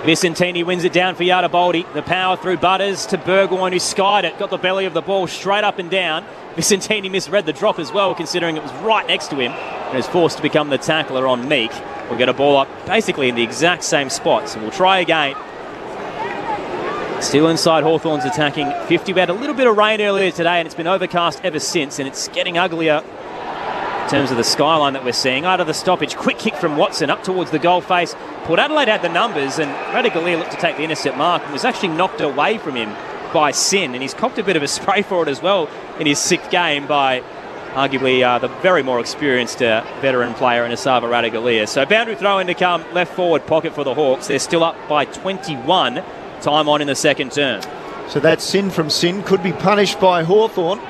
Vicentini wins it down for Yardabolti. The Power through Butters to Burgoyne, who skied it, got the belly of the ball straight up and down. Vicentini misread the drop as well, considering it was right next to him, and is forced to become the tackler on Meek. We'll get a ball up basically in the exact same spot, so we'll try again. Still inside, Hawthorn's attacking 50. We had a little bit of rain earlier today, and it's been overcast ever since, and it's getting uglier in terms of the skyline that we're seeing. Out of the stoppage, quick kick from Watson up towards the goal face. Port Adelaide had the numbers, and Radaglia looked to take the intercept mark and was actually knocked away from him by Sin, and he's copped a bit of a spray for it as well in his 6th game by arguably the very more experienced veteran player in Asava Radaglia. So boundary throw in to come, left forward pocket for the Hawks. They're still up by 21, time on in the second term. So that Sin from Sin could be punished by Hawthorn.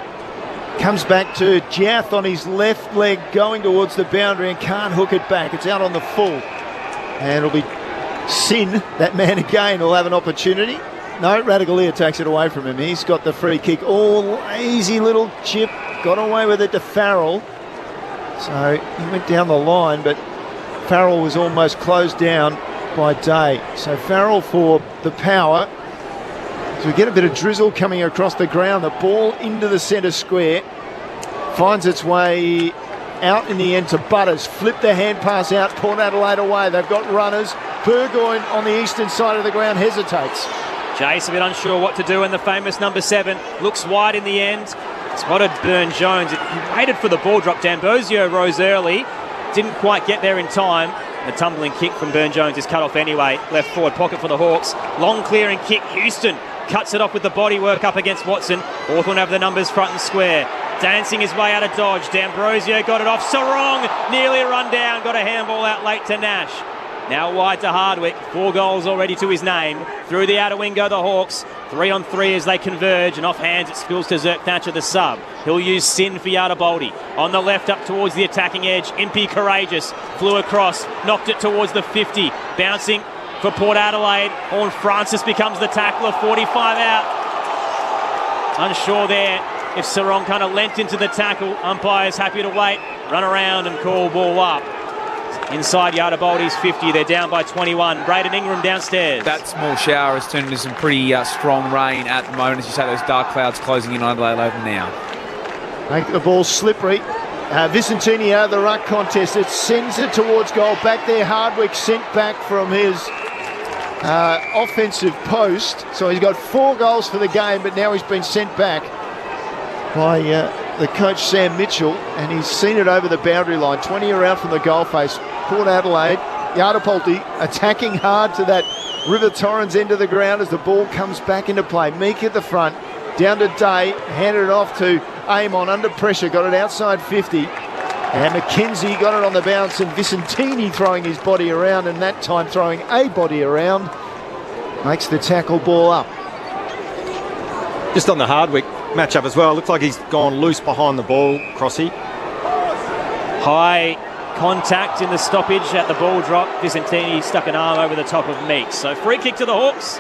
Comes back to Jath on his left leg going towards the boundary and can't hook it back. It's out on the full. And it'll be Sin, that man again, will have an opportunity. No, Radaglia takes it away from him. He's got the free kick. All lazy little chip. Got away with it to Farrell. So he went down the line, but Farrell was almost closed down by Day. So Farrell for the Power. So we get a bit of drizzle coming across the ground. The ball into the centre square. Finds its way out in the end to Butters. Flip the hand pass out. Port Adelaide away. They've got runners. Burgoyne on the eastern side of the ground hesitates. Jace a bit unsure what to do, and the famous number 7 looks wide in the end. Spotted Burn-Jones. He waited for the ball drop. D'Ambrosio rose early. Didn't quite get there in time. The tumbling kick from Burn-Jones is cut off anyway. Left forward pocket for the Hawks. Long clearing kick. Houston cuts it off with the body work up against Watson. Hawthorn have the numbers front and square. Dancing his way out of dodge. D'Ambrosio got it off. Sarong nearly run down. Got a handball out late to Nash. Now wide to Hardwick. 4 goals already to his name. Through the outer wing go the Hawks. 3-on-3 as they converge, and off hands it spills to Zerk Thatcher, the sub. He'll use Sin for Yardabolti. On the left up towards the attacking edge. Impey courageous. Flew across. Knocked it towards the 50. Bouncing for Port Adelaide. Horn Francis becomes the tackler. 45 out. Unsure there if Sarong kind of leant into the tackle. Umpire's happy to wait. Run around and call ball up. Inside Yardabolti's 50, they're down by 21. Braden Ingram downstairs. That small shower has turned into some pretty strong rain at the moment. As you say, those dark clouds closing in on Adelaide over now. Make the ball slippery. Vicentini out of the ruck contest. It sends it towards goal. Back there, Hardwick sent back from his offensive post. So he's got 4 goals for the game, but now he's been sent back by the coach Sam Mitchell, and he's seen it over the boundary line. 20 around from the goal face. Port Adelaide, Yardabolti attacking hard to that River Torrens end of the ground as the ball comes back into play. Meek at the front, down to Day, handed it off to Amon under pressure, got it outside 50. And McKenzie got it on the bounce, and Vicentini throwing his body around, and that time throwing a body around, makes the tackle ball up. Just on the Hardwick matchup as well, looks like he's gone loose behind the ball, Crossy. High contact in the stoppage at the ball drop. Vicentini stuck an arm over the top of Meek. So free kick to the Hawks.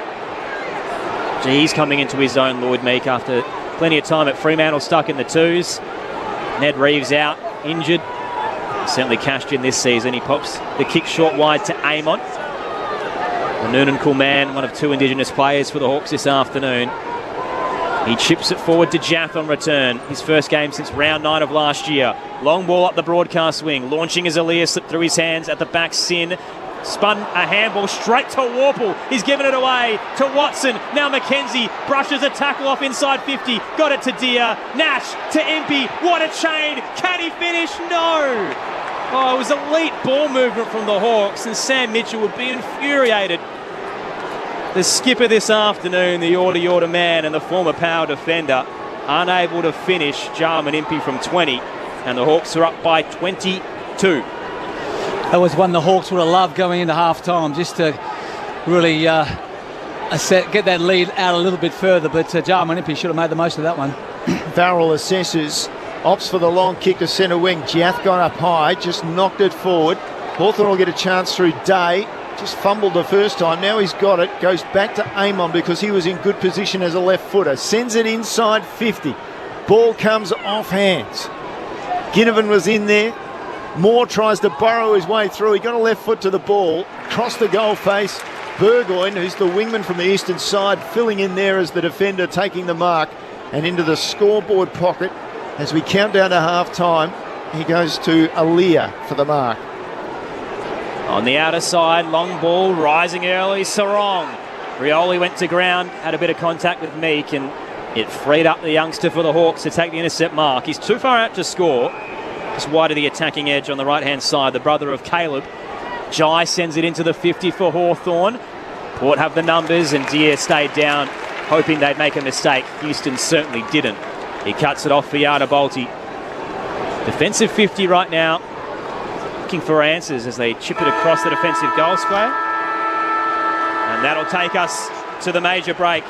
He's coming into his own, Lloyd Meek, after plenty of time at Fremantle, stuck in the 2s. Ned Reeves out, injured. Certainly cashed in this season. He pops the kick short wide to Amon. The Noonan Coolman, one of 2 Indigenous players for the Hawks this afternoon. He chips it forward to Jaff on return. His first game since round 9 of last year. Long ball up the broadcast wing. Launching as Aaliyah slipped through his hands at the back. Sin spun a handball straight to Warple. He's given it away to Watson. Now McKenzie brushes a tackle off inside 50. Got it to Deer. Nash to Impey. What a chain. Can he finish? No. Oh, it was elite ball movement from the Hawks, and Sam Mitchell would be infuriated. The skipper this afternoon, the Yorta man and the former power defender, unable to finish Jarman Impey from 20, and the Hawks are up by 22. That was one the Hawks would have loved going into half-time, just to really get that lead out a little bit further, but Jarman Impey should have made the most of that one. Farrell assesses, opts for the long kick to centre wing. Giath got up high, just knocked it forward. Hawthorn will get a chance through Day. Just fumbled the first time. Now he's got it. Goes back to Amon because he was in good position as a left footer. Sends it inside 50. Ball comes off hands. Ginnivan was in there. Moore tries to burrow his way through. He got a left foot to the ball. Crossed the goal face. Burgoyne, who's the wingman from the eastern side, filling in there as the defender, taking the mark. And into the scoreboard pocket. As we count down to half-time, he goes to Aaliyah for the mark. On the outer side, long ball, rising early, Sarong. Rioli went to ground, had a bit of contact with Meek, and it freed up the youngster for the Hawks to take the intercept mark. He's too far out to score. Just wide of the attacking edge on the right-hand side, the brother of Caleb. Jai sends it into the 50 for Hawthorn. Port have the numbers, and Deer stayed down, hoping they'd make a mistake. Houston certainly didn't. He cuts it off for Yardabolti. Defensive 50 right now. Looking for answers as they chip it across the defensive goal square. And that'll take us to the major break.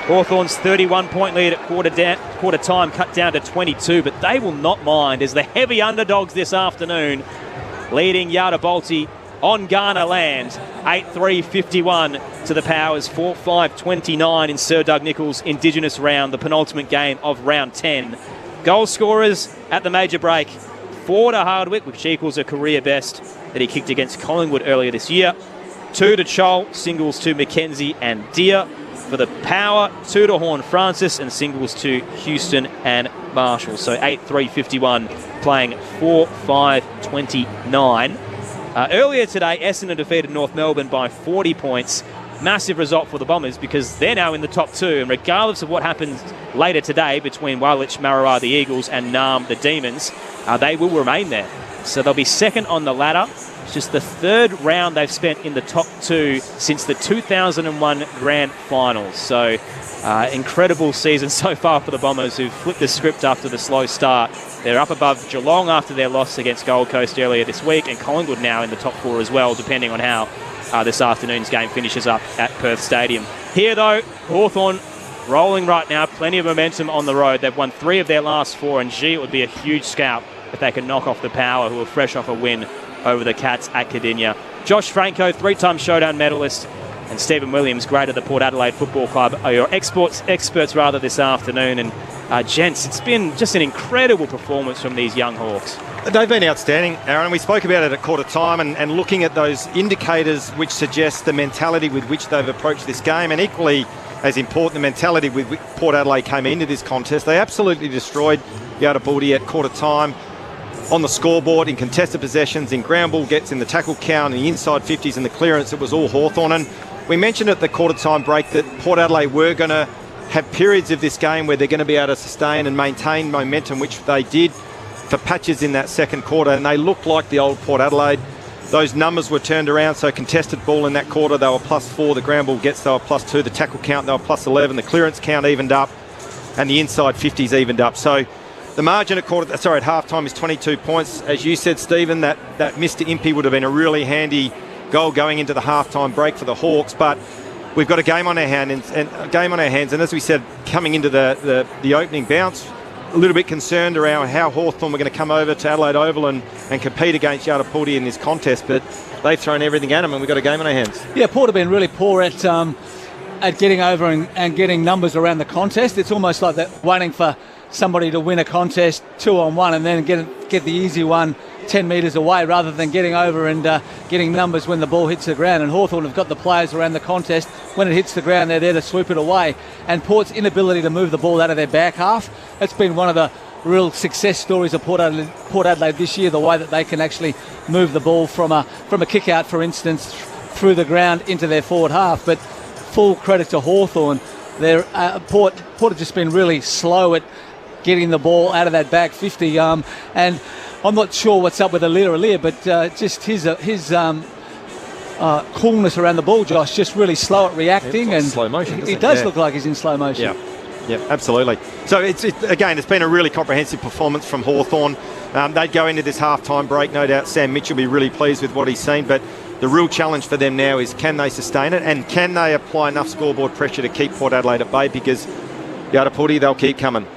Hawthorn's 31-point lead at quarter time cut down to 22, but they will not mind as the heavy underdogs this afternoon, leading Yardabolti on Ghana land, 8-3-51 to the Powers, 4-5-29 in Sir Doug Nicholls' Indigenous round, the penultimate game of round 10. Goal scorers at the major break. 4 to Hardwick, which equals a career best that he kicked against Collingwood earlier this year. 2 to Chol, singles to Mackenzie and Deer. For the Power, 2 to Horn Francis and singles to Houston and Marshall. So 8-3-51 playing 4-5-29. Earlier today, Essendon defeated North Melbourne by 40 points. Massive result for the Bombers because they're now in the top 2, and regardless of what happens later today between Walich Marara the Eagles and Nam the Demons, they will remain there. So they'll be second on the ladder. It's just the third round they've spent in the top 2 since the 2001 Grand Finals. So incredible season so far for the Bombers, who've flipped the script after the slow start. They're up above Geelong after their loss against Gold Coast earlier this week, and Collingwood now in the top 4 as well, depending on how this afternoon's game finishes up at Perth Stadium. Here, though, Hawthorn rolling right now, plenty of momentum on the road. They've won 3 of their last 4, and gee, it would be a huge scalp if they can knock off the Power, who are fresh off a win over the Cats at Cardinia. Josh Franco, 3-time Showdown medalist, and Stephen Williams, great at the Port Adelaide Football Club, are your experts this afternoon. And gents, it's been just an incredible performance from these young Hawks. They've been outstanding, Aaron. We spoke about it at quarter time and looking at those indicators which suggest the mentality with which they've approached this game, and equally as important, the mentality with which Port Adelaide came into this contest. They absolutely destroyed Adelaide at quarter time on the scoreboard, in contested possessions, in ground ball gets, in the tackle count, in the inside 50s and the clearance. It was all Hawthorn. And we mentioned at the quarter time break that Port Adelaide were going to have periods of this game where they're going to be able to sustain and maintain momentum, which they did for patches in that second quarter, and they looked like the old Port Adelaide. Those numbers were turned around, so contested ball in that quarter, they were +4, the ground ball gets, they were +2, the tackle count, they were +11, the clearance count evened up, and the inside 50s evened up. So the margin at half-time is 22 points. As you said, Stephen, that Mr. Impey would have been a really handy goal going into the half-time break for the Hawks, but we've got a game on our hands, and as we said, coming into the opening bounce, a little bit concerned around how Hawthorn were going to come over to Adelaide Oval and compete against Yarrapuldi in this contest, but they've thrown everything at them and we've got a game on our hands. Yeah, Port have been really poor at getting over and getting numbers around the contest. It's almost like they're waiting for somebody to win a contest 2-on-1 and then get the easy one 10 metres away, rather than getting over and getting numbers when the ball hits the ground. And Hawthorn have got the players around the contest. When it hits the ground, they're there to swoop it away. And Port's inability to move the ball out of their back half, that's been one of the real success stories of Port Adelaide this year, the way that they can actually move the ball from a kick out, for instance, through the ground into their forward half. But full credit to Hawthorn. Port have just been really slow at getting the ball out of that back 50. And I'm not sure what's up with Aliir, but just his coolness around the ball, Josh, just really slow at reacting. Like and slow motion, he does look like he's in slow motion. Yeah, absolutely. So it's been a really comprehensive performance from Hawthorn. They'd go into this half-time break, no doubt Sam Mitchell will be really pleased with what he's seen, but the real challenge for them now is, can they sustain it, and can they apply enough scoreboard pressure to keep Port Adelaide at bay, because Yarrapuldi, they'll keep coming.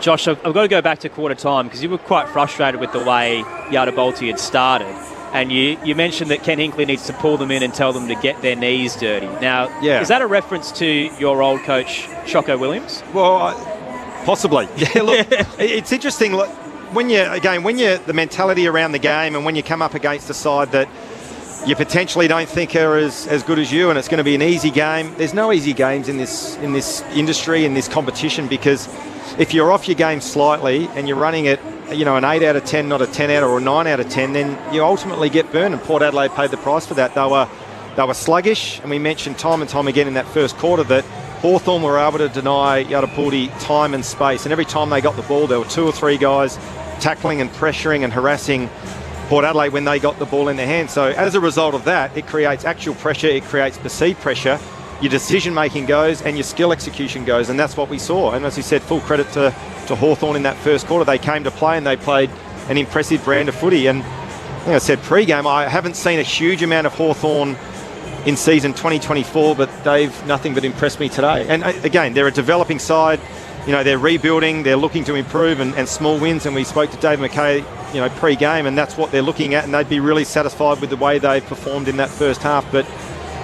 Josh, I've got to go back to quarter time because you were quite frustrated with the way Yarrapuldi had started. And you mentioned that Ken Hinkley needs to pull them in and tell them to get their knees dirty. Now, is that a reference to your old coach, Choco Williams? Well, possibly. Yeah, look, it's interesting. Look, when the mentality around the game, and when you come up against a side that you potentially don't think are as good as you, and it's going to be an easy game. There's no easy games in this industry, in this competition, because if you're off your game slightly and you're running it, an 8 out of 10, not a 10 out or a 9 out of 10, then you ultimately get burned, and Port Adelaide paid the price for that. They were sluggish, and we mentioned time and time again in that first quarter that Hawthorn were able to deny Yarrapuldi time and space, and every time they got the ball, there were 2 or 3 guys tackling and pressuring and harassing Port Adelaide when they got the ball in their hands. So as a result of that, it creates actual pressure, it creates perceived pressure, your decision-making goes and your skill execution goes, and that's what we saw. And as you said, full credit to Hawthorn in that first quarter. They came to play and they played an impressive brand of footy. And I think I said pre-game, I haven't seen a huge amount of Hawthorn in season 2024, but they've nothing but impressed me today. And again, they're a developing side. They're rebuilding, they're looking to improve, and small wins. And we spoke to Dave McKay, pre-game, and that's what they're looking at, and they'd be really satisfied with the way they've performed in that first half. But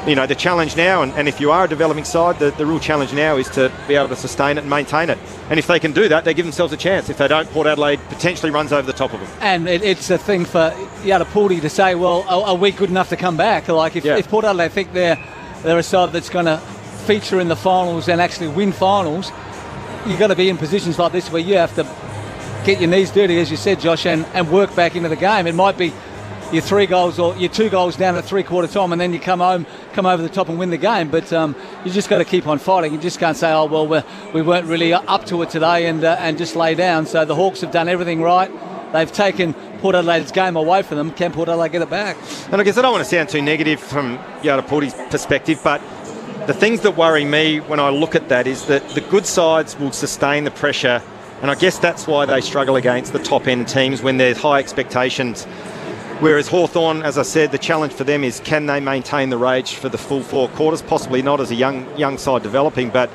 you know, the challenge now, and if you are a developing side, the real challenge now is to be able to sustain it and maintain it. And if they can do that, they give themselves a chance. If they don't, Port Adelaide potentially runs over the top of them. And it's a thing for Yatapulti to say, well, are we good enough to come back? Like, if Port Adelaide think they're a side that's going to feature in the finals and actually win finals, you've got to be in positions like this where you have to get your knees dirty, as you said, Josh, and work back into the game. It might be your 3 goals or your 2 goals down at three-quarter time, and then you come over the top and win the game. But you just got to keep on fighting. You just can't say, oh, well, we weren't really up to it today and just lay down. So the Hawks have done everything right. They've taken Port Adelaide's game away from them. Can Port Adelaide get it back? And I guess I don't want to sound too negative from Yatapulti's perspective, but the things that worry me when I look at that is that the good sides will sustain the pressure, and I guess that's why they struggle against the top-end teams when there's high expectations. Whereas Hawthorn, as I said, the challenge for them is, can they maintain the rage for the full 4 quarters? Possibly not as a young side developing, but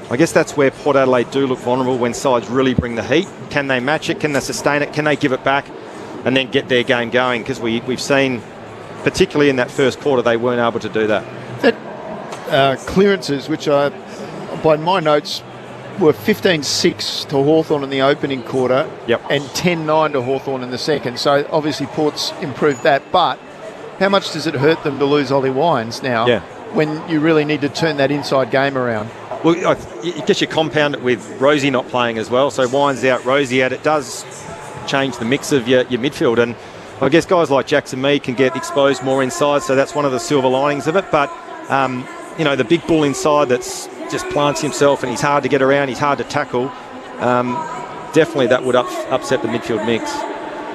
I guess that's where Port Adelaide do look vulnerable when sides really bring the heat. Can they match it? Can they sustain it? Can they give it back and then get their game going? Because we've seen, particularly in that first quarter, they weren't able to do that. That clearances, which by my notes, were 15-6 to Hawthorn in the opening quarter, and 10-9 to Hawthorn in the second. So obviously Port's improved that. But how much does it hurt them to lose Ollie Wines now when you really need to turn that inside game around? Well, I guess you compound it with Rosie not playing as well. So Wines out, Rosie out. It does change the mix of your midfield. And I guess guys like Jackson Mead can get exposed more inside. So that's one of the silver linings of it. But, you know, the big bull inside that's just plants himself and he's hard to get around, he's hard to tackle, definitely that would upset the midfield mix.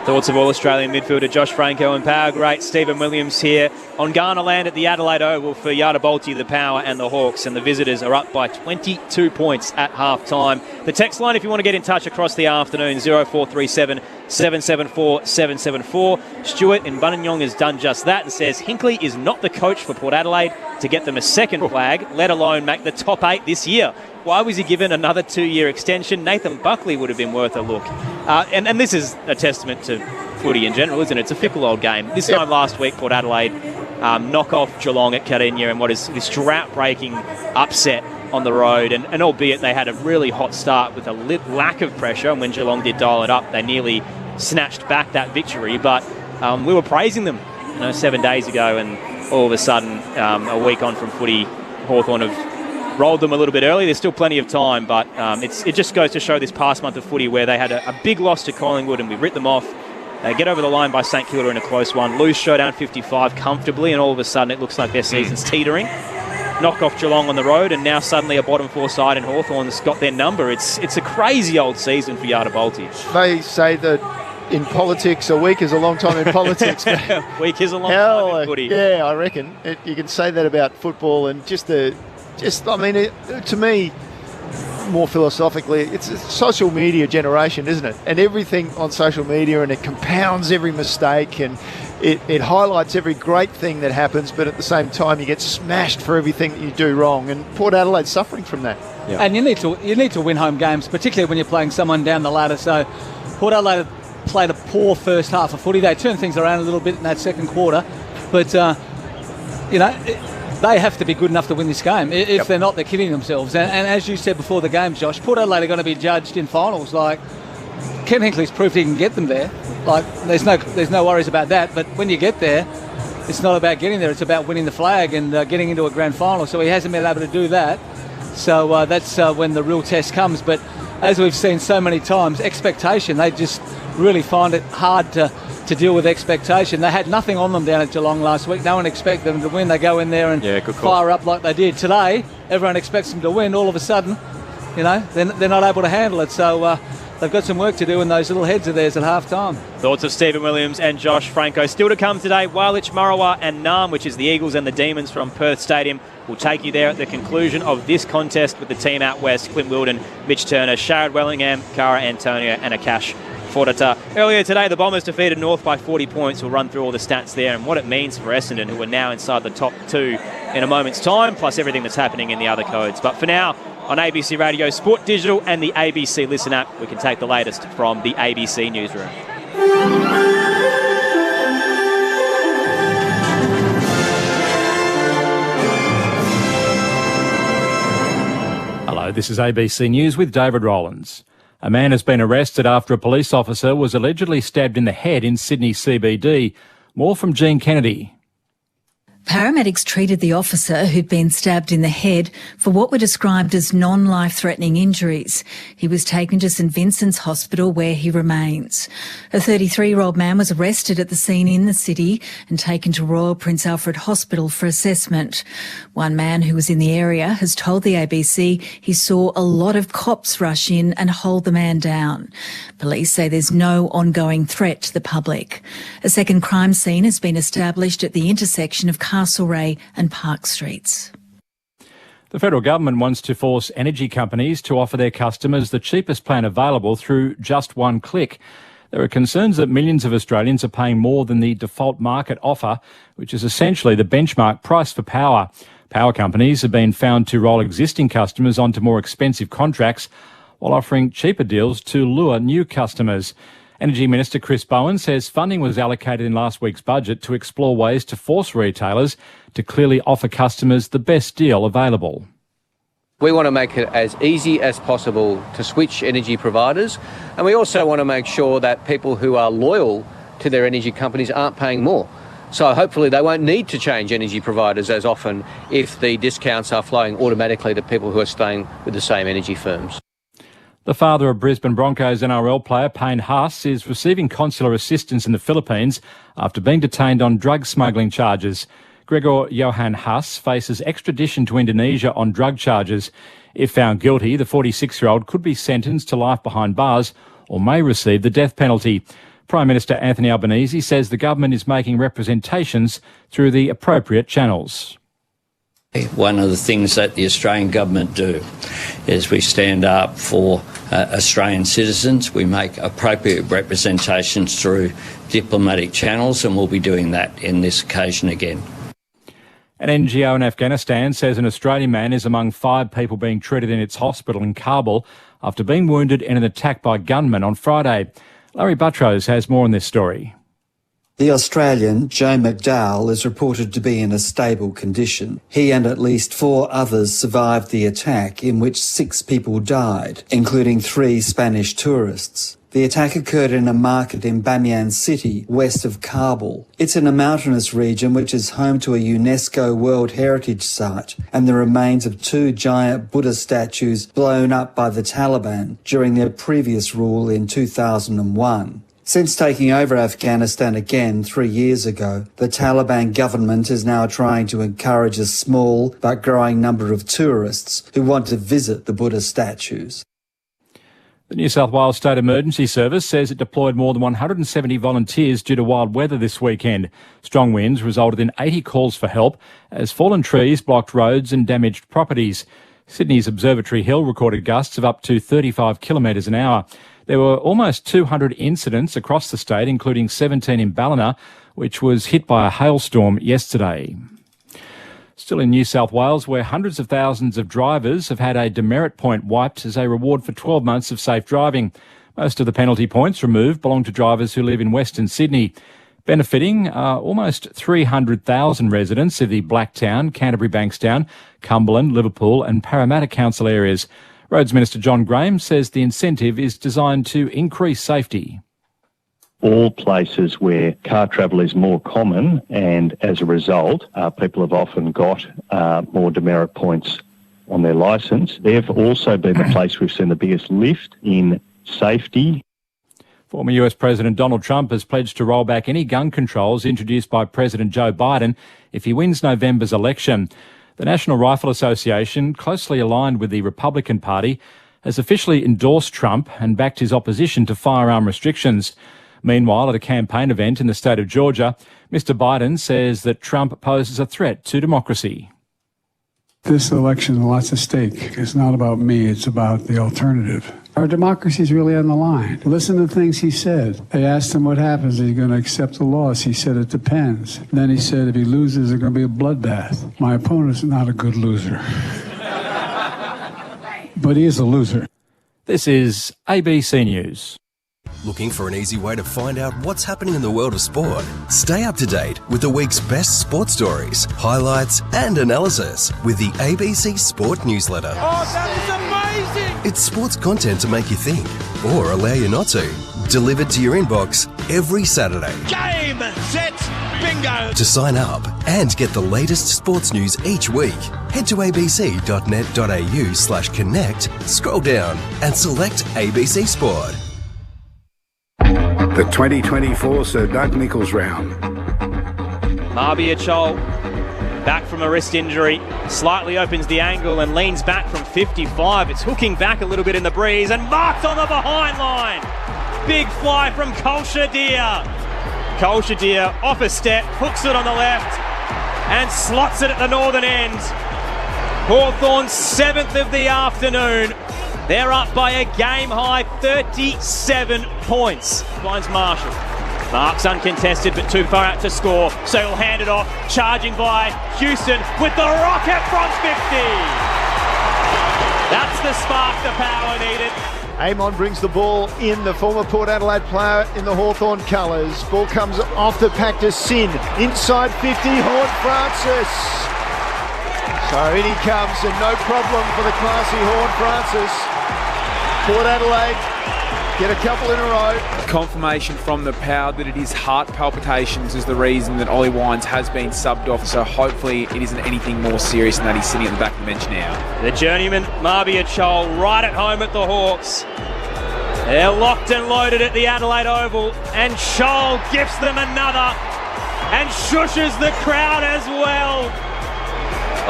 Thoughts of all Australian midfielder Josh Franco and power great Stephen Williams here on Ghana land at the Adelaide Oval for Yatapulti, the Power and the Hawks, and the visitors are up by 22 points at half-time. The text line, if you want to get in touch across the afternoon, 0437 774 774. Stuart in Buninyong has done just that and says Hinkley is not the coach for Port Adelaide to get them a second flag, let alone make the top 8 this year. Why was he given another 2-year extension? Nathan Buckley would have been worth a look. And this is a testament to footy in general, isn't it? It's a fickle old game. This time last week, Port Adelaide knock off Geelong at Cardinia in what is this drought-breaking upset on the road. And albeit they had a really hot start with a lack of pressure, and when Geelong did dial it up, they nearly snatched back that victory. But we were praising them 7 days ago, and all of a sudden, a week on from footy, Hawthorn have rolled them a little bit early. There's still plenty of time, but it just goes to show this past month of footy where they had a big loss to Collingwood and we writ them off. They get over the line by St Kilda in a close one, lose showdown 55 comfortably, and all of a sudden it looks like their season's teetering. Knock off Geelong on the road, and now suddenly a bottom 4 side in Hawthorn's got their number. It's a crazy old season for Yatapulti. They say that in politics, a week is a long time in politics. Week is a long time in footy. Yeah, I reckon. You can say that about football, and to me, more philosophically, it's a social media generation, isn't it? And everything on social media, and it compounds every mistake, and it highlights every great thing that happens, but at the same time, you get smashed for everything that you do wrong. And Port Adelaide's suffering from that. Yeah. And you need to win home games, particularly when you're playing someone down the ladder. So Port Adelaide played a poor first half of footy. They turned things around a little bit in that second quarter, but they have to be good enough to win this game. If they're not, they're kidding themselves. And as you said before the game, Josh, Port Adelaide are going to be judged in finals. Like, Ken Hinkley's proved he can get them there. Like, there's no worries about that. But when you get there, it's not about getting there. It's about winning the flag and getting into a grand final. So he hasn't been able to do that. So that's when the real test comes. But as we've seen so many times, expectation, they just really find it hard to deal with expectation. They had nothing on them down at Geelong last week. No one expected them to win. They go in there and fire up like they did. Today, everyone expects them to win. All of a sudden, they're not able to handle it. So they've got some work to do in those little heads of theirs at half-time. Thoughts of Stephen Williams and Josh Franco. Still to come today, Walich, Marawa and Naarm, which is the Eagles and the Demons from Perth Stadium. We'll take you there at the conclusion of this contest with the team out west, Clint Wilden, Mitch Turner, Sharad Wellingham, Cara Antonio and Akash Fortata. Earlier today, the Bombers defeated North by 40 points. We'll run through all the stats there and what it means for Essendon, who are now inside the top 2 in a moment's time, plus everything that's happening in the other codes. But for now, on ABC Radio, Sport Digital and the ABC Listen app, we can take the latest from the ABC newsroom. Hello, this is ABC News with David Rowlands. A man has been arrested after a police officer was allegedly stabbed in the head in Sydney CBD. More from Jean Kennedy. Paramedics treated the officer who'd been stabbed in the head for what were described as non-life-threatening injuries. He was taken to St Vincent's Hospital where he remains. A 33-year-old man was arrested at the scene in the city and taken to Royal Prince Alfred Hospital for assessment. One man who was in the area has told the ABC he saw a lot of cops rush in and hold the man down. Police say there's no ongoing threat to the public. A second crime scene has been established at the intersection of Castlereagh and Park Streets. The federal government wants to force energy companies to offer their customers the cheapest plan available through just one click. There are concerns that millions of Australians are paying more than the default market offer, which is essentially the benchmark price for power. Power companies have been found to roll existing customers onto more expensive contracts while offering cheaper deals to lure new customers. Energy Minister Chris Bowen says funding was allocated in last week's budget to explore ways to force retailers to clearly offer customers the best deal available. We want to make it as easy as possible to switch energy providers, and we also want to make sure that people who are loyal to their energy companies aren't paying more. So hopefully they won't need to change energy providers as often if the discounts are flowing automatically to people who are staying with the same energy firms. The father of Brisbane Broncos NRL player Payne Haas is receiving consular assistance in the Philippines after being detained on drug smuggling charges. Gregor Johan Haas faces extradition to Indonesia on drug charges. If found guilty, the 46-year-old could be sentenced to life behind bars or may receive the death penalty. Prime Minister Anthony Albanese says the government is making representations through the appropriate channels. One of the things that the Australian government do is we stand up for Australian citizens. We make appropriate representations through diplomatic channels, and we'll be doing that in this occasion again. An NGO in Afghanistan says an Australian man is among 5 people being treated in its hospital in Kabul after being wounded in an attack by gunmen on Friday. Larry Buttrose has more on this story. The Australian, Joe McDowell, is reported to be in a stable condition. He and at least 4 others survived the attack, in which 6 people died, including 3 Spanish tourists. The attack occurred in a market in Bamiyan City, west of Kabul. It's in a mountainous region which is home to a UNESCO World Heritage Site and the remains of 2 giant Buddha statues blown up by the Taliban during their previous rule in 2001. Since taking over Afghanistan again 3 years ago, the Taliban government is now trying to encourage a small but growing number of tourists who want to visit the Buddha statues. The New South Wales State Emergency Service says it deployed more than 170 volunteers due to wild weather this weekend. Strong winds resulted in 80 calls for help as fallen trees blocked roads and damaged properties. Sydney's Observatory Hill recorded gusts of up to 35 kilometres an hour. There were almost 200 incidents across the state, including 17 in Ballina, which was hit by a hailstorm yesterday. Still in New South Wales, where hundreds of thousands of drivers have had a demerit point wiped as a reward for 12 months of safe driving. Most of the penalty points removed belong to drivers who live in Western Sydney. Benefiting are almost 300,000 residents of the Blacktown, Canterbury Bankstown, Cumberland, Liverpool and Parramatta council areas. Roads Minister John Graham says the incentive is designed to increase safety. All places where car travel is more common and as a result people have often got more demerit points on their licence. They've also been the place we've seen the biggest lift in safety. Former US President Donald Trump has pledged to roll back any gun controls introduced by President Joe Biden if he wins November's election. The National Rifle Association, closely aligned with the Republican Party, has officially endorsed Trump and backed his opposition to firearm restrictions. Meanwhile, at a campaign event in the state of Georgia, Mr Biden says that Trump poses a threat to democracy. This election has lots at stake. It's not about me, it's about the alternative. Our democracy is really on the line. Listen to the things he said. They asked him what happens. Are you going to accept the loss? He said it depends. Then he said if he loses, there's going to be a bloodbath. My opponent's not a good loser. But he is a loser. This is ABC News. Looking for an easy way to find out what's happening in the world of sport? Stay up to date with the week's best sports stories, highlights and analysis with the ABC Sport newsletter. Oh, that is amazing! It's sports content to make you think, or allow you not to. Delivered to your inbox every Saturday. Game, set, bingo. To sign up and get the latest sports news each week, head to abc.net.au/connect, scroll down and select ABC Sport. The 2024 Sir Doug Nicholls round. Marbia Chol, back from a wrist injury, slightly opens the angle and leans back from 55. It's hooking back a little bit in the breeze and marked on the behind line. Big fly from Kolshadir. Kolshadir off a step, hooks it on the left and slots it at the northern end. Hawthorn 7th of the afternoon. They're up by a game-high 37 points. Finds Marshall. Marks uncontested, but too far out to score, so he'll hand it off. Charging by Houston with the rocket from 50. That's the spark the power needed. Amon brings the ball in, the former Port Adelaide player in the Hawthorn colours. Ball comes off the pack to Sin. Inside 50, Horn Francis. So in he comes, and no problem for the classy Horn Francis. Port Adelaide get a couple in a row. Confirmation from the power that it is heart palpitations is the reason that Ollie Wines has been subbed off, so hopefully it isn't anything more serious than that he's sitting at the back of the bench now. The journeyman Marbia Chol right at home at the Hawks. They're locked and loaded at the Adelaide Oval, and Chol gifts them another and shushes the crowd as well.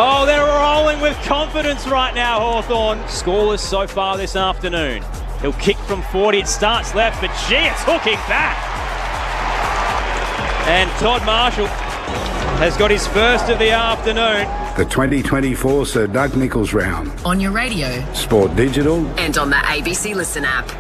Oh, they're rolling with confidence right now, Hawthorn. Scoreless so far this afternoon. He'll kick from 40, it starts left, but gee, it's hooking back. And Todd Marshall has got his first of the afternoon. The 2024 Sir Doug Nicholls round. On your radio. Sport Digital. And on the ABC Listen app.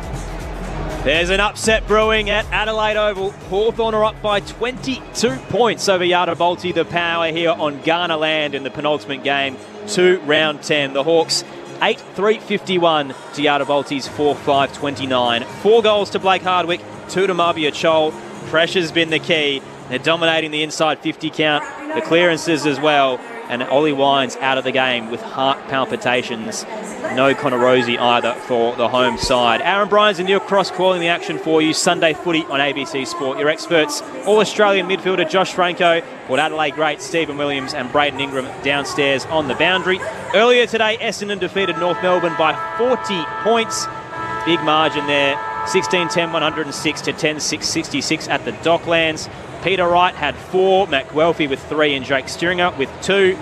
There's an upset brewing at Adelaide Oval. Hawthorn are up by 22 points over Yarrabolti, the power here on Ghana land in the penultimate game to round 10. The Hawks 8-3-51 to Yarrabolti's 4-5-29. 4 goals to Blake Hardwick, 2 to Marbia Chol. Pressure's been the key. They're dominating the inside 50 count, the clearances as well. And Ollie Wines out of the game with heart palpitations. No Connor Rosie either for the home side. Aaron Bryans and Neil Cross calling the action for you. Sunday footy on ABC Sport. Your experts, All-Australian midfielder Josh Franco, Port Adelaide great Stephen Williams and Braden Ingram downstairs on the boundary. Earlier today, Essendon defeated North Melbourne by 40 points. Big margin there. 16-10, 106 to 10-6, 66 at the Docklands. Peter Wright had 4, Matt Guelphy with 3 and Drake Stringer with 2.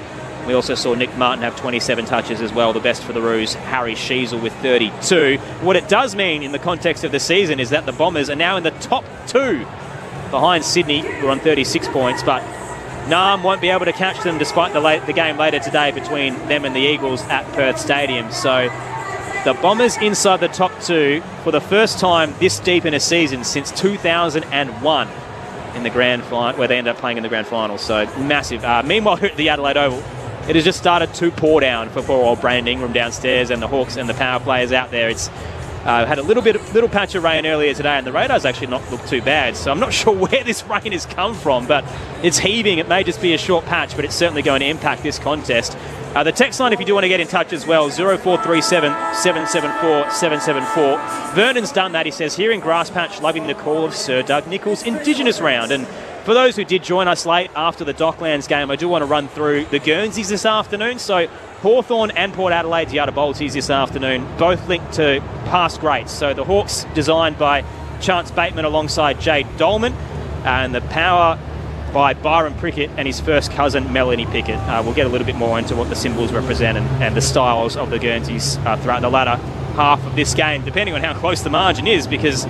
We also saw Nick Martin have 27 touches as well, the best for the Roos. Harry Sheasel with 32. What it does mean in the context of the season is that the Bombers are now in the top 2 behind Sydney, who are on 36 points, but Nam won't be able to catch them despite the game later today between them and the Eagles at Perth Stadium. So the Bombers inside the top 2 for the first time this deep in a season since 2001. In the grand final, where they end up playing in the grand final. So massive. Meanwhile, at the Adelaide Oval, it has just started to pour down for poor old Brandon Ingram downstairs and the Hawks and the power players out there. It's had a little patch of rain earlier today, and the radar's actually not looked too bad. So I'm not sure where this rain has come from, but it's heaving. It may just be a short patch, but it's certainly going to impact this contest. The text line, if you do want to get in touch as well, 0437 774 774. Vernon's done that. He says, here in Grasspatch, loving the call of Sir Doug Nicholls' Indigenous round. And for those who did join us late after the Docklands game, I do want to run through the Guernseys this afternoon. So Hawthorn and Port Adelaide's Yarraboltis this afternoon, both linked to past greats. So the Hawks designed by Chance Bateman alongside Jade Dolman, and the Power by Byron Prickett and his first cousin, Melanie Pickett. We'll get a little bit more into what the symbols represent and the styles of the Guernseys throughout the latter half of this game, depending on how close the margin is, because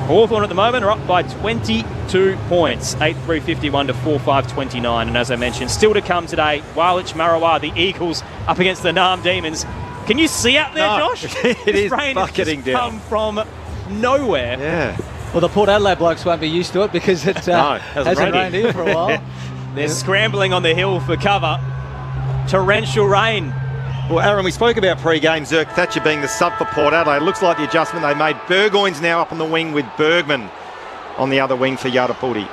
Hawthorn at the moment are up by 22 points, 8-3-51 to 4-5-29. And as I mentioned, still to come today, Walich Marawa, the Eagles, up against the Nam Demons. Can you see out there, Josh? It is bucketing down. Come from nowhere. Yeah. Well, the Port Adelaide blokes won't be used to it because it hasn't rained here for a while. They're scrambling on the hill for cover. Torrential rain. Well, Aaron, we spoke about pre-game Zirk Thatcher being the sub for Port Adelaide. It looks like the adjustment they made. Burgoyne's now up on the wing with Bergman on the other wing for Yarrabolti.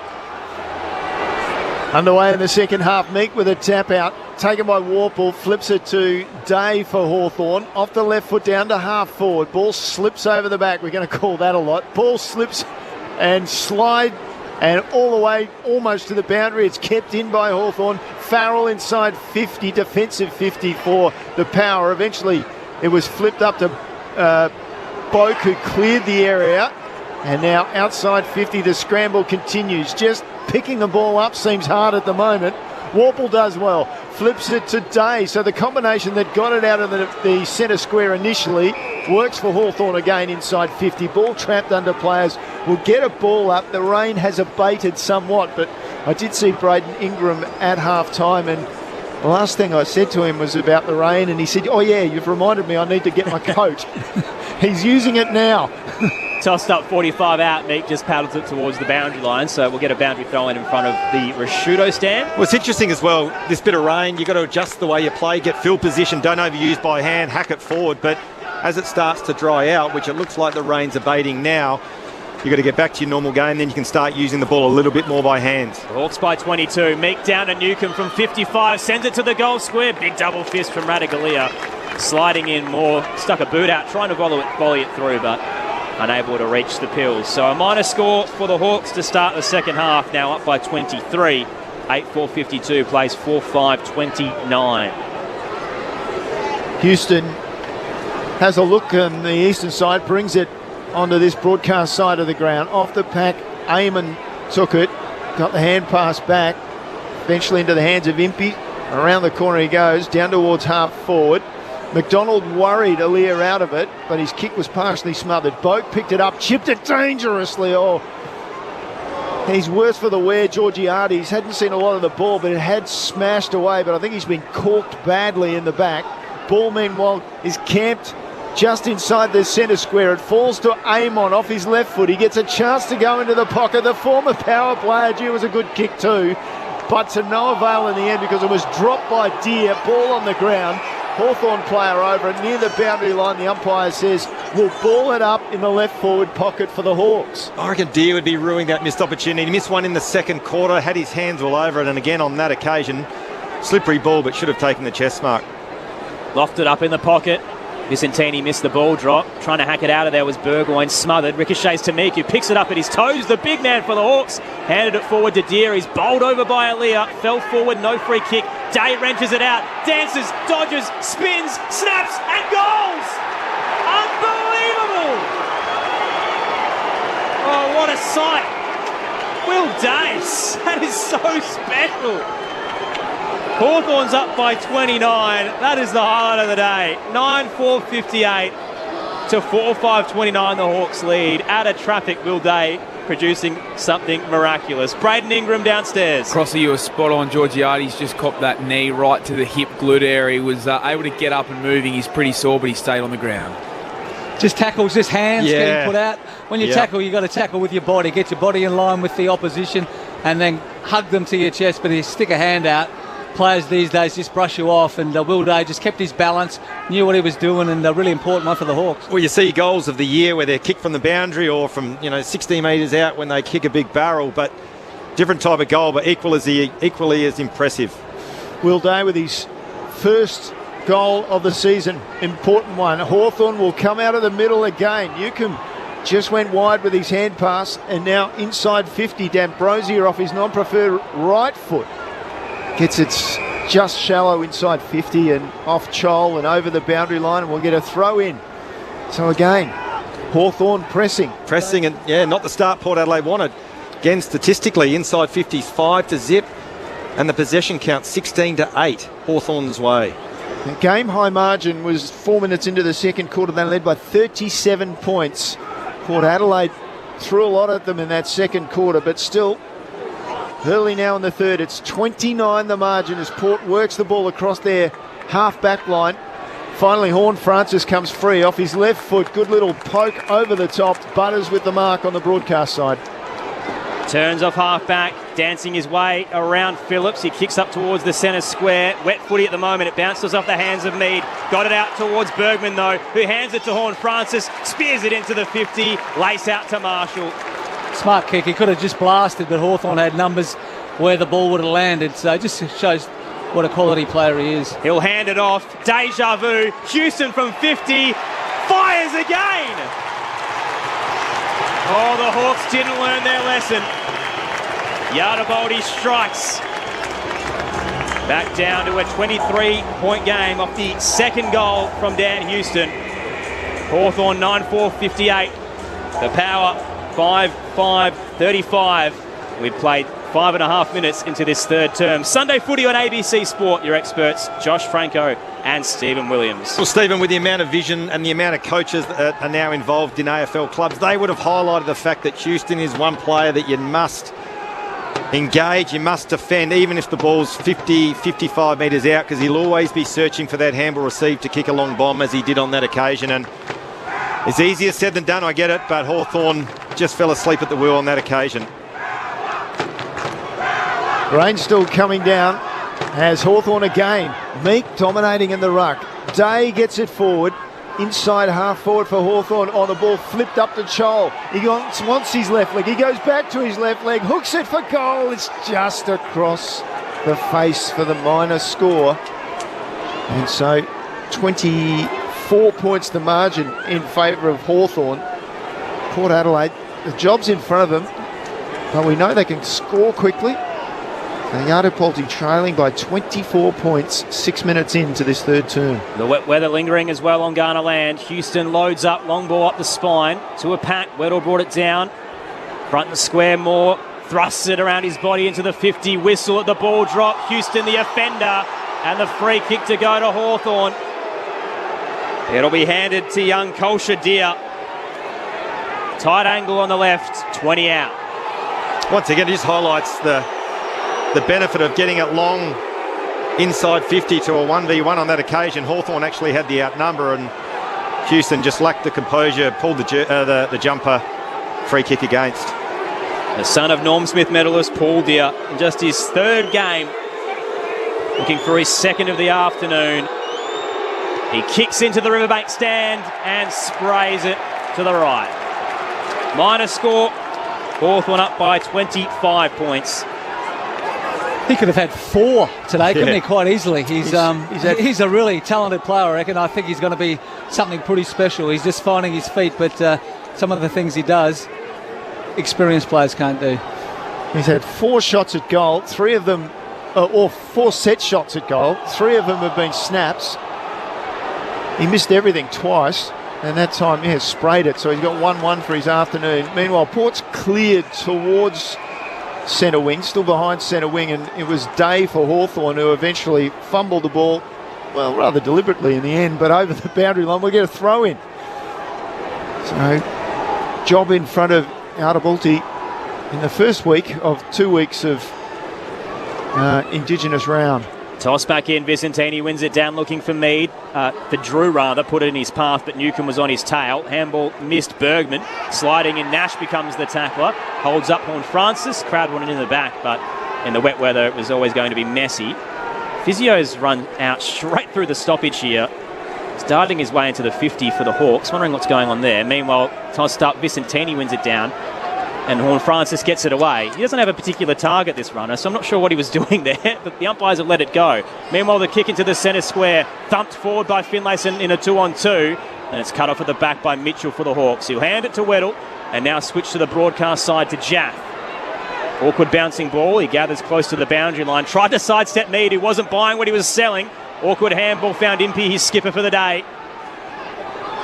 Underway in the second half, Meek with a tap out taken by Warple, flips it to Day for Hawthorn. Off the left foot down to half forward. Ball slips over the back. We're going to call that a lot. Ball slips and slide and all the way almost to the boundary. It's kept in by Hawthorn. Farrell inside 50, defensive 50 for the Power. Eventually it was flipped up to Boak, who cleared the area. And now outside 50, the scramble continues. Just picking the ball up seems hard at the moment. Warple does well, flips it to Day. So the combination that got it out of the centre square initially works for Hawthorn again inside 50. Ball trapped under players, will get a ball up. The rain has abated somewhat, but I did see Braden Ingram at half-time, and the last thing I said to him was about the rain, and he said, oh yeah, you've reminded me I need to get my coat. He's using it now. Tossed up 45 out. Meek just paddles it towards the boundary line, so we'll get a boundary throw in front of the Rashudo stand. Well, it's interesting as well, this bit of rain, you've got to adjust the way you play, get field position, don't overuse by hand, hack it forward, but as it starts to dry out, which it looks like the rain's abating now, you've got to get back to your normal game, then you can start using the ball a little bit more by hand. The Hawks by 22. Meek down to Newcomb from 55, sends it to the goal square. Big double fist from Ratugolea. Sliding in more, stuck a boot out, trying to volley it through, but unable to reach the pills. So a minor score for the Hawks to start the second half, now up by 23. 8-4-52, plays 4-5-29. Houston has a look on the eastern side, brings it onto this broadcast side of the ground. Off the pack, Eamon took it, got the hand pass back, eventually into the hands of Impey. Around the corner he goes, down towards half forward. McDonald worried Aaliyah out of it, but his kick was partially smothered. Boak picked it up, chipped it dangerously. Oh, he's worse for the wear, Georgiades. Hadn't seen a lot of the ball, but it had smashed away, but I think he's been corked badly in the back. Ball, meanwhile, is camped just inside the centre square. It falls to Amon off his left foot. He gets a chance to go into the pocket. The former Power player, gee, was a good kick too, but to no avail in the end because it was dropped by Deer. Ball on the ground. Hawthorn player over and near the boundary line. The umpire says we'll ball it up in the left forward pocket for the Hawks. I reckon Deer would be ruining that missed opportunity. He missed one in the second quarter, had his hands all over it, and again on that occasion, slippery ball, but should have taken the chest mark. Lofted up in the pocket. Vicentini missed the ball drop. Trying to hack it out of there was Burgoyne, smothered. Ricochets to Meek, who picks it up at his toes. The big man for the Hawks. Handed it forward to Deer. He's bowled over by Aaliyah. Fell forward, no free kick. Day wrenches it out. Dances, dodges, spins, snaps, and goals! Unbelievable! Oh, what a sight. Will Dace. That is so special. Hawthorn's up by 29. That is the highlight of the day. 9-4-58 to 4-5-29. The Hawks lead. Out of traffic, Will Day producing something miraculous. Braden Ingram downstairs. Crossy, you were spot on. Georgiades just copped that knee right to the hip glute area. He was able to get up and moving. He's pretty sore, but he stayed on the ground. Just tackles, just hands getting put out. When you tackle, you've got to tackle with your body. Get your body in line with the opposition and then hug them to your chest. But you stick a hand out. Players these days just brush you off, and Will Day just kept his balance, knew what he was doing, and a really important one for the Hawks. Well, you see goals of the year where they're kicked from the boundary or from 60 metres out when they kick a big barrel, but different type of goal, but equally as impressive. Will Day with his first goal of the season, important one. Hawthorn will come out of the middle again. Newcomb just went wide with his hand pass, and now inside 50, D'Ambrosier off his non-preferred right foot. Gets it just shallow inside 50 and off Chol and over the boundary line, and we'll get a throw in. So again, Hawthorn pressing. Pressing, and not the start Port Adelaide wanted. Again, statistically, inside 55 to zip, and the possession count 16-8, Hawthorn's way. The game high margin was 4 minutes into the second quarter. They led by 37 points. Port Adelaide threw a lot at them in that second quarter, but still, early now in the third, it's 29 the margin as Port works the ball across their half-back line. Finally, Horne-Francis comes free off his left foot. Good little poke over the top. Butters with the mark on the broadcast side. Turns off half-back, dancing his way around Phillips. He kicks up towards the centre square. Wet footy at the moment. It bounces off the hands of Mead. Got it out towards Bergman, though, who hands it to Horne-Francis. Spears it into the 50. Lace out to Marshall. Smart kick. He could have just blasted, but Hawthorn had numbers where the ball would have landed. So it just shows what a quality player he is. He'll hand it off. Deja vu. Houston from 50. Fires again. Oh, the Hawks didn't learn their lesson. Yardaboldi strikes. Back down to a 23-point game off the second goal from Dan Houston. Hawthorn 9-4-58. The Power 5-5-35. We've played 5.5 minutes into this third term. Sunday footy on ABC Sport. Your experts, Josh Franco and Stephen Williams. Well, Stephen, with the amount of vision and the amount of coaches that are now involved in AFL clubs, they would have highlighted the fact that Houston is one player that you must engage, you must defend, even if the ball's 50, 55 metres out, because he'll always be searching for that handball receive to kick a long bomb, as he did on that occasion. And it's easier said than done, I get it, but Hawthorn just fell asleep at the wheel on that occasion. Rain still coming down. Has Hawthorn again. Meek dominating in the ruck. Day gets it forward. Inside half forward for Hawthorn on the ball, flipped up to Chol. He wants his left leg. He goes back to his left leg, hooks it for goal. It's just across the face for the minor score. And so 24 points the margin in favour of Hawthorn. Port Adelaide, the job's in front of them, but we know they can score quickly. And Yardabolti trailing by 24 points 6 minutes into this third term. The wet weather lingering as well on Ghana land. Houston loads up, long ball up the spine to a pack. Weddle brought it down. Front and square Moore thrusts it around his body into the 50. Whistle at the ball drop. Houston the offender. And the free kick to go to Hawthorn. It'll be handed to young Kolsha Deer. Tight angle on the left. 20 out. Once again, it just highlights the benefit of getting it long inside 50 to a 1v1 on that occasion. Hawthorn actually had the outnumber and Houston just lacked the composure, pulled the jumper, free kick against. The son of Norm Smith medalist Paul Deer, in just his third game, looking for his second of the afternoon. He kicks into the Riverbank stand and sprays it to the right. Minor score, Hawthorn up by 25 points. He could have had 4 today, couldn't he, quite easily? He's a really talented player, I reckon. I think he's going to be something pretty special. He's just finding his feet, but some of the things he does, experienced players can't do. He's had 4 shots at goal, 3 of them, or 4 set shots at goal. 3 of them have been snaps. He missed everything twice, and that time he has sprayed it, so he's got 1-1 for his afternoon. Meanwhile, Port's cleared towards centre wing, still behind centre wing, and it was Day for Hawthorn who eventually fumbled the ball, well, rather deliberately in the end, but over the boundary line. We'll get a throw in. So, job in front of Yardabolti in the first week of 2 weeks of Indigenous round. Toss back in, Vicentini wins it down looking for Mead. For Drew rather, put it in his path, but Newcombe was on his tail. Handball missed Bergman. Sliding in, Nash becomes the tackler. Holds up Horn Francis. Crowd wanted in the back, but in the wet weather it was always going to be messy. Physio's run out straight through the stoppage here. Starting his way into the 50 for the Hawks. Wondering what's going on there. Meanwhile, tossed up, Vicentini wins it down. And Horn Francis gets it away. He doesn't have a particular target, this runner, so I'm not sure what he was doing there, but the umpires have let it go. Meanwhile, the kick into the centre square, thumped forward by Finlayson in a 2-on-2, and it's cut off at the back by Mitchell for the Hawks. He'll hand it to Weddle, and now switch to the broadcast side to Jaff. Awkward bouncing ball, he gathers close to the boundary line, tried to sidestep Mead, who wasn't buying what he was selling. Awkward handball, found Impey, his skipper for the day.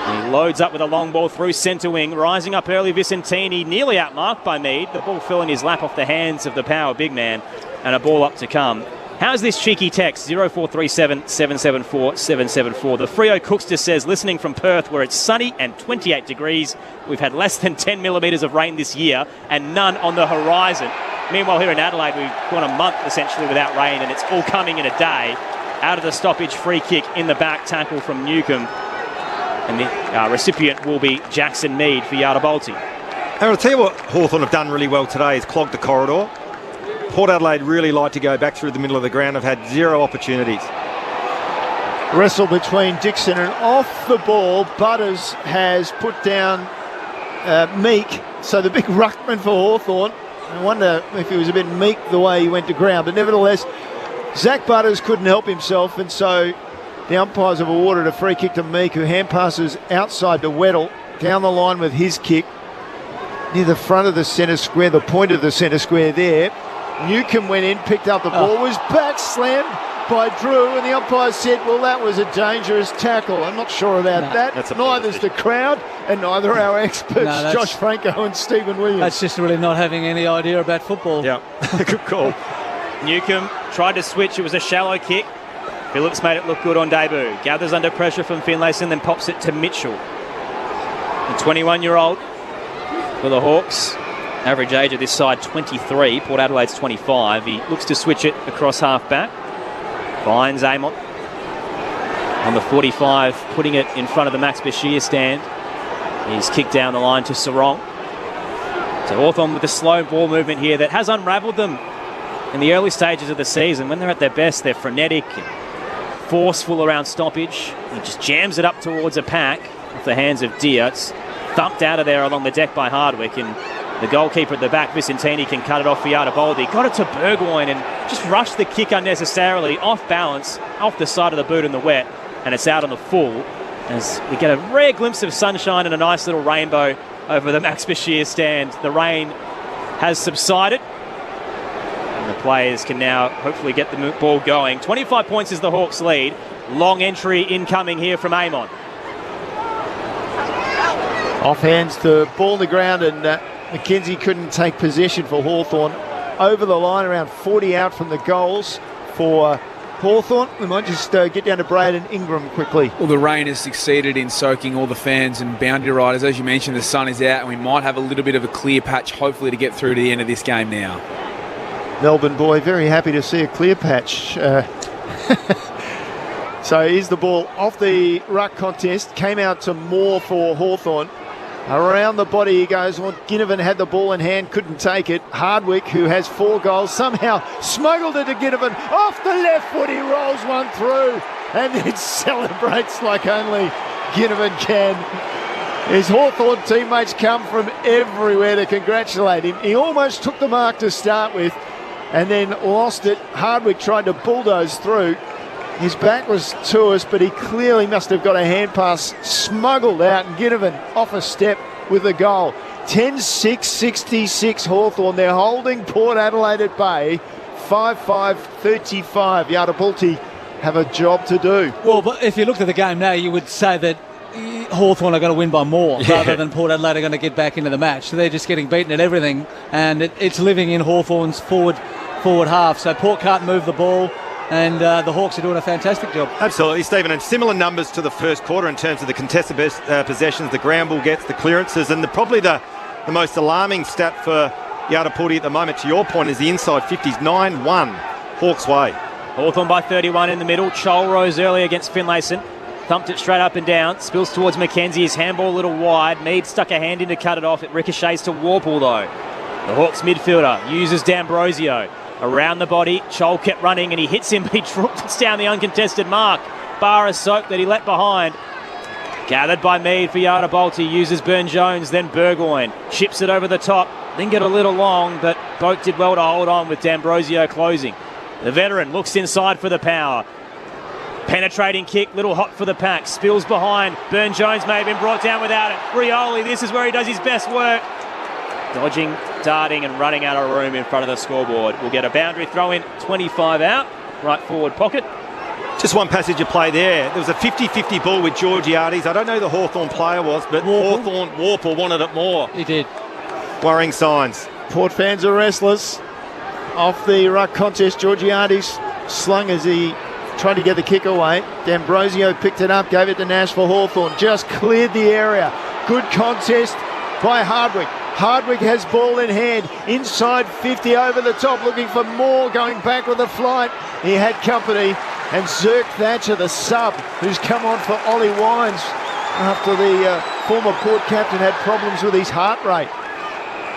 And he loads up with a long ball through centre wing. Rising up early, Vicentini, nearly outmarked by Mead. The ball fell in his lap off the hands of the Power big man. And a ball up to come. How's this cheeky text? 0437 774 774. The Freo Cookster says, listening from Perth where it's sunny and 28 degrees. We've had less than 10 millimetres of rain this year and none on the horizon. Meanwhile, here in Adelaide, we've gone a month essentially without rain and it's all coming in a day. Out of the stoppage, free kick in the back, tackle from Newcombe. And the recipient will be Jackson Mead for Yardabolti. And I'll tell you what Hawthorn have done really well today is clog the corridor. Port Adelaide really like to go back through the middle of the ground. Have had 0 opportunities. Wrestle between Dixon and off the ball. Butters has put down Meek. So the big ruckman for Hawthorn. I wonder if he was a bit meek the way he went to ground. But nevertheless, Zach Butters couldn't help himself, and so the umpires have awarded a free kick to Meek, who hand passes outside to Weddle, down the line with his kick, near the front of the centre square, the point of the centre square there. Newcomb went in, picked up the ball, was back slammed by Drew, and the umpire said, well, that was a dangerous tackle. I'm not sure about that. Neither's the crowd, and neither are our experts, Josh Franco and Stephen Williams. That's just really not having any idea about football. Yeah, good call. Newcomb tried to switch. It was a shallow kick. Phillips made it look good on debut. Gathers under pressure from Finlayson, then pops it to Mitchell. The 21-year-old for the Hawks. Average age of this side, 23. Port Adelaide's 25. He looks to switch it across half-back. Finds Amon on the 45, putting it in front of the Max Bashir stand. He's kicked down the line to Sarong. So Hawthorn with the slow ball movement here that has unravelled them in the early stages of the season. When they're at their best, they're frenetic and forceful around stoppage. He just jams it up towards a pack off the hands of Deer. It's thumped out of there along the deck by Hardwick, and the goalkeeper at the back, Vicentini, can cut it off for Yardaboldi. Got it to Burgoyne and just rushed the kick unnecessarily, off balance, off the side of the boot in the wet, and it's out on the full as we get a rare glimpse of sunshine and a nice little rainbow over the Max Bashir stand. The rain has subsided, and the players can now hopefully get the ball going. 25 points is the Hawks' lead. Long entry incoming here from Amon. Off hands the ball on the ground, and McKenzie couldn't take possession for Hawthorn. Over the line, around 40 out from the goals for Hawthorn. We might just get down to Braden Ingram quickly. Well, the rain has succeeded in soaking all the fans and boundary riders. As you mentioned, the sun is out, and we might have a little bit of a clear patch, hopefully, to get through to the end of this game now. Melbourne boy, very happy to see a clear patch. So here's the ball off the ruck contest. Came out to Moore for Hawthorn. Around the body he goes on. Ginnivan had the ball in hand, couldn't take it. Hardwick, who has 4 goals, somehow smuggled it to Ginnivan. Off the left foot, he rolls one through and then celebrates like only Ginnivan can. His Hawthorn teammates come from everywhere to congratulate him. He almost took the mark to start with and then lost it. Hardwick tried to bulldoze through. His back was to us, but he clearly must have got a hand pass smuggled out, and Ginnivan off a step with the goal. 10-6-66 Hawthorn. They're holding Port Adelaide at bay. 5-5-35. Yardabolti have a job to do. Well, but if you looked at the game now, you would say that Hawthorn are going to win by more rather than Port Adelaide are going to get back into the match. So they're just getting beaten at everything, and it's living in Hawthorn's forward half. So Port can't move the ball, and the Hawks are doing a fantastic job. Absolutely, Stephen, and similar numbers to the first quarter in terms of the contested possessions, the ground ball gets, the clearances, and probably the most alarming stat for Yardabolti at the moment, to your point, is the inside 50s, 9-1, Hawks way. Hawthorn by 31 in the middle. Chol rose early against Finlayson. Thumped it straight up and down. Spills towards McKenzie. His handball a little wide. Mead stuck a hand in to cut it off. It ricochets to Warple though. The Hawks midfielder uses D'Ambrosio. Around the body, Chol kept running and he hits him, but he drops down the uncontested mark. Bar a soak that he let behind. Gathered by Mead for Yardabolti, uses Burne-Jones, then Burgoyne. Chips it over the top, then get a little long, but Boak did well to hold on with D'Ambrosio closing. The veteran looks inside for the power. Penetrating kick, little hot for the pack. Spills behind. Burne-Jones may have been brought down without it. Rioli, this is where he does his best work. Dodging, darting and running out of room in front of the scoreboard. We'll get a boundary throw in, 25 out, right forward pocket. Just one passage of play there. There was a 50-50 ball with Georgiades. I don't know who the Hawthorn player was, but Warple wanted it more. He did. Worrying signs. Port fans are restless. Off the ruck contest, Georgiades slung as he tried to get the kick away. D'Ambrosio picked it up, gave it to Nash for Hawthorn. Just cleared the area. Good contest by Hardwick. Hardwick has ball in hand, inside 50, over the top, looking for more, going back with a flight. He had company, and Zirk Thatcher, the sub, who's come on for Ollie Wines after the former Port captain had problems with his heart rate.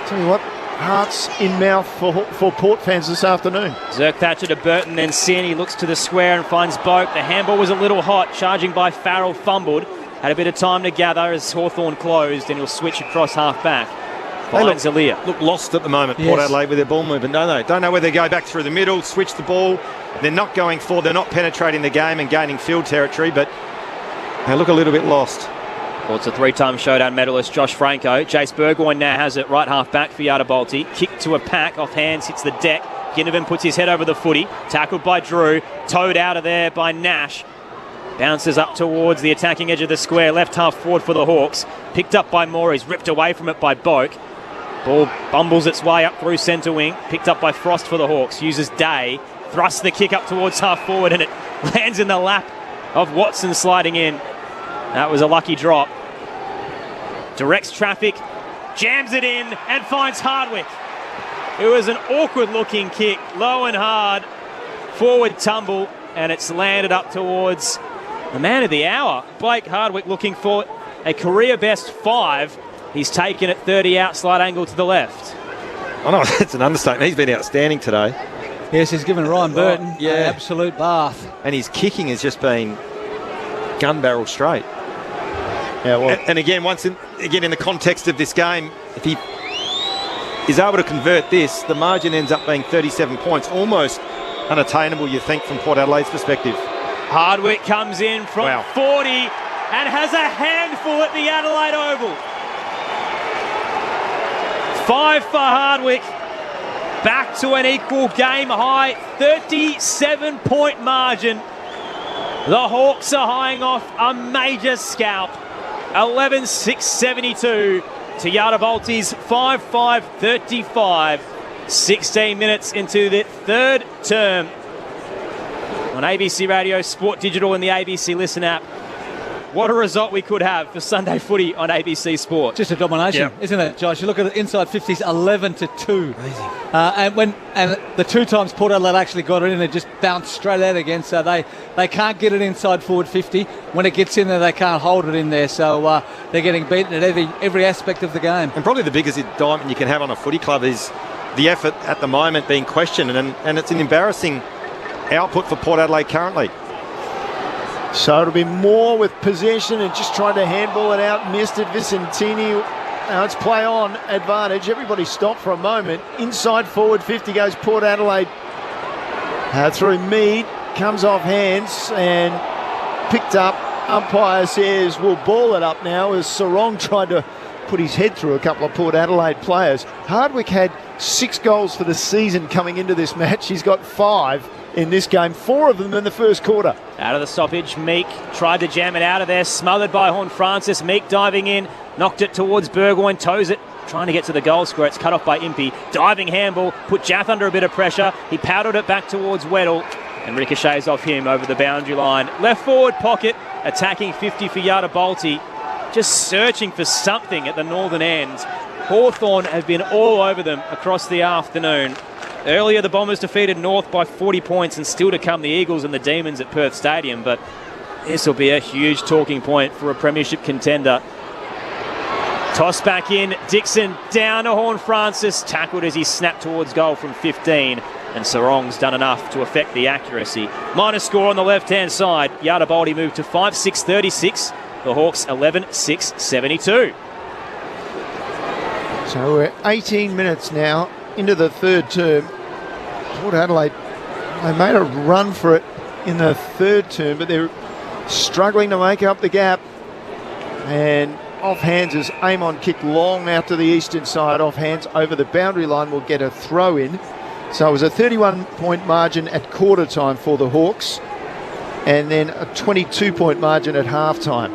Tell you what, hearts in mouth for Port fans this afternoon. Zirk Thatcher to Burton, then Sin. He looks to the square and finds Boak. The handball was a little hot, charging by Farrell, fumbled. Had a bit of time to gather as Hawthorn closed, and he'll switch across half back. Finds Aaliyah. Look lost at the moment, Port Adelaide, with their ball movement, don't they? Don't know whether they go back through the middle, switch the ball. They're not going forward. They're not penetrating the game and gaining field territory, but they look a little bit lost. Well, it's a 3-time showdown medalist, Josh Franco. Jace Burgoyne now has it right half back for Yardabalti. Kick to a pack, off hands, hits the deck. Ginnivan puts his head over the footy. Tackled by Drew. Towed out of there by Nash. Bounces up towards the attacking edge of the square. Left half forward for the Hawks. Picked up by Moore. He's ripped away from it by Boak. Ball bumbles its way up through centre wing. Picked up by Frost for the Hawks. Uses Day. Thrusts the kick up towards half forward and it lands in the lap of Watson sliding in. That was a lucky drop. Directs traffic. Jams it in and finds Hardwick. It was an awkward looking kick. Low and hard. Forward tumble. And it's landed up towards the man of the hour. Blake Hardwick looking for a career best 5. He's taken it 30 out, slight angle to the left. Oh no, that's an understatement. He's been outstanding today. Yes, he's given Ryan Burton an absolute bath. And his kicking has just been gun barrel straight. Yeah, well, and again, in the context of this game, if he is able to convert this, the margin ends up being 37 points, almost unattainable, you think, from Port Adelaide's perspective. Hardwick comes in from 40 and has a handful at the Adelaide Oval. 5 for Hardwick. Back to an equal game high, 37-point margin. The Hawks are eyeing off a major scalp. 11-6-72 to Yardabalti's 5-5-35. 16 minutes into the third term on ABC Radio, Sport Digital and the ABC Listen app. What a result we could have for Sunday footy on ABC Sport. Just a domination, isn't it, Josh? You look at the inside 50s, 11-2. And the 2 times Port Adelaide actually got it in, it just bounced straight out again. So they can't get it inside forward 50. When it gets in there, they can't hold it in there. So they're getting beaten at every aspect of the game. And probably the biggest indictment you can have on a footy club is the effort at the moment being questioned, and it's an embarrassing output for Port Adelaide currently. So it'll be more with possession and just trying to handball it out. Missed it, Vicentini. Now it's play on advantage. Everybody stopped for a moment. Inside forward 50 goes Port Adelaide. Through Mead. Comes off hands and picked up. Umpire says we'll ball it up now as Sarong tried to put his head through a couple of Port Adelaide players. Hardwick had 6 goals for the season coming into this match. He's got 5 in this game, 4 of them in the first quarter. Out of the stoppage, Meek tried to jam it out of there, smothered by Horn Francis. Meek diving in, knocked it towards Burgoyne, toes it, trying to get to the goal square. It's cut off by Impey. Diving handball, put Jaff under a bit of pressure. He powdered it back towards Weddle and ricochets off him over the boundary line. Left forward pocket, attacking 50 for Yardabalti. Just searching for something at the northern end. Hawthorn have been all over them across the afternoon. Earlier, the Bombers defeated North by 40 points, and still to come the Eagles and the Demons at Perth Stadium. But this will be a huge talking point for a premiership contender. Toss back in, Dixon down to Horn Francis, tackled as he snapped towards goal from 15. And Sarong's done enough to affect the accuracy. Minor score on the left-hand side. Yardabalti moved to 5-6-36. The Hawks 11-6-72. So we're 18 minutes now into the third term. Port Adelaide, they made a run for it in the third term, but they're struggling to make up the gap. And off hands as Amon kicked long out to the eastern side. Off hands over the boundary line will get a throw in. So it was a 31-point margin at quarter time for the Hawks, and then a 22-point margin at halftime.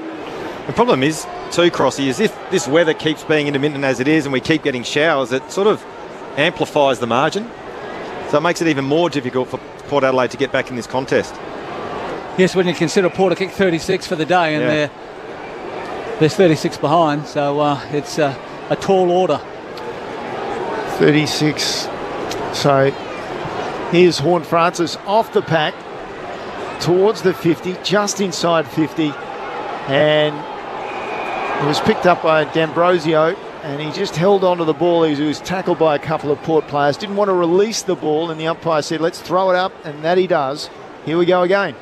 The problem is, too, Crossy, is if this weather keeps being intermittent as it is and we keep getting showers, it sort of amplifies the margin. So it makes it even more difficult for Port Adelaide to get back in this contest. Yes, when you consider Port kicked 36 for the day and they're 36 behind, so it's a tall order. 36. So here's Horn Francis off the pack towards the 50, just inside 50, and it was picked up by D'Ambrosio, and he just held onto the ball. He was tackled by a couple of Port players, didn't want to release the ball, and the umpire said, let's throw it up, and that he does. Here we go again.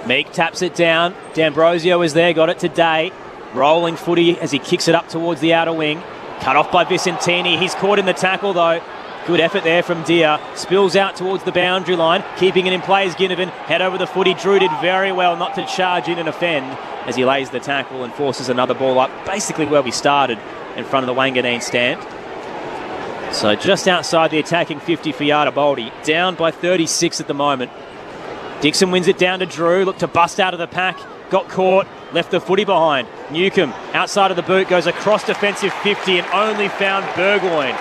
Meek taps it down. D'Ambrosio is there, got it today. Rolling footy as he kicks it up towards the outer wing. Cut off by Vicentini. He's caught in the tackle, though. Good effort there from Deer. Spills out towards the boundary line. Keeping it in play is Ginnivan. Head over the footy. Drew did very well not to charge in and offend as he lays the tackle and forces another ball up, basically where we started, in front of the Wanganeen stand. So just outside the attacking 50 for Yardabolti. Down by 36 at the moment. Dixon wins it down to Drew. Looked to bust out of the pack. Got caught. Left the footy behind. Newcomb, outside of the boot, goes across defensive 50 and only found Burgoyne.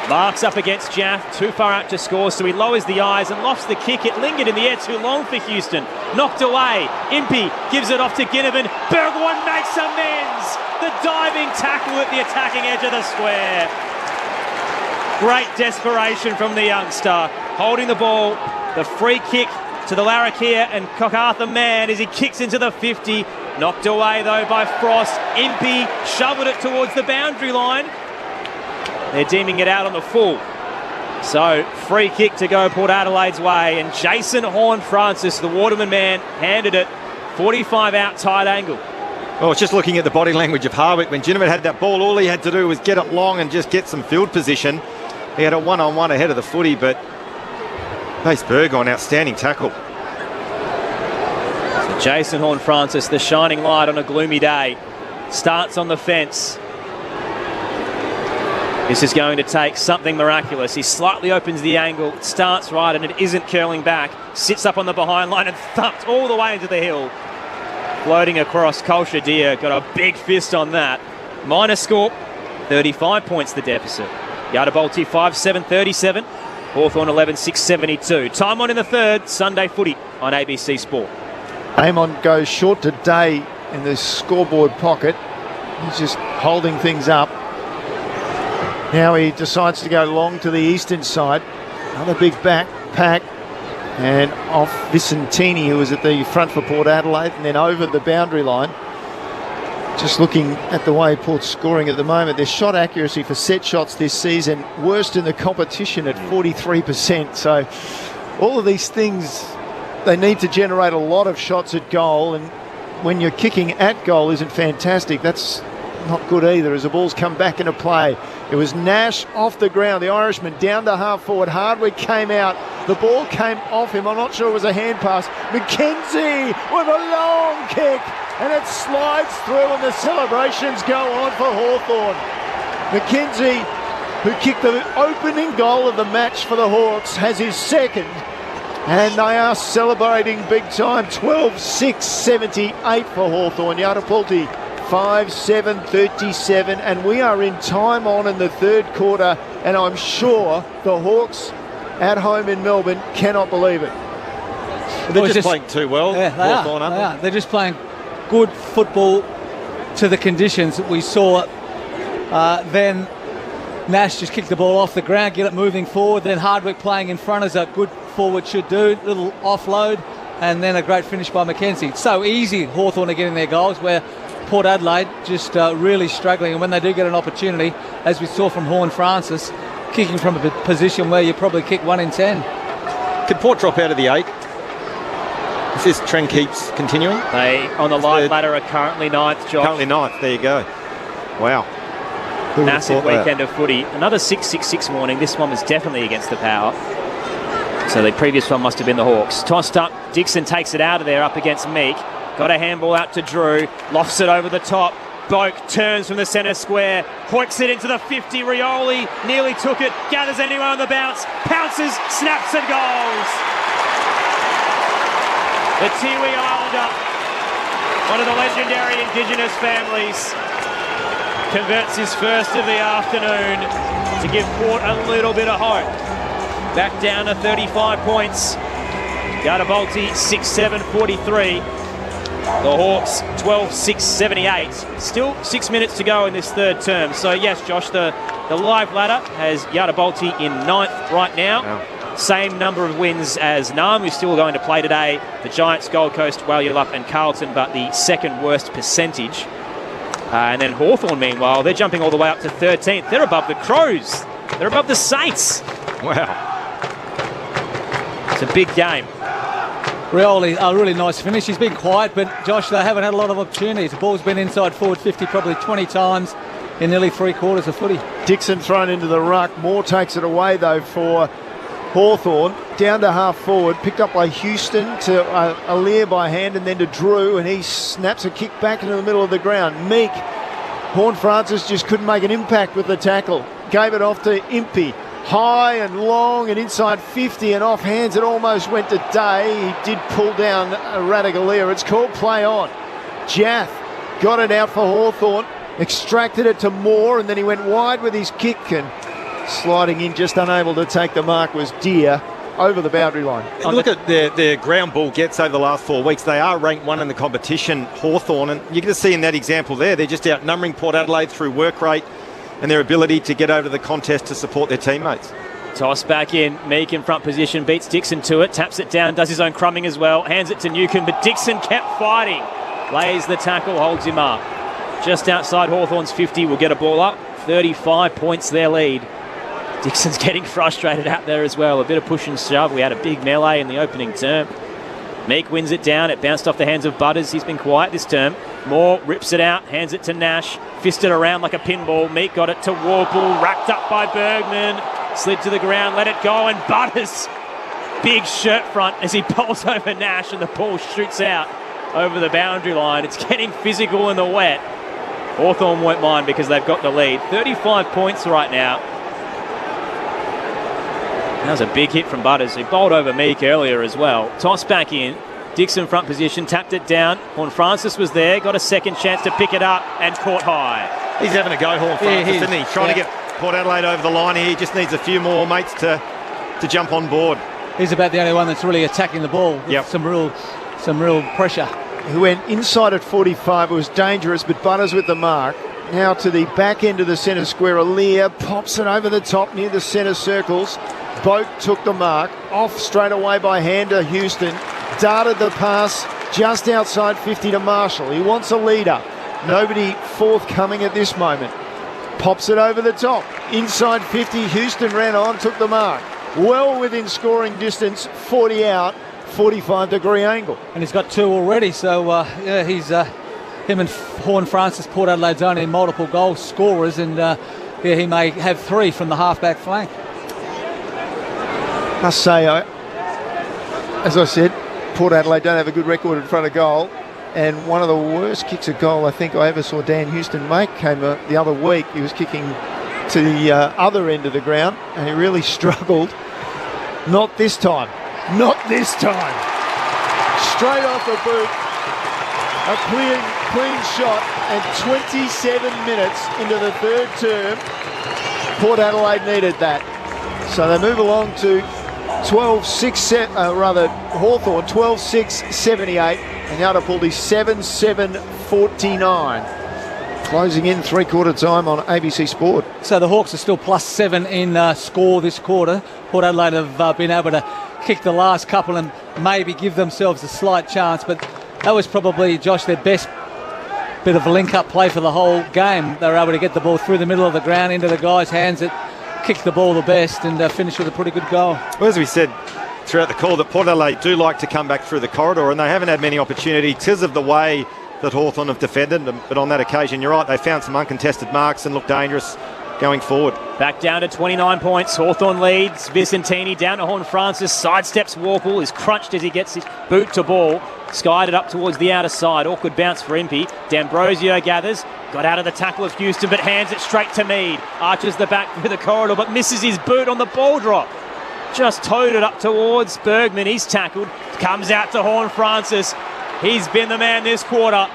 Marks up against Jaff, too far out to score, so he lowers the eyes and lofts the kick. It lingered in the air too long for Houston. Knocked away. Impey gives it off to Ginnivan. Burgoyne makes amends. The diving tackle at the attacking edge of the square. Great desperation from the youngster. Holding the ball, the free kick to the Larrakia and Cocartha man as he kicks into the 50. Knocked away though by Frost. Impey shoveled it towards the boundary line. They're deeming it out on the full. So free kick to go Port Adelaide's way, and Jason Horne-Francis, the Waterman man, handed it 45 out tight angle. Well, just looking at the body language of Hardwick, when Ginnivan had that ball, all he had to do was get it long and just get some field position. He had a one-on-one ahead of the footy, but Pace Burgoyne, outstanding tackle. So Jason Horne-Francis, the shining light on a gloomy day, starts on the fence. This is going to take something miraculous. He slightly opens the angle, starts right, and it isn't curling back. Sits up on the behind line and thumped all the way into the hill. Floating across, Kolsha Deer got a big fist on that. Minor score, 35 points the deficit. Yardabolti 5-7-37, Hawthorn 11-6-72. Time on in the third, Sunday footy on ABC Sport. Amon goes short today in the scoreboard pocket. He's just holding things up. Now he decides to go long to the eastern side. Another big back pack. And off Vicentini, who was at the front for Port Adelaide, and then over the boundary line. Just looking at the way Port's scoring at the moment, their shot accuracy for set shots this season, worst in the competition at 43%. So all of these things, they need to generate a lot of shots at goal, and when you're kicking at goal isn't fantastic. That's not good either as the ball's come back into play. It was Nash off the ground, the Irishman down to half forward. Hardwick came out. The ball came off him. I'm not sure it was a hand pass. McKenzie with a long kick, and it slides through, and the celebrations go on for Hawthorn. McKenzie, who kicked the opening goal of the match for the Hawks, has his second, and they are celebrating big time. 12-6-78 for Hawthorn. Yardabolti 5-7-37, and we are in time on in the third quarter, and I'm sure the Hawks at home in Melbourne cannot believe it. They're just playing too well. Yeah, they are. They're just playing good football to the conditions that we saw. Then Nash just kicked the ball off the ground, get it moving forward. Then Hardwick playing in front as a good forward should do. Little offload, and then a great finish by McKenzie. It's so easy, Hawthorn are getting their goals, where Port Adelaide just really struggling, and when they do get an opportunity, as we saw from Horne-Francis, kicking from a position where you probably kick 1 in 10. Could Port drop out of the 8? If this trend keeps continuing? They, on the live ladder, are currently 9th, Josh. Currently 9th, there you go. Wow. Massive weekend of footy. Another 6-6-6 warning. This one was definitely against the Power. So the previous one must have been the Hawks. Tossed up, Dixon takes it out of there up against Meek. Got a handball out to Drew, lofts it over the top. Boak turns from the centre square, hoiks it into the 50. Rioli nearly took it, gathers anyone on the bounce, pounces, snaps and goals. The Tiwi Islander, one of the legendary Indigenous families, converts his first of the afternoon to give Port a little bit of hope. Back down to 35 points. Yardabolti 6-7-43. The Hawks 12-6-78. Still 6 minutes to go in this third term. So yes, Josh, the live ladder has Yardabolti in 9th right now. Wow. Same number of wins as Naarm, who's still going to play today. The Giants, Gold Coast, Walyulup and Carlton, but the second worst percentage. And then Hawthorn, meanwhile, they're jumping all the way up to 13th. They're above the Crows. They're above the Saints. Wow. It's a big game. Rioli, a really nice finish. He's been quiet, but Josh, they haven't had a lot of opportunities. The ball's been inside forward 50 probably 20 times. in nearly 3 quarters of footy. Dixon thrown into the ruck. Moore takes it away, though, for Hawthorn. Down to half forward, picked up by Houston to Aliir by hand and then to Drew, and he snaps a kick back into the middle of the ground. Meek, Horne-Francis just couldn't make an impact with the tackle. Gave it off to Impey. High and long and inside 50 and off hands. It almost went to Day. He did pull down Radagalier. It's called play on. Jath got it out for Hawthorn. Extracted it to Moore, and then he went wide with his kick, and sliding in, just unable to take the mark, was Deer over the boundary line. And look at their ground ball gets over the last 4 weeks. They are ranked 1 in the competition, Hawthorn, and you can just see in that example there, they're just outnumbering Port Adelaide through work rate and their ability to get over the contest to support their teammates. Toss back in, Meek in front position, beats Dixon to it, taps it down, does his own crumbing as well, hands it to Newcombe, but Dixon kept fighting. Lays the tackle, holds him up. Just outside Hawthorn's 50, will get a ball up. 35 points their lead. Dixon's getting frustrated out there as well. A bit of push and shove. We had a big melee in the opening term. Meek wins it down. It bounced off the hands of Butters. He's been quiet this term. Moore rips it out, hands it to Nash. Fisted around like a pinball. Meek got it to Warple. Racked up by Bergman. Slid to the ground, let it go, and Butters. Big shirt front as he pulls over Nash, and the ball shoots out over the boundary line. It's getting physical in the wet. Hawthorn won't mind because they've got the lead. 35 points right now. That was a big hit from Butters, who bowled over Meek earlier as well. Toss back in. Dixon front position, tapped it down. Horne-Francis was there, got a second chance to pick it up and caught high. He's having a go, Horne-Francis, isn't he? Trying to get Port Adelaide over the line here. He just needs a few more mates to jump on board. He's about the only one that's really attacking the ball with some real pressure. Who went inside at 45. It was dangerous, but Butters with the mark. Now to the back end of the centre square. Aliir pops it over the top near the centre circles. Boat took the mark. Off straight away by Hander Houston. Darted the pass just outside 50 to Marshall. He wants a leader. Nobody forthcoming at this moment. Pops it over the top. Inside 50, Houston ran on, took the mark. Well within scoring distance, 40 out. 45-degree angle. And he's got 2 already, so he's him and Horne-Francis, Port Adelaide's only multiple goal scorers, and he may have 3 from the half-back flank. Must say, as I said, Port Adelaide don't have a good record in front of goal, and one of the worst kicks at goal I think I ever saw Dan Houston make came the other week. He was kicking to the other end of the ground, and he really struggled. Not this time. Not this time. Straight off the boot. A clean shot, and 27 minutes into the third term. Port Adelaide needed that. So they move along to 12-6, Hawthorn 12-6-78, and Yardapuldi 7-7-49. Closing in 3-quarter time on ABC Sport. So the Hawks are still +7 in score this quarter. Port Adelaide have been able to kick the last couple and maybe give themselves a slight chance, but that was probably, Josh, their best bit of link-up play for the whole game. They were able to get the ball through the middle of the ground into the guys' hands that kicked the ball the best and finish with a pretty good goal. Well, as we said throughout the call, that Port Adelaide do like to come back through the corridor, and they haven't had many opportunities because of the way that Hawthorn have defended them. But on that occasion, you're right, they found some uncontested marks and looked dangerous going forward. Back down to 29 points. Hawthorn leads. Vicentini down to Horne-Francis. Sidesteps Warple. Is crunched as he gets his boot to ball. Skied it up towards the outer side. Awkward bounce for Impey. D'Ambrosio gathers. Got out of the tackle of Houston, but hands it straight to Mead. Arches the back through the corridor, but misses his boot on the ball drop. Just towed it up towards Bergman. He's tackled. Comes out to Horne-Francis. He's been the man this quarter.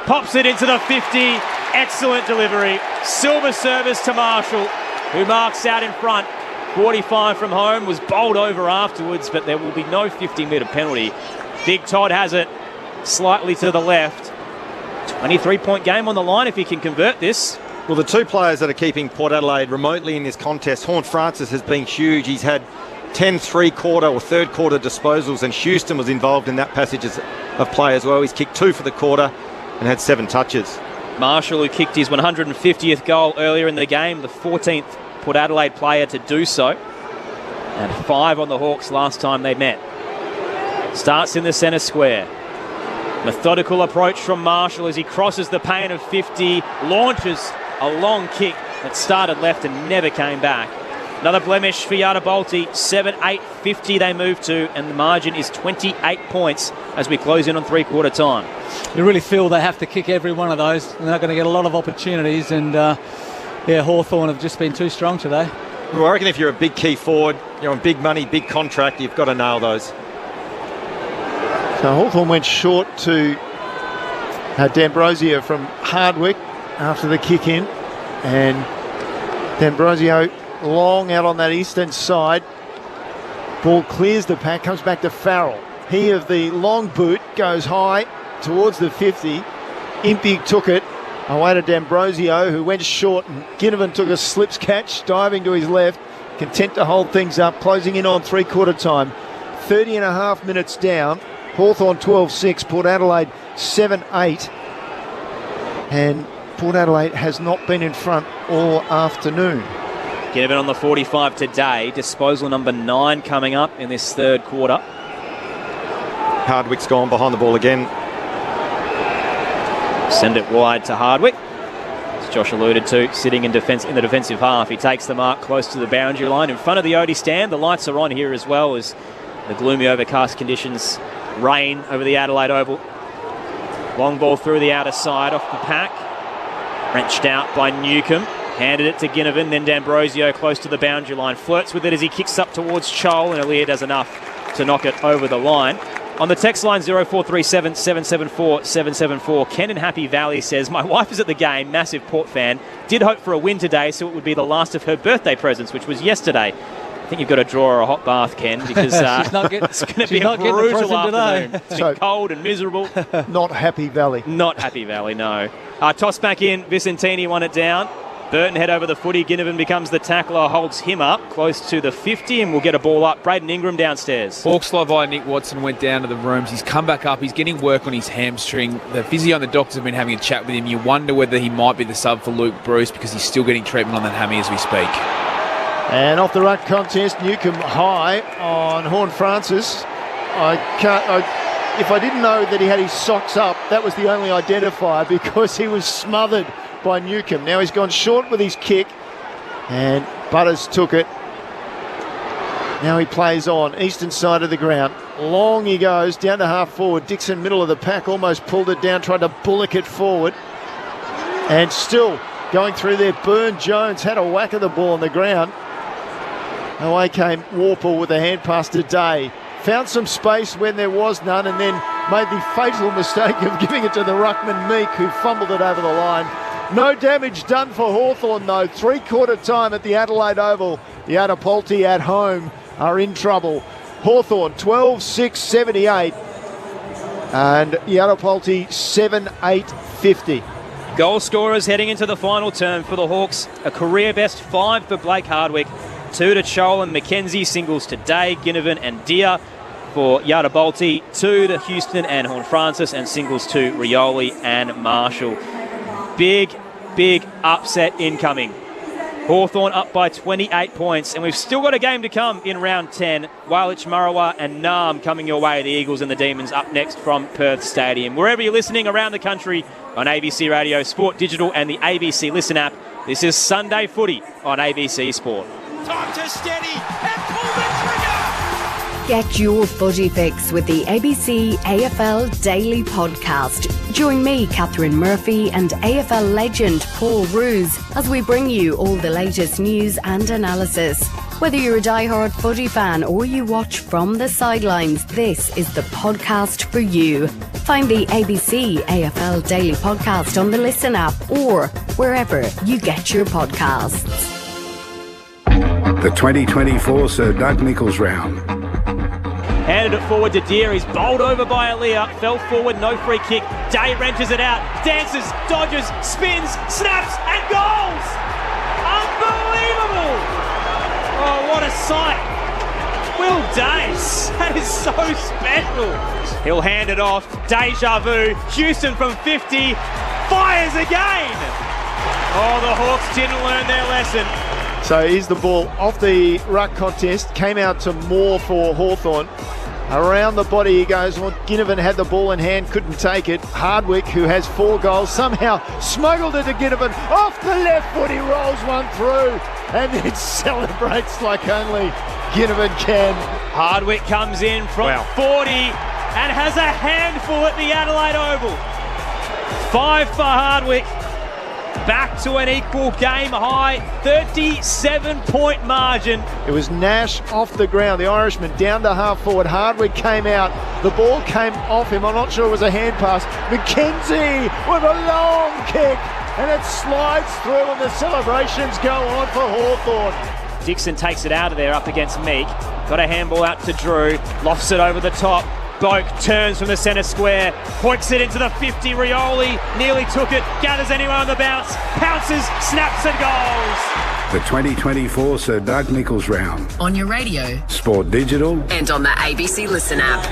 Pops it into the 50. Excellent delivery. Silver service to Marshall, who marks out in front. 45 from home, was bowled over afterwards, but there will be no 50-metre penalty. Big Todd has it slightly to the left. 23-point game on the line if he can convert this. Well, the 2 players that are keeping Port Adelaide remotely in this contest, Horne-Francis has been huge. He's had 10 3-quarter or third-quarter disposals, and Houston was involved in that passage of play as well. He's kicked 2 for the quarter and had 7 touches. Marshall, who kicked his 150th goal earlier in the game, the 14th Port Adelaide player to do so. And 5 on the Hawks last time they met. Starts in the centre square. Methodical approach from Marshall as he crosses the pain of 50, launches a long kick that started left and never came back. Another blemish for Yadabolti, 7-8-50 they move to, and the margin is 28 points as we close in on three-quarter time. You really feel they have to kick every one of those, and they're not going to get a lot of opportunities, and Hawthorn have just been too strong today. Well, I reckon if you're a big key forward, you're on big money, big contract, you've got to nail those. So Hawthorn went short to D'Ambrosio from Hardwick after the kick in, and D'Ambrosio long out on that eastern side. Ball clears the pack, comes back to Farrell. He of the long boot goes high towards the 50. Impey took it away to D'Ambrosio, who went short, and Ginnivan took a slips catch, diving to his left, content to hold things up, closing in on three-quarter time. 30 and a half minutes down. Hawthorn 12-6, Port Adelaide 7-8. And Port Adelaide has not been in front all afternoon. Ginnivan on the 45 today. Disposal number 9 coming up in this third quarter. Hardwick's gone behind the ball again. Send it wide to Hardwick. As Josh alluded to, sitting in defence in the defensive half. He takes the mark close to the boundary line in front of the Odie stand. The lights are on here as well as the gloomy overcast conditions reign over the Adelaide Oval. Long ball through the outer side off the pack. Wrenched out by Newcombe. Handed it to Ginnivan, then D'Ambrosio close to the boundary line. Flirts with it as he kicks up towards Chol, and Aliir does enough to knock it over the line. On the text line 0437 774 774, Ken in Happy Valley says, my wife is at the game, massive Port fan. Did hope for a win today, so it would be the last of her birthday presents, which was yesterday. I think you've got to draw her a hot bath, Ken, because it's going to be a brutal afternoon. It's been cold and miserable. Not Happy Valley. Not Happy Valley, no. Toss back in, Vicentini won it down. Burton head over the footy. Ginnivan becomes the tackler, holds him up close to the 50, and we'll get a ball up. Braden Ingram downstairs. Hawks Slovai Nick Watson went down to the rooms. He's come back up. He's getting work on his hamstring. The physio and the doctors have been having a chat with him. You wonder whether he might be the sub for Luke Bruce because he's still getting treatment on that hammy as we speak. And off the ruck contest, Newcombe high on Horn Francis. If I didn't know that he had his socks up, that was the only identifier because he was smothered by Newcombe. Now he's gone short with his kick, and Butters took it. Now he plays on, eastern side of the ground. Long he goes, down to half forward. Dixon, middle of the pack, almost pulled it down, tried to bullock it forward. And still going through there, Burn Jones had a whack of the ball on the ground. Away came Warple with a hand pass to Day. Found some space when there was none, and then made the fatal mistake of giving it to the ruckman Meek, who fumbled it over the line. No damage done for Hawthorn though. Three-quarter time at the Adelaide Oval. The Adapolti at home are in trouble. Hawthorn 12-6-78 and Yadapolti 7-8-50. Goal scorers heading into the final term for the Hawks. A career best 5 for Blake Hardwick, 2 to Chol and McKenzie, singles to Day, Ginnivan and Deer. For Yadabolti, 2 to Houston and Horn Francis, and singles to Rioli and Marshall. Big upset incoming. Hawthorn up by 28 points, and we've still got a game to come in round 10. Walich, Marawa and Naarm coming your way. The Eagles and the Demons up next from Perth Stadium. Wherever you're listening around the country on ABC Radio, Sport Digital and the ABC Listen app, this is Sunday Footy on ABC Sport. Time to steady and pull the trigger! Get your footy fix with the ABC AFL Daily Podcast. Join me, Catherine Murphy, and AFL legend Paul Roos as we bring you all the latest news and analysis. Whether you're a diehard footy fan or you watch from the sidelines, this is the podcast for you. Find the ABC AFL Daily Podcast on the Listen app or wherever you get your podcasts. The 2024 Sir Doug Nicholls round. Handed it forward to Deer. He's bowled over by Aliir. Fell forward, no free kick. Day wrenches it out. Dances, dodges, spins, snaps, and goals! Unbelievable! Oh, what a sight. Will Days. That is so special. He'll hand it off. Deja vu. Houston from 50. Fires again. Oh, the Hawks didn't learn their lesson. So here's the ball off the ruck contest. Came out to Moore for Hawthorn. Around the body he goes. Well, Ginnivan had the ball in hand, couldn't take it. Hardwick, who has 4 goals, somehow smuggled it to Ginnivan. Off the left foot, he rolls one through and then celebrates like only Ginnivan can. Hardwick comes in from 40 and has a handful at the Adelaide Oval. 5 for Hardwick. Back to an equal game high, 37-point margin. It was Nash off the ground, the Irishman down to half forward. Hardwick came out, the ball came off him. I'm not sure it was a hand pass. McKenzie with a long kick, and it slides through, and the celebrations go on for Hawthorn. Dixon takes it out of there up against Meek. Got a handball out to Drew, lofts it over the top. Boak turns from the centre square, points it into the 50. Rioli nearly took it, gathers anyone on the bounce, pounces, snaps and goals. The 2024 Sir Doug Nicholls round. On your radio, Sport Digital, and on the ABC Listen app.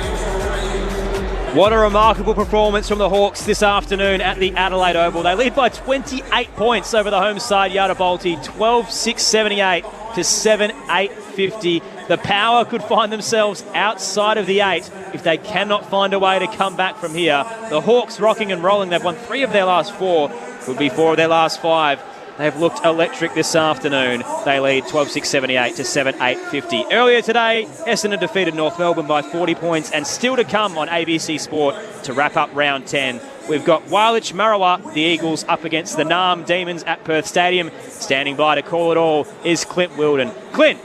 What a remarkable performance from the Hawks this afternoon at the Adelaide Oval. They lead by 28 points over the home side, Yarrabolti, 12-6-78 to 7-8-50. The Power could find themselves outside of the 8 if they cannot find a way to come back from here. The Hawks rocking and rolling. They've won 3 of their last 4. Could be 4 of their last 5. They've looked electric this afternoon. They lead 12-6-78 to 7-8-50. Earlier today, Essendon defeated North Melbourne by 40 points, and still to come on ABC Sport to wrap up round 10. We've got Walich Marawa, the Eagles, up against the Naarm Demons at Perth Stadium. Standing by to call it all is Clint Wilden. Clint.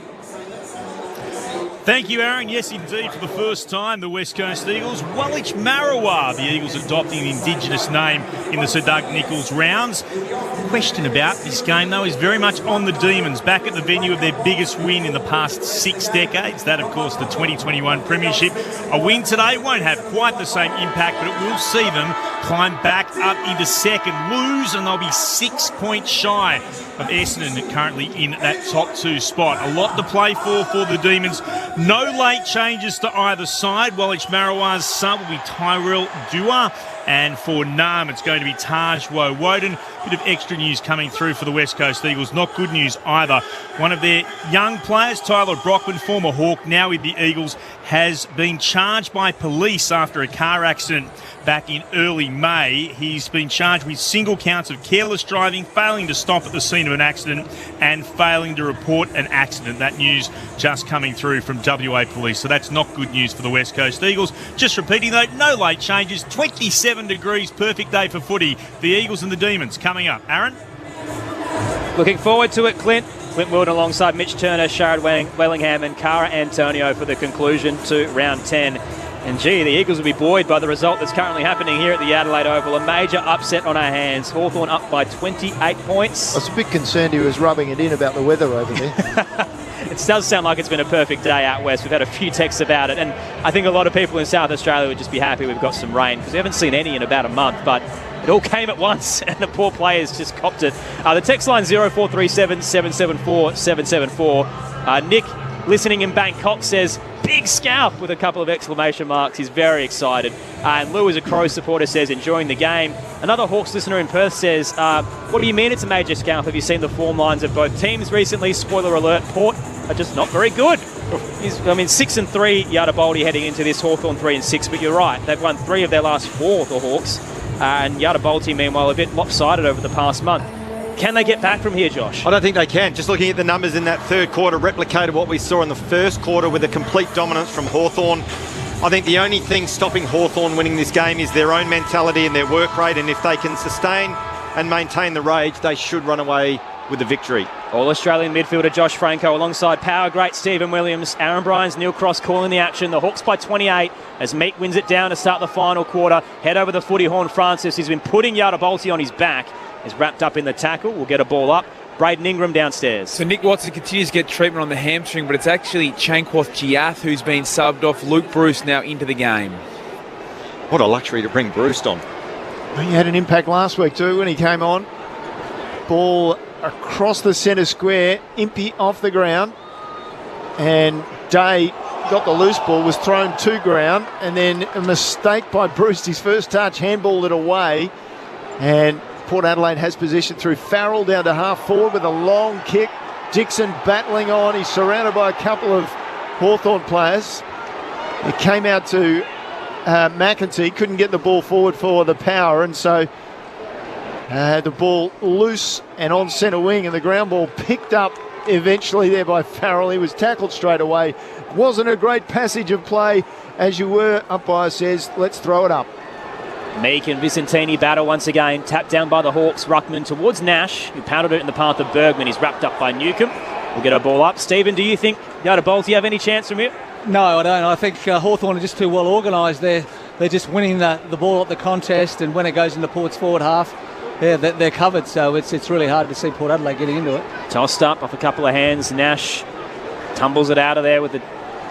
Thank you, Aaron. Yes, indeed, for the first time, the West Coast Eagles. Walich Marawa, the Eagles adopting an Indigenous name in the Sir Doug Nicholls rounds. The question about this game, though, is very much on the Demons, back at the venue of their biggest win in the past 6 decades. That, of course, the 2021 Premiership. A win today won't have quite the same impact, but it will see them climb back up into second, lose, and they'll be 6 points shy of Essendon, currently in that top 2 spot. A lot to play for the Demons. No late changes to either side. Walich Marawa's sub will be Tyrell Dua, and for Naarm it's going to be Taj Woden. Bit of extra news coming through for the West Coast Eagles. Not good news either. One of their young players, Tyler Brockman, former Hawk, now with the Eagles, has been charged by police after a car accident back in early May. He's been charged with single counts of careless driving, failing to stop at the scene of an accident, and failing to report an accident. That news just coming through from WA Police. So that's not good news for the West Coast Eagles. Just repeating though, no late changes. 27 degrees, perfect day for footy. The Eagles and the Demons coming up. Aaron? Looking forward to it, Clint. Clint Wilden alongside Mitch Turner, Sharad Wellingham and Cara Antonio for the conclusion to round 10. And gee, the Eagles will be buoyed by the result that's currently happening here at the Adelaide Oval. A major upset on our hands. Hawthorn up by 28 points. I was a bit concerned he was rubbing it in about the weather over there. It does sound like it's been a perfect day out west. We've had a few texts about it, and I think a lot of people in South Australia would just be happy we've got some rain, because we haven't seen any in about a month, but it all came at once, and the poor players just copped it. The text line 0437 774 774. Nick, listening in Bangkok, says, big scalp with a couple of exclamation marks. He's very excited. And Lou, as a Crow supporter, says, enjoying the game. Another Hawks listener in Perth says, what do you mean it's a major scalp? Have you seen the form lines of both teams recently? Spoiler alert, Port are just not very good. 6-3 Yarrabolti heading into this, Hawthorn 3-6, but you're right, they've won 3 of their last 4, the Hawks, and Yarrabolti, meanwhile, a bit lopsided over the past month. Can they get back from here, Josh? I don't think they can. Just looking at the numbers in that third quarter, replicated what we saw in the first quarter with a complete dominance from Hawthorn. I think the only thing stopping Hawthorn winning this game is their own mentality and their work rate, and if they can sustain and maintain the rage, they should run away with the victory. All-Australian midfielder Josh Franco alongside power great Stephen Williams. Aaron Bryans, Neil Cross calling the action. The Hawks by 28 as Meek wins it down to start the final quarter. Head over the footy, Horn Francis. He's been putting Yarrabolti on his back. Is wrapped up in the tackle. We'll get a ball up. Braden Ingram downstairs. So Nick Watson continues to get treatment on the hamstring, but it's actually Chankwath Giath who's been subbed off. Luke Bruce now into the game. What a luxury to bring Bruce on. He had an impact last week too when he came on. Ball across the centre square, Impey off the ground, and Day got the loose ball, was thrown to ground, and then a mistake by Bruce, his first touch, handballed it away, and Port Adelaide has possession through Farrell down to half forward with a long kick. Dixon battling on. He's surrounded by a couple of Hawthorn players. It came out to McEntee, couldn't get the ball forward for the power, and so the ball loose and on centre wing, and the ground ball picked up eventually there by Farrell. He was tackled straight away. Wasn't a great passage of play, as you were. Umpire says, let's throw it up. Meek and Vicentini battle once again. Tapped down by the Hawks. Ruckman towards Nash, who pounded it in the path of Bergman. He's wrapped up by Newcomb. We'll get a ball up. Stephen, do you think Yada Bolt, do you have any chance from here? No, I don't. I think Hawthorn are just too well organised. They're just winning the ball at the contest, and when it goes into Port's forward half, they're covered. So it's really hard to see Port Adelaide getting into it. Tossed up off a couple of hands. Nash tumbles it out of there with the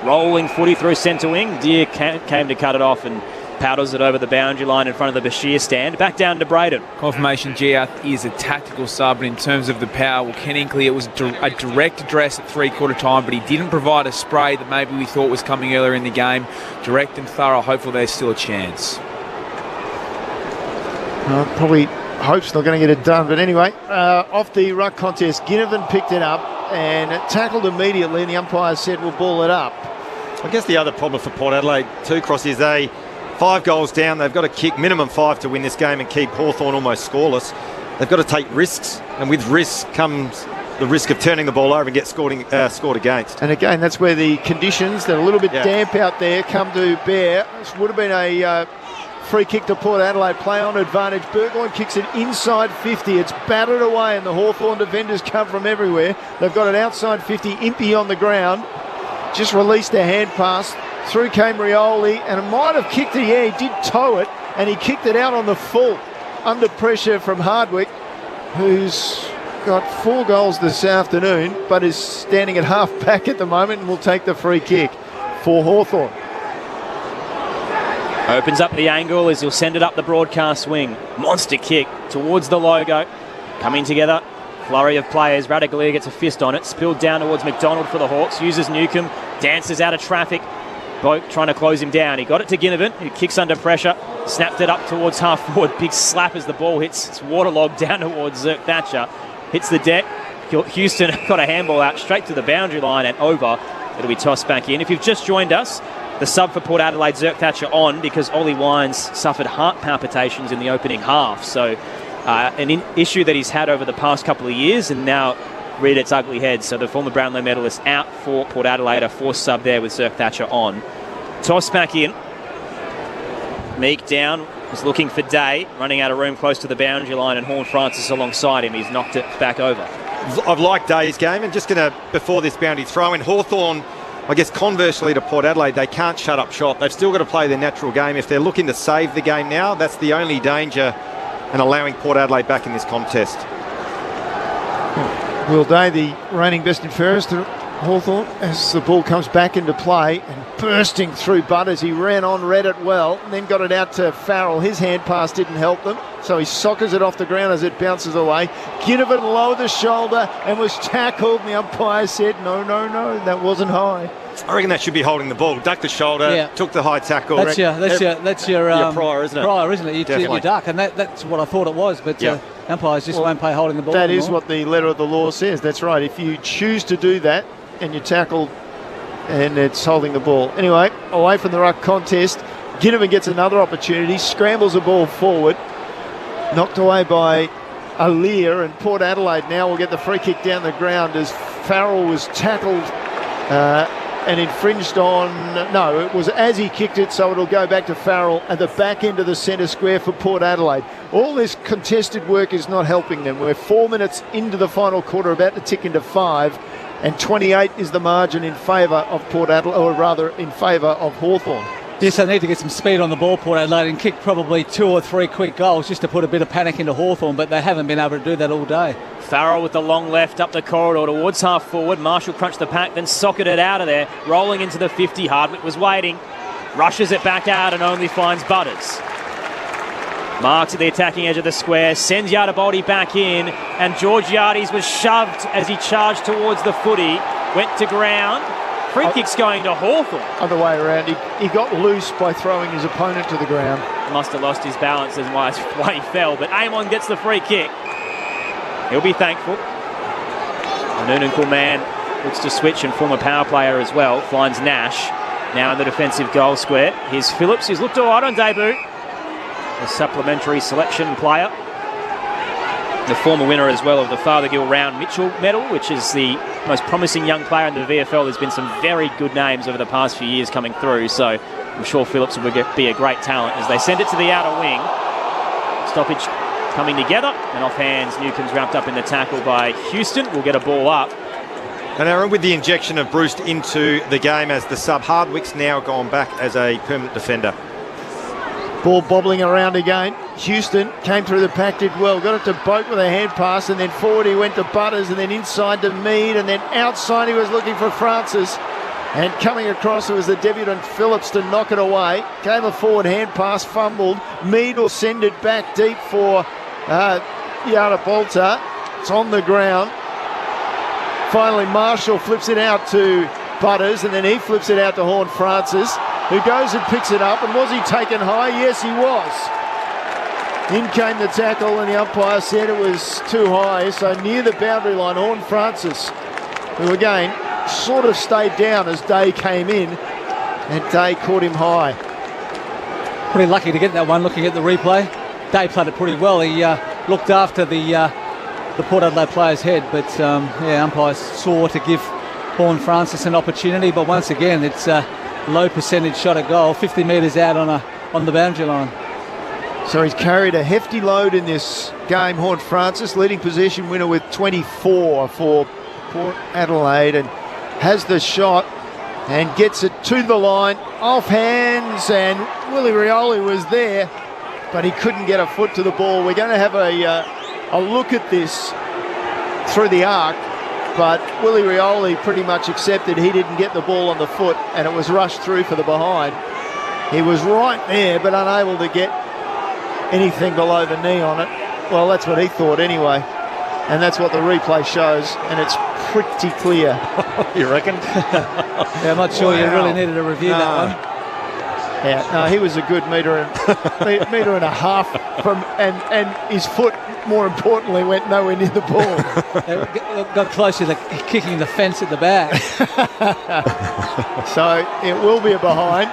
rolling footy through centre wing. Deer came to cut it off and powders it over the boundary line in front of the Bashir stand. Back down to Braden. Confirmation Giath is a tactical sub, but in terms of the power, well, Ken Inkley, it was a direct address at three-quarter time, but he didn't provide a spray that maybe we thought was coming earlier in the game. Direct and thorough. Hopefully there's still a chance. Probably hopes not going to get it done, but anyway, off the ruck contest, Ginnivan picked it up and tackled immediately, and the umpire said we'll ball it up. I guess the other problem for Port Adelaide too, Cross, is 5 goals down. They've got to kick minimum 5 to win this game and keep Hawthorn almost scoreless. They've got to take risks, and with risks comes the risk of turning the ball over and get scored against. And again, that's where the conditions that are a little bit damp out there come to bear. This would have been a free kick to Port Adelaide, play on advantage. Burgoyne kicks it inside 50. It's battered away, and the Hawthorn defenders come from everywhere. They've got it outside 50. Impey on the ground. Just released a hand pass. Through came Rioli, and it might have kicked it. Yeah, he did toe it, and he kicked it out on the full under pressure from Hardwick, who's got 4 goals this afternoon, but is standing at half back at the moment and will take the free kick for Hawthorn. Opens up the angle as he'll send it up the broadcast wing. Monster kick towards the logo. Coming together. Flurry of players. Radaglia gets a fist on it. Spilled down towards McDonald for the Hawks. Uses Newcomb. Dances out of traffic. Boak trying to close him down. He got it to Ginnivan, who kicks under pressure. Snapped it up towards half forward. Big slap as the ball hits. It's waterlogged down towards Zerk Thatcher. Hits the deck. Houston got a handball out straight to the boundary line and over. It'll be tossed back in. If you've just joined us, the sub for Port Adelaide, Zerk Thatcher, on because Ollie Wines suffered heart palpitations in the opening half. So an issue that he's had over the past couple of years, and now reared its ugly head. So the former Brownlow medalist out for Port Adelaide, a forced sub there with Zerk Thatcher on. Toss back in. Meek down, was looking for Day, running out of room close to the boundary line, and Horn Francis alongside him. He's knocked it back over. I've liked Day's game, and just going to, before this boundary throw in, Hawthorn, I guess conversely to Port Adelaide, they can't shut up shop. They've still got to play their natural game. If they're looking to save the game now, that's the only danger in allowing Port Adelaide back in this contest. Will Day, the reigning best and fairest to Hawthorn, as the ball comes back into play and bursting through Butters. He ran on, read it well, and then got it out to Farrell. His hand pass didn't help them, so he sockers it off the ground as it bounces away. Ginnivan lowered the shoulder and was tackled, and the umpire said, no, that wasn't high. I reckon that should be holding the ball. Ducked the shoulder, took the high tackle. That's your prior, isn't it? Prior, isn't it? You duck, and that's what I thought it was, but umpires just won't pay holding the ball That anymore. is what the letter of the law says. That's right. If you choose to do that and you tackle and it's holding the ball. Anyway, away from the ruck contest, Ginnivan gets another opportunity, scrambles the ball forward, knocked away by Alir, and Port Adelaide now will get the free kick down the ground as Farrell was tackled and infringed on. No, it was as he kicked it, so it'll go back to Farrell at the back end of the centre square for Port Adelaide. All this contested work is not helping them. We're 4 minutes into the final quarter, about to tick into 5, and 28 is the margin in favour of Port Adelaide, or rather in favour of Hawthorn. Yes, they need to get some speed on the ball, Port Adelaide, and kick probably 2 or 3 quick goals just to put a bit of panic into Hawthorn, but they haven't been able to do that all day. Farrell with the long left up the corridor towards half forward. Marshall crunched the pack, then socketed it out of there, rolling into the 50. Hardwick was waiting, rushes it back out and only finds Butters. Marks at the attacking edge of the square, sends Yardaboldi back in, and Georgiades was shoved as he charged towards the footy, went to ground. Free kick's going to Hawthorn. Other way around, he got loose by throwing his opponent to the ground. Must have lost his balance, is why he fell, but Amon gets the free kick. He'll be thankful. Noonan Coolman looks to switch, and former power player as well, finds Nash. Now in the defensive goal square, here's Phillips, who's looked all right on debut. A supplementary selection player. The former winner as well of the Fathergill Round Mitchell medal, which is the most promising young player in the VFL. There's been some very good names over the past few years coming through, so I'm sure Phillips will be a great talent as they send it to the outer wing. Stoppage coming together, and off hands, Newcomb's wrapped up in the tackle by Houston. Will get a ball up. And Aaron, with the injection of Bruce into the game as the sub, Hardwick's now gone back as a permanent defender. Ball bobbling around again. Houston came through the pack, did well. Got it to Boat with a hand pass, and then forward he went to Butters, and then inside to Mead, and then outside he was looking for Francis. And coming across, it was the debutant Phillips to knock it away. Gave a forward hand pass, fumbled. Mead will send it back deep for Yara Bolter. It's on the ground. Finally, Marshall flips it out to Butters, and then he flips it out to Horn Francis, who goes and picks it up. And was he taken high? Yes, he was. In came the tackle, and the umpire said it was too high. So near the boundary line, Horn Francis, who again sort of stayed down as Day came in, and Day caught him high. Pretty lucky to get that one looking at the replay. Day played it pretty well. He looked after the Port Adelaide player's head, but umpires saw to give Horn Francis an opportunity. But once again, it's a low percentage shot at goal, 50 metres out on the boundary line. So he's carried a hefty load in this game, Horn Francis, leading possession winner with 24 for Port Adelaide, and has the shot and gets it to the line, off hands, and Willie Rioli was there, but he couldn't get a foot to the ball. We're going to have a look at this through the arc, but Willie Rioli pretty much accepted he didn't get the ball on the foot, and it was rushed through for the behind. He was right there, but unable to get anything below the knee on it. Well, that's what he thought anyway, and that's what the replay shows, and it's pretty clear. You reckon? Yeah, I'm not sure you really needed to review that one. Yeah, no, he was a good metre and a half from, and his foot, more importantly, went nowhere near the ball. Got closer to kicking the fence at the back. So it will be a behind,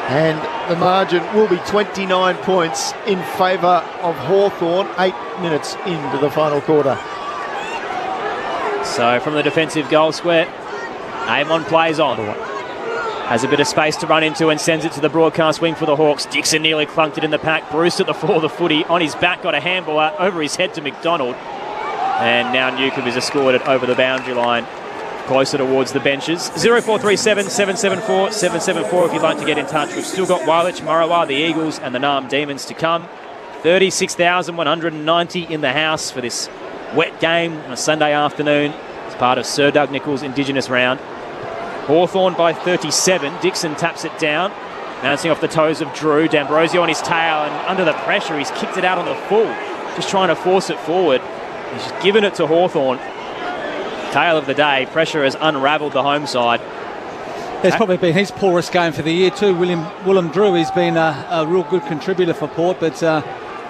and the margin will be 29 points in favour of Hawthorn, 8 minutes into the final quarter. So from the defensive goal square, Amon plays on. Has a bit of space to run into and sends it to the broadcast wing for the Hawks. Dixon nearly clunked it in the pack. Bruce at the floor of the footy. On his back, got a handball out over his head to McDonald. And now Newcomb is escorted over the boundary line, closer towards the benches. 0437 774 774 if you'd like to get in touch. We've still got Wailach, Murrawa, the Eagles and the Naarm Demons to come. 36,190 in the house for this wet game on a Sunday afternoon as part of Sir Doug Nicholls' Indigenous round. Hawthorn by 37. Dixon taps it down, bouncing off the toes of Drew. D'Ambrosio on his tail, and under the pressure he's kicked it out on the full, just trying to force it forward. He's just given it to Hawthorn. Tale of the day, pressure has unravelled the home side. It's probably been his poorest game for the year too. Willem Drew, he's been a real good contributor for Port, but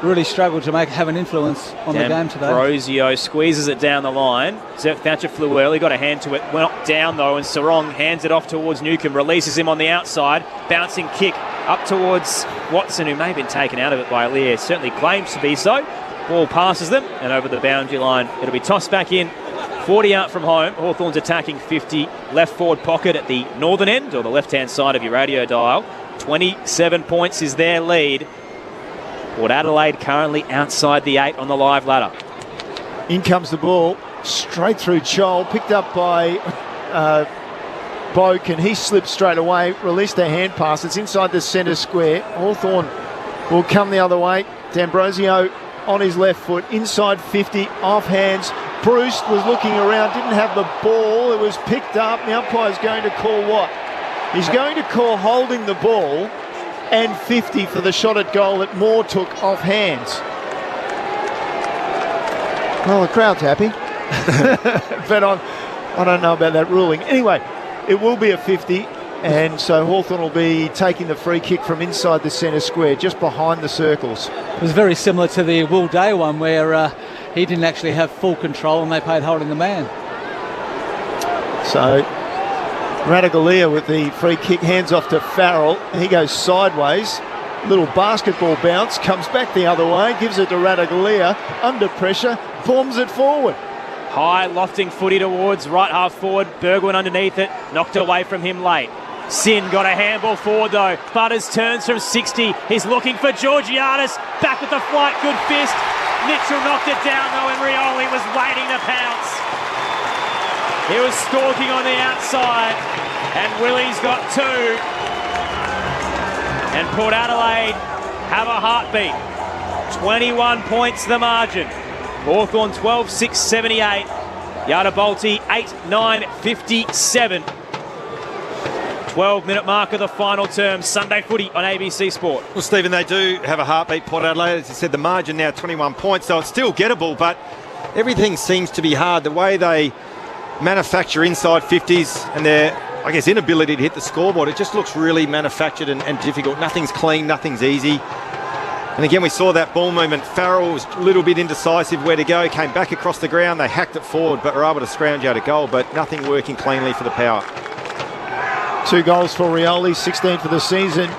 really struggled to have an influence on the game today. D'Ambrosio squeezes it down the line. Thatcher flew early, got a hand to it, went down though, and Sarong hands it off towards Newcomb, releases him on the outside, bouncing kick up towards Watson, who may have been taken out of it by Lear, certainly claims to be so. Ball passes them, and over the boundary line, it'll be tossed back in. 40 out from home. Hawthorn's attacking 50. Left forward pocket at the northern end, or the left-hand side of your radio dial. 27 points is their lead. Port Adelaide currently outside the 8 on the live ladder. In comes the ball, straight through Chol, picked up by Boak, and he slipped straight away, released a hand pass. It's inside the centre square. Hawthorn will come the other way. D'Ambrosio on his left foot, inside 50, off hands. Bruce was looking around, didn't have the ball. It was picked up. The umpire's going to call what? He's going to call holding the ball and 50 for the shot at goal that Moore took off hands. Well, the crowd's happy. But I don't know about that ruling. Anyway, it will be a 50, and so Hawthorn will be taking the free kick from inside the centre square, just behind the circles. It was very similar to the Will Day one, where he didn't actually have full control and they played holding the man. So Radaglia with the free kick, hands off to Farrell. He goes sideways. Little basketball bounce, comes back the other way, gives it to Radaglia. Under pressure, bombs it forward. High, lofting footy towards right half forward. Bergwijn underneath it, knocked away from him late. Sin got a handball forward though. Butters turns from 60. He's looking for Georgiadis. Back with the flight, good fist. Mitchell knocked it down though, and Rioli was waiting to pounce. He was stalking on the outside, and Willie's got two. And Port Adelaide have a heartbeat. 21 points the margin. Hawthorn 12-6-78. Yardabalti 8-9-57. 12-minute mark of the final term. Sunday footy on ABC Sport. Well, Stephen, they do have a heartbeat, Port Adelaide. As you said, the margin now 21 points, so it's still gettable, but everything seems to be hard. The way they manufacture inside 50s and their, I guess, inability to hit the scoreboard, it just looks really manufactured and difficult. Nothing's clean, nothing's easy. And again, we saw that ball movement. Farrell was a little bit indecisive where to go, came back across the ground, they hacked it forward, but were able to scrounge out a goal, but nothing working cleanly for the Power. 2 goals for Rioli, 16 for the season.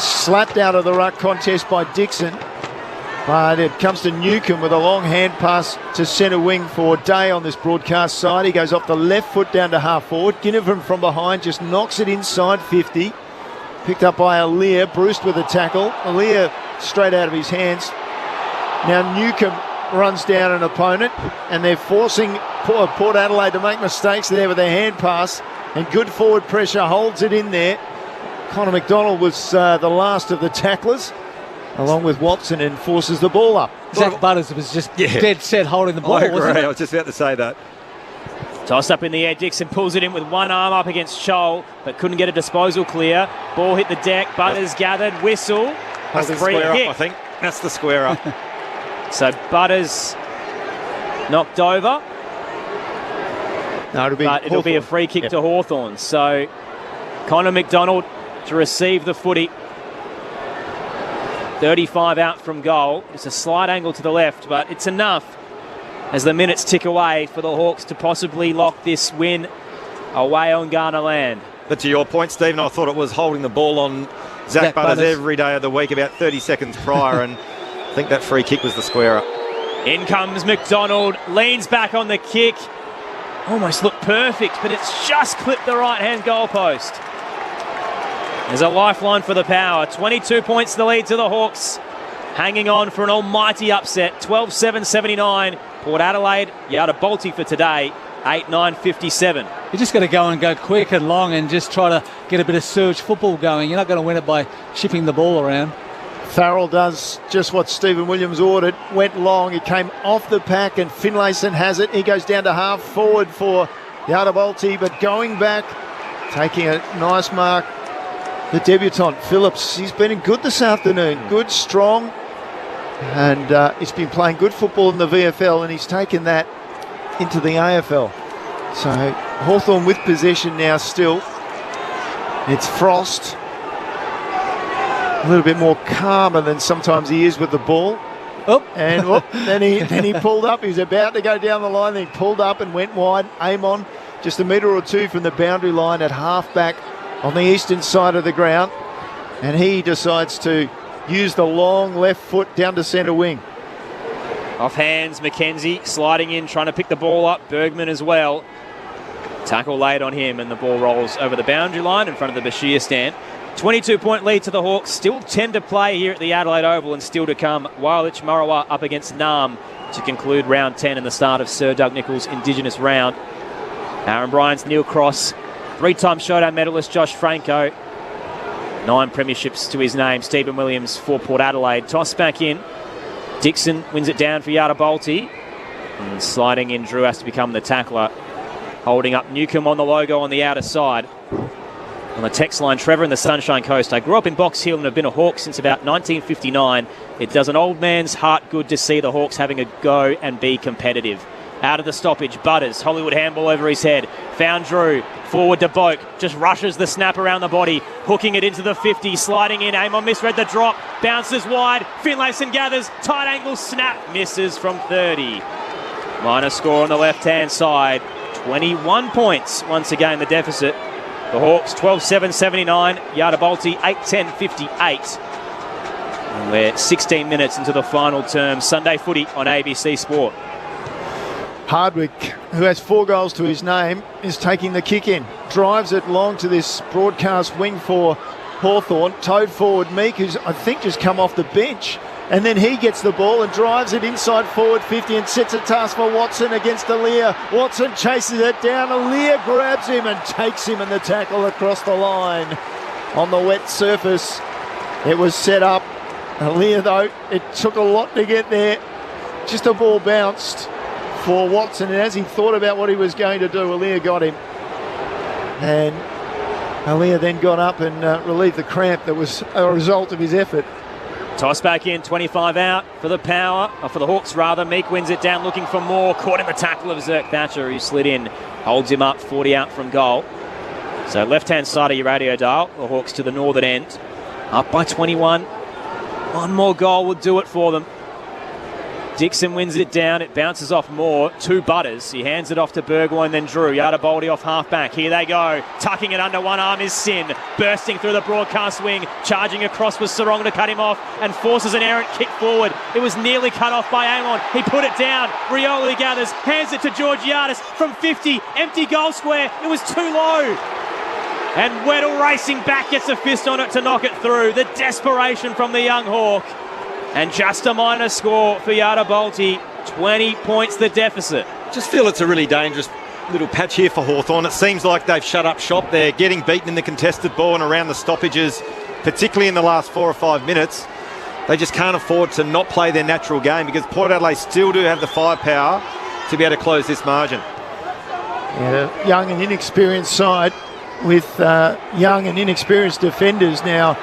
Slapped out of the ruck contest by Dixon. But it comes to Newcomb with a long hand pass to centre wing for Day on this broadcast side. He goes off the left foot down to half forward. Ginnivan from behind just knocks it inside 50. Picked up by Aliir, Bruce with a tackle. Aliir straight out of his hands. Now Newcomb runs down an opponent, and they're forcing Port Adelaide to make mistakes there with their hand pass. And good forward pressure holds it in there. Connor McDonald was the last of the tacklers, along with Watson, and forces the ball up. Zach Butters was just dead set holding the ball. I agree. Wasn't it? I was just about to say that. Toss up in the air. Dixon pulls it in with one arm up against Scholl, but couldn't get a disposal clear. Ball hit the deck. Butters gathered. Whistle. That's the square up, I think. That's the square up. So Butters knocked over. No, it'll be a free kick to Hawthorn. So Connor McDonald to receive the footy. 35 out from goal. It's a slight angle to the left, but it's enough as the minutes tick away for the Hawks to possibly lock this win away on Ghana land. But to your point, Stephen, I thought it was holding the ball on Zach Butters every day of the week about 30 seconds prior, and I think that free kick was the square up. In comes McDonald, leans back on the kick. Almost looked perfect, but it's just clipped the right-hand goalpost. There's a lifeline for the Power. 22 points the lead to the Hawks. Hanging on for an almighty upset. 12-7-79. Port Adelaide, Yardabalti for today. 8-9-57. You just got to go and go quick and long and just try to get a bit of surge football going. You're not going to win it by shipping the ball around. Farrell does just what Stephen Williams ordered. Went long. It came off the pack, and Finlayson has it. He goes down to half forward for Yardabalti, but going back, taking a nice mark. The debutant, Phillips, he's been good this afternoon. Good, strong, and he's been playing good football in the VFL, and he's taken that into the AFL. So Hawthorn with possession now still. It's Frost. A little bit more calmer than sometimes he is with the ball. And then he pulled up. He was about to go down the line. Then he pulled up and went wide. Amon just a metre or two from the boundary line at half-back on the eastern side of the ground. And he decides to use the long left foot down to centre wing. Off hands, McKenzie sliding in, trying to pick the ball up. Bergman as well. Tackle laid on him, and the ball rolls over the boundary line in front of the Bashir stand. 22-point lead to the Hawks. Still 10 to play here at the Adelaide Oval, and still to come. Walich Marawa up against Nam to conclude round 10 and the start of Sir Doug Nicholls' Indigenous round. Aaron Bryant's Neil Cross, 3-time showdown medalist Josh Franco, 9 premierships to his name. Stephen Williams for Port Adelaide. Toss back in. Dixon wins it down for Yardabalti. And sliding in, Drew has to become the tackler. Holding up Newcomb on the logo on the outer side. On the text line, Trevor in the Sunshine Coast. I grew up in Box Hill and have been a Hawk since about 1959. It does an old man's heart good to see the Hawks having a go and be competitive. Out of the stoppage, Butters, Hollywood handball over his head. Found Drew, forward to Boak, just rushes the snap around the body, hooking it into the 50, sliding in. Amon misread the drop, bounces wide. Finlayson gathers, tight angle snap, misses from 30. Minor score on the left-hand side. 21 points once again the deficit. The Hawks 12-7-79, Yardabalti 8-10-58. And we're 16 minutes into the final term. Sunday footy on ABC Sport. Hardwick, who has 4 goals to his name, is taking the kick in. Drives it long to this broadcast wing for Hawthorn. Towed forward Meek, who's I think just come off the bench. And then he gets the ball and drives it inside forward 50 and sets a task for Watson against Aaliyah. Watson chases it down. Aaliyah grabs him and takes him in the tackle across the line. On the wet surface, it was set up. Aaliyah, though, it took a lot to get there. Just a ball bounced for Watson, and as he thought about what he was going to do, Aaliyah got him. And Aaliyah then got up and relieved the cramp that was a result of his effort. Toss back in, 25 out for the Power, or for the Hawks rather. Meek wins it down looking for more. Caught in the tackle of Zerk Thatcher, who slid in. Holds him up, 40 out from goal. So left-hand side of your radio dial, the Hawks to the northern end. Up by 21. One more goal would do it for them. Dixon wins it down. It bounces off Moore to Butters. He hands it off to Burgoyne, then Drew. Yardabalti off half-back. Here they go. Tucking it under one arm is Sin. Bursting through the broadcast wing. Charging across with Sarong to cut him off and forces an errant kick forward. It was nearly cut off by Amon. He put it down. Rioli gathers. Hands it to Georgiadis from 50. Empty goal square. It was too low. And Weddle racing back, gets a fist on it to knock it through. The desperation from the young Hawk. And just a minor score for Yardabalti. 20 points the deficit. Just feel it's a really dangerous little patch here for Hawthorn. It seems like they've shut up shop. They're getting beaten in the contested ball and around the stoppages, particularly in the last 4 or 5 minutes. They just can't afford to not play their natural game because Port Adelaide still do have the firepower to be able to close this margin. Yeah, young and inexperienced side with young and inexperienced defenders now.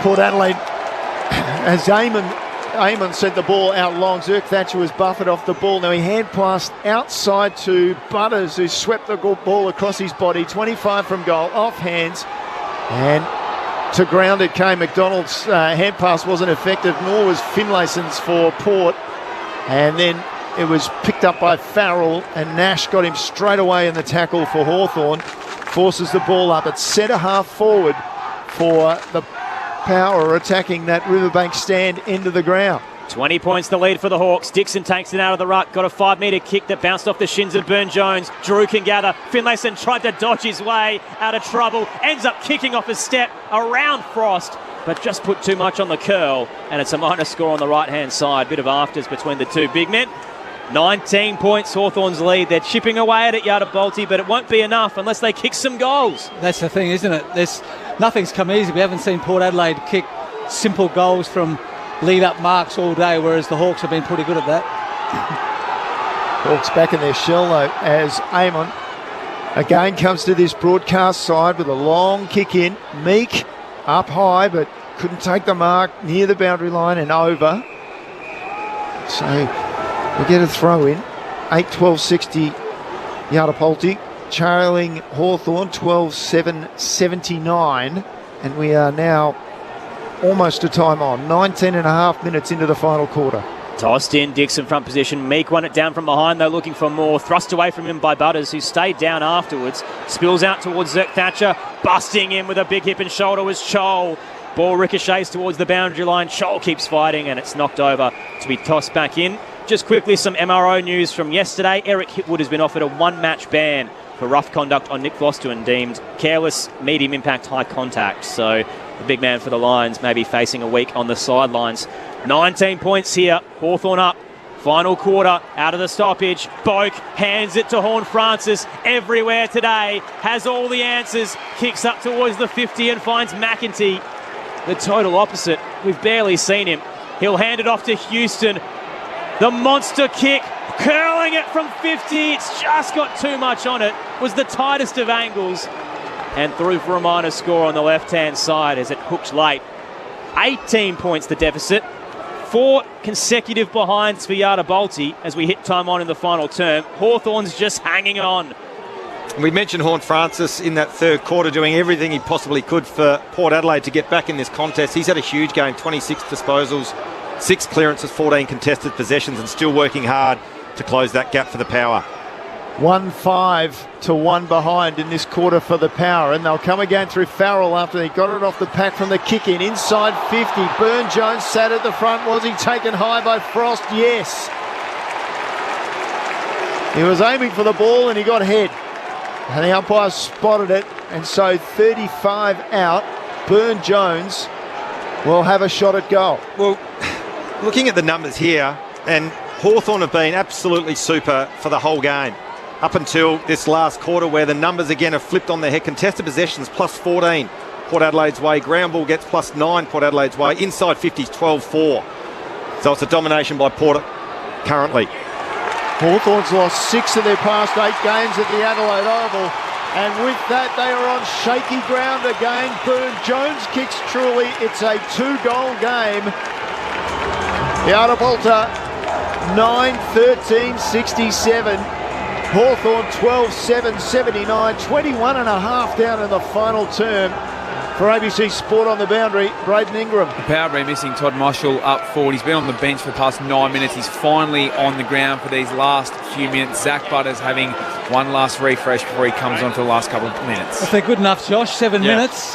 Port Adelaide, as Eamon sent the ball out long, Zerk Thatcher was buffeted off the ball. Now he hand passed outside to Butters, who swept the ball across his body. 25 from goal, off hands, and to ground it came. McDonald's hand pass wasn't effective, nor was Finlayson's for Port. And then it was picked up by Farrell, and Nash got him straight away in the tackle for Hawthorn. Forces the ball up at centre half forward for the Power, attacking that Riverbank stand into the ground. 20 points the lead for the Hawks. Dixon takes it out of the ruck. Got a 5-metre kick that bounced off the shins of Burne-Jones. Drew can gather. Finlayson tried to dodge his way out of trouble. Ends up kicking off his step around Frost, but just put too much on the curl. And it's a minor score on the right-hand side. Bit of afters between the two big men. 19 points Hawthorn's lead. They're chipping away at it, Yardabalti, but it won't be enough unless they kick some goals. That's the thing, isn't it? Nothing's come easy. We haven't seen Port Adelaide kick simple goals from lead-up marks all day, whereas the Hawks have been pretty good at that. Hawks back in their shell, though, as Eamon again comes to this broadcast side with a long kick in. Meek up high, but couldn't take the mark near the boundary line and over. So we get a throw in. 8-12-60 Yardabalti, trailing Hawthorn 12-7-79, and we are now almost to time on. 19 and a half minutes into the final quarter. Tossed in, Dixon front position. Meek won it down from behind, though, looking for more. Thrust away from him by Butters, who stayed down afterwards. Spills out towards Zerk Thatcher. Busting in with a big hip and shoulder was Chol. Ball ricochets towards the boundary line. Chol keeps fighting, and it's knocked over to be tossed back in. Just quickly, some MRO news from yesterday. Eric Hitwood has been offered a one-match ban for rough conduct on Nick Foster and deemed careless, medium impact, high contact. So the big man for the Lions may be facing a week on the sidelines. 19 points here. Hawthorn up. Final quarter, out of the stoppage. Boak hands it to Horne-Francis. Everywhere today. Has all the answers. Kicks up towards the 50 and finds McEntee. The total opposite. We've barely seen him. He'll hand it off to Houston. The monster kick. Curling it from 50. It's just got too much on it. Was the tightest of angles. And through for a minor score on the left-hand side as it hooked late. 18 points the deficit. 4 consecutive behinds for Yardabalti as we hit time on in the final term. Hawthorn's just hanging on. We mentioned Horne-Francis in that third quarter doing everything he possibly could for Port Adelaide to get back in this contest. He's had a huge game, 26 disposals, 6 clearances, 14 contested possessions, and still working hard to close that gap for the Power. 1-5 to 1 behind in this quarter for the Power, and they'll come again through Farrell after they got it off the pack from the kick in. Inside 50, Burne-Jones sat at the front. Was he taken high by Frost? Yes. He was aiming for the ball and he got head, and the umpire spotted it, and so 35 out. Burne-Jones will have a shot at goal. Well, looking at the numbers here, and Hawthorn have been absolutely super for the whole game up until this last quarter, where the numbers again have flipped on their head. Contested possessions plus 14 Port Adelaide's way. Ground ball gets plus 9 Port Adelaide's way. Inside 50s 12-4. So it's a domination by Port currently. Hawthorn's lost 6 of their past 8 games at the Adelaide Oval, and with that they are on shaky ground again. Burne-Jones kicks truly. It's a 2-goal game. The Artabolta 9-13-67. Hawthorn 12-7-79, 21 and a half down in the final term. For ABC Sport on the boundary, Braden Ingram. The Power been missing Todd Marshall up forward. He's been on the bench for the past 9 minutes. He's finally on the ground for these last few minutes. Zach Butters having one last refresh before he comes on for the last couple of minutes. If they're good enough, Josh, 7 minutes,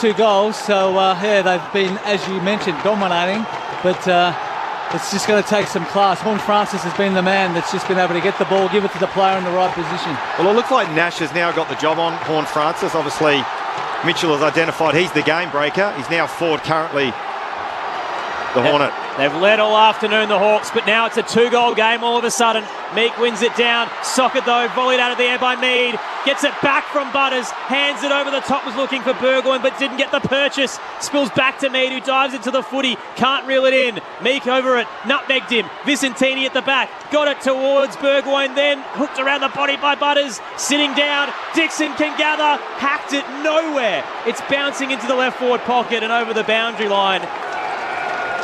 2 goals. So, they've been, as you mentioned, dominating. But it's just going to take some class. Horn Francis has been the man that's just been able to get the ball, give it to the player in the right position. Well, it looks like Nash has now got the job on Horn Francis. Obviously, Mitchell has identified he's the game breaker. He's now forward currently, the Hornet. They've led all afternoon, the Hawks, but now it's a 2-goal game all of a sudden. Meek wins it down. Socket, though, volleyed out of the air by Mead. Gets it back from Butters. Hands it over the top, was looking for Burgoyne, but didn't get the purchase. Spills back to Mead, who dives into the footy. Can't reel it in. Meek over it. Nutmegged him. Vicentini at the back. Got it towards Burgoyne, then hooked around the body by Butters. Sitting down. Dixon can gather. Hacked it nowhere. It's bouncing into the left forward pocket and over the boundary line.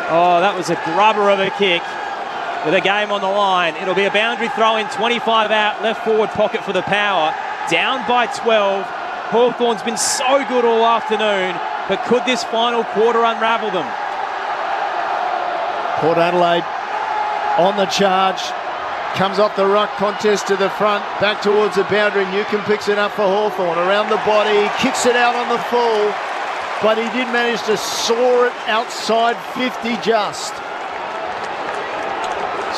Oh, that was a grubber of a kick with a game on the line. It'll be a boundary throw in, 25 out, left forward pocket for the Power. Down by 12. Hawthorn's been so good all afternoon, but could this final quarter unravel them? Port Adelaide on the charge. Comes off the ruck, contest to the front, back towards the boundary. Newcomb picks it up for Hawthorn. Around the body, kicks it out on the full. But he did manage to soar it outside 50 just.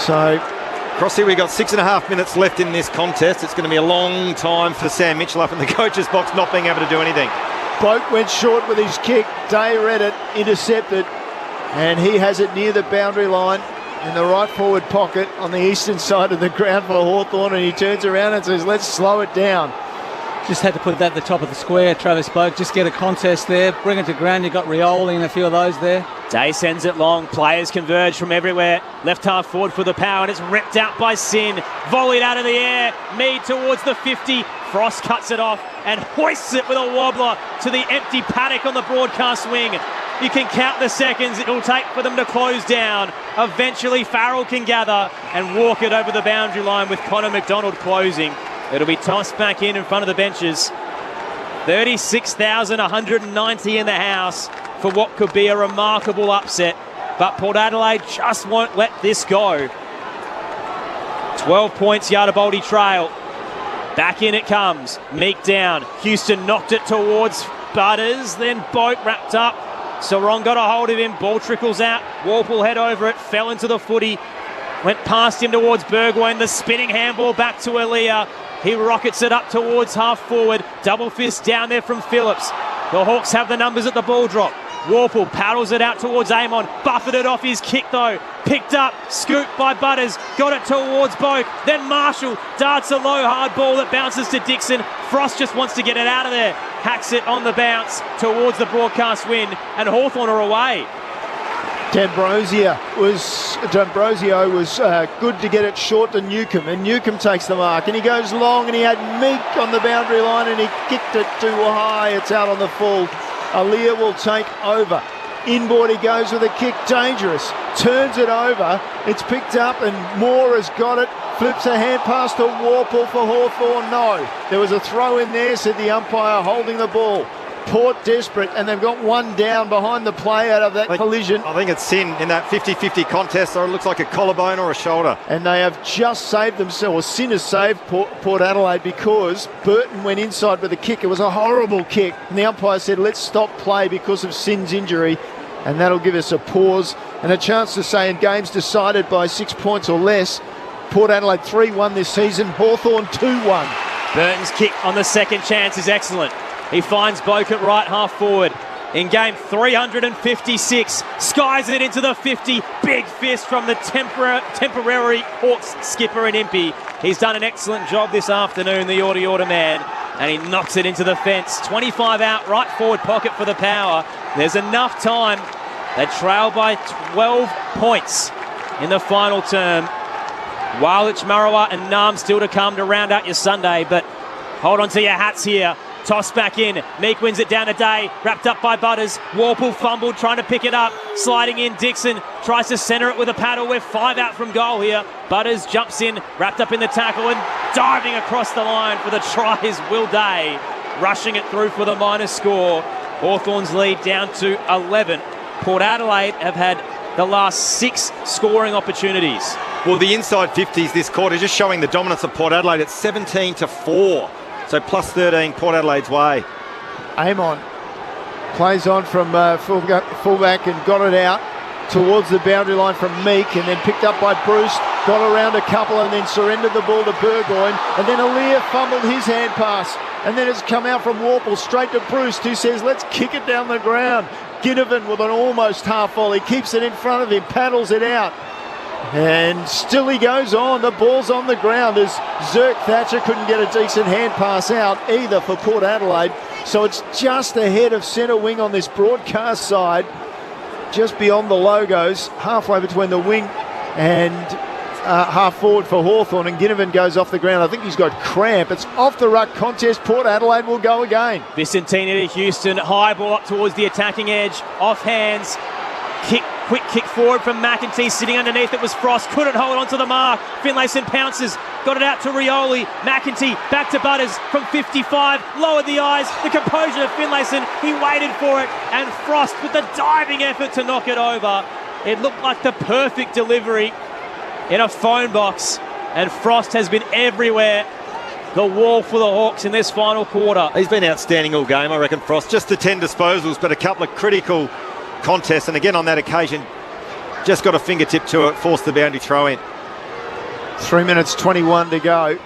So, Crossy, we've got 6.5 minutes left in this contest. It's going to be a long time for Sam Mitchell up in the coach's box not being able to do anything. Boak went short with his kick. Day read it, intercepted, and he has it near the boundary line in the right forward pocket on the eastern side of the ground for Hawthorn, and he turns around and says, let's slow it down. Just had to put that at the top of the square, Travis Boak. Just get a contest there, bring it to ground. You've got Rioli and a few of those there. Day sends it long. Players converge from everywhere. Left half forward for the Power, and it's ripped out by Sin. Volleyed out of the air. Mead towards the 50. Frost cuts it off and hoists it with a wobbler to the empty paddock on the broadcast wing. You can count the seconds it will take for them to close down. Eventually, Farrell can gather and walk it over the boundary line with Connor McDonald closing. It'll be tossed back in front of the benches. 36,190 in the house for what could be a remarkable upset. But Port Adelaide just won't let this go. 12 points, Yardabolti trail. Back in it comes. Meek down. Houston knocked it towards Butters. Then Boat wrapped up. Sarong got a hold of him. Ball trickles out. Walpole head over it. Fell into the footy. Went past him towards Burgoyne. The spinning handball back to Aaliyah. He rockets it up towards half forward. Double fist down there from Phillips. The Hawks have the numbers at the ball drop. Walpole paddles it out towards Amon. Buffeted off his kick though. Picked up, scooped by Butters. Got it towards Boak. Then Marshall darts a low hard ball that bounces to Dixon. Frost just wants to get it out of there. Hacks it on the bounce towards the broadcast win. And Hawthorn are away. D'Ambrosio was good to get it short to Newcomb, and Newcomb takes the mark, and he goes long, and he had Meek on the boundary line, and he kicked it too high. It's out on the full. Aaliyah will take over. Inboard he goes with a kick, dangerous. Turns it over. It's picked up, and Moore has got it. Flips a hand pass to Warple for Hawthorn. No, there was a throw in there, said the umpire, holding the ball. Port desperate, and they've got one down behind the play out of that collision. I think it's Sin in that 50-50 contest, so it looks like a collarbone or a shoulder. And they have just saved themselves, or Sin has saved Port Adelaide, because Burton went inside with a kick. It was a horrible kick, and the umpire said, let's stop play because of Sin's injury, and that'll give us a pause and a chance to say in games decided by 6 points or less, Port Adelaide 3-1 this season, Hawthorn 2-1. Burton's kick on the second chance is excellent. He finds Boak at right half forward. In game 356, skies it into the 50. Big fist from the temporary Hawks skipper in Impey. He's done an excellent job this afternoon, the Order man, and he knocks it into the fence. 25 out, right forward pocket for the Power. There's enough time. They trail by 12 points in the final term. Wallich, Marawa and Nam still to come to round out your Sunday, but hold on to your hats here. Toss back in. Meek wins it down to Day. Wrapped up by Butters. Warple fumbled, trying to pick it up. Sliding in. Dixon tries to centre it with a paddle. We're 5 out from goal here. Butters jumps in, wrapped up in the tackle and diving across the line for the try is Will Day. Rushing it through for the minus score. Hawthorn's lead down to 11. Port Adelaide have had the last 6 scoring opportunities. Well, the inside 50s this quarter just showing the dominance of Port Adelaide at 17-4. So plus 13 Port Adelaide's way. Amon plays on from fullback and got it out towards the boundary line from Meek, and then picked up by Bruce, got around a couple and then surrendered the ball to Burgoyne, and then Aaliyah fumbled his hand pass, and then it's come out from Warple straight to Bruce, who says let's kick it down the ground. Ginnivan with an almost half volley, keeps it in front of him, paddles it out. And still he goes on. The ball's on the ground as Zirk Thatcher couldn't get a decent hand pass out either for Port Adelaide. So it's just ahead of centre wing on this broadcast side, just beyond the logos, halfway between the wing and half forward for Hawthorn, and Ginnivan goes off the ground. I think he's got cramp. It's off the ruck contest. Port Adelaide will go again. Vicentini to Houston. High ball up towards the attacking edge. Off hands. Quick kick forward from McEntee, sitting underneath it was Frost, couldn't hold on to the mark. Finlayson pounces, got it out to Rioli. McEntee back to Butters from 55, lowered the eyes, the composure of Finlayson, he waited for it, and Frost with the diving effort to knock it over. It looked like the perfect delivery in a phone box, and Frost has been everywhere. The wall for the Hawks in this final quarter. He's been outstanding all game, I reckon, Frost. Just the 10 disposals, but a couple of critical contest, and again on that occasion just got a fingertip to it, forced the boundary throw in. 3 minutes 21 to go.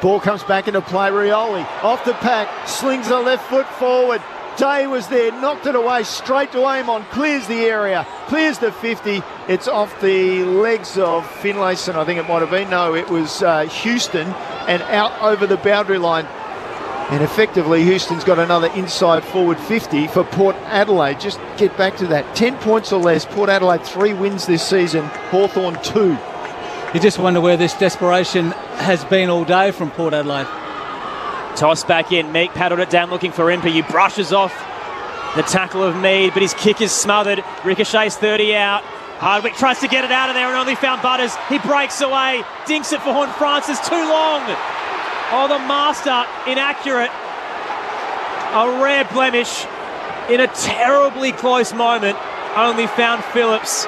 Ball comes back into play. Rioli off the pack, slings the left foot forward. Day was there, knocked it away straight to Amon, clears the area, clears the 50. It's off the legs of Finlayson, I think it might have been. No, it was Houston, and out over the boundary line. And effectively, Houston's got another inside forward 50 for Port Adelaide. Just get back to that. 10 points or less. Port Adelaide 3 wins this season. Hawthorn 2. You just wonder where this desperation has been all day from Port Adelaide. Toss back in. Meek paddled it down looking for Impey. He brushes off the tackle of Mead, but his kick is smothered. Ricochet's 30 out. Hardwick tries to get it out of there and only found Butters. He breaks away. Dinks it for Horn Francis. Too long. Oh, the master, inaccurate. A rare blemish in a terribly close moment. Only found Phillips.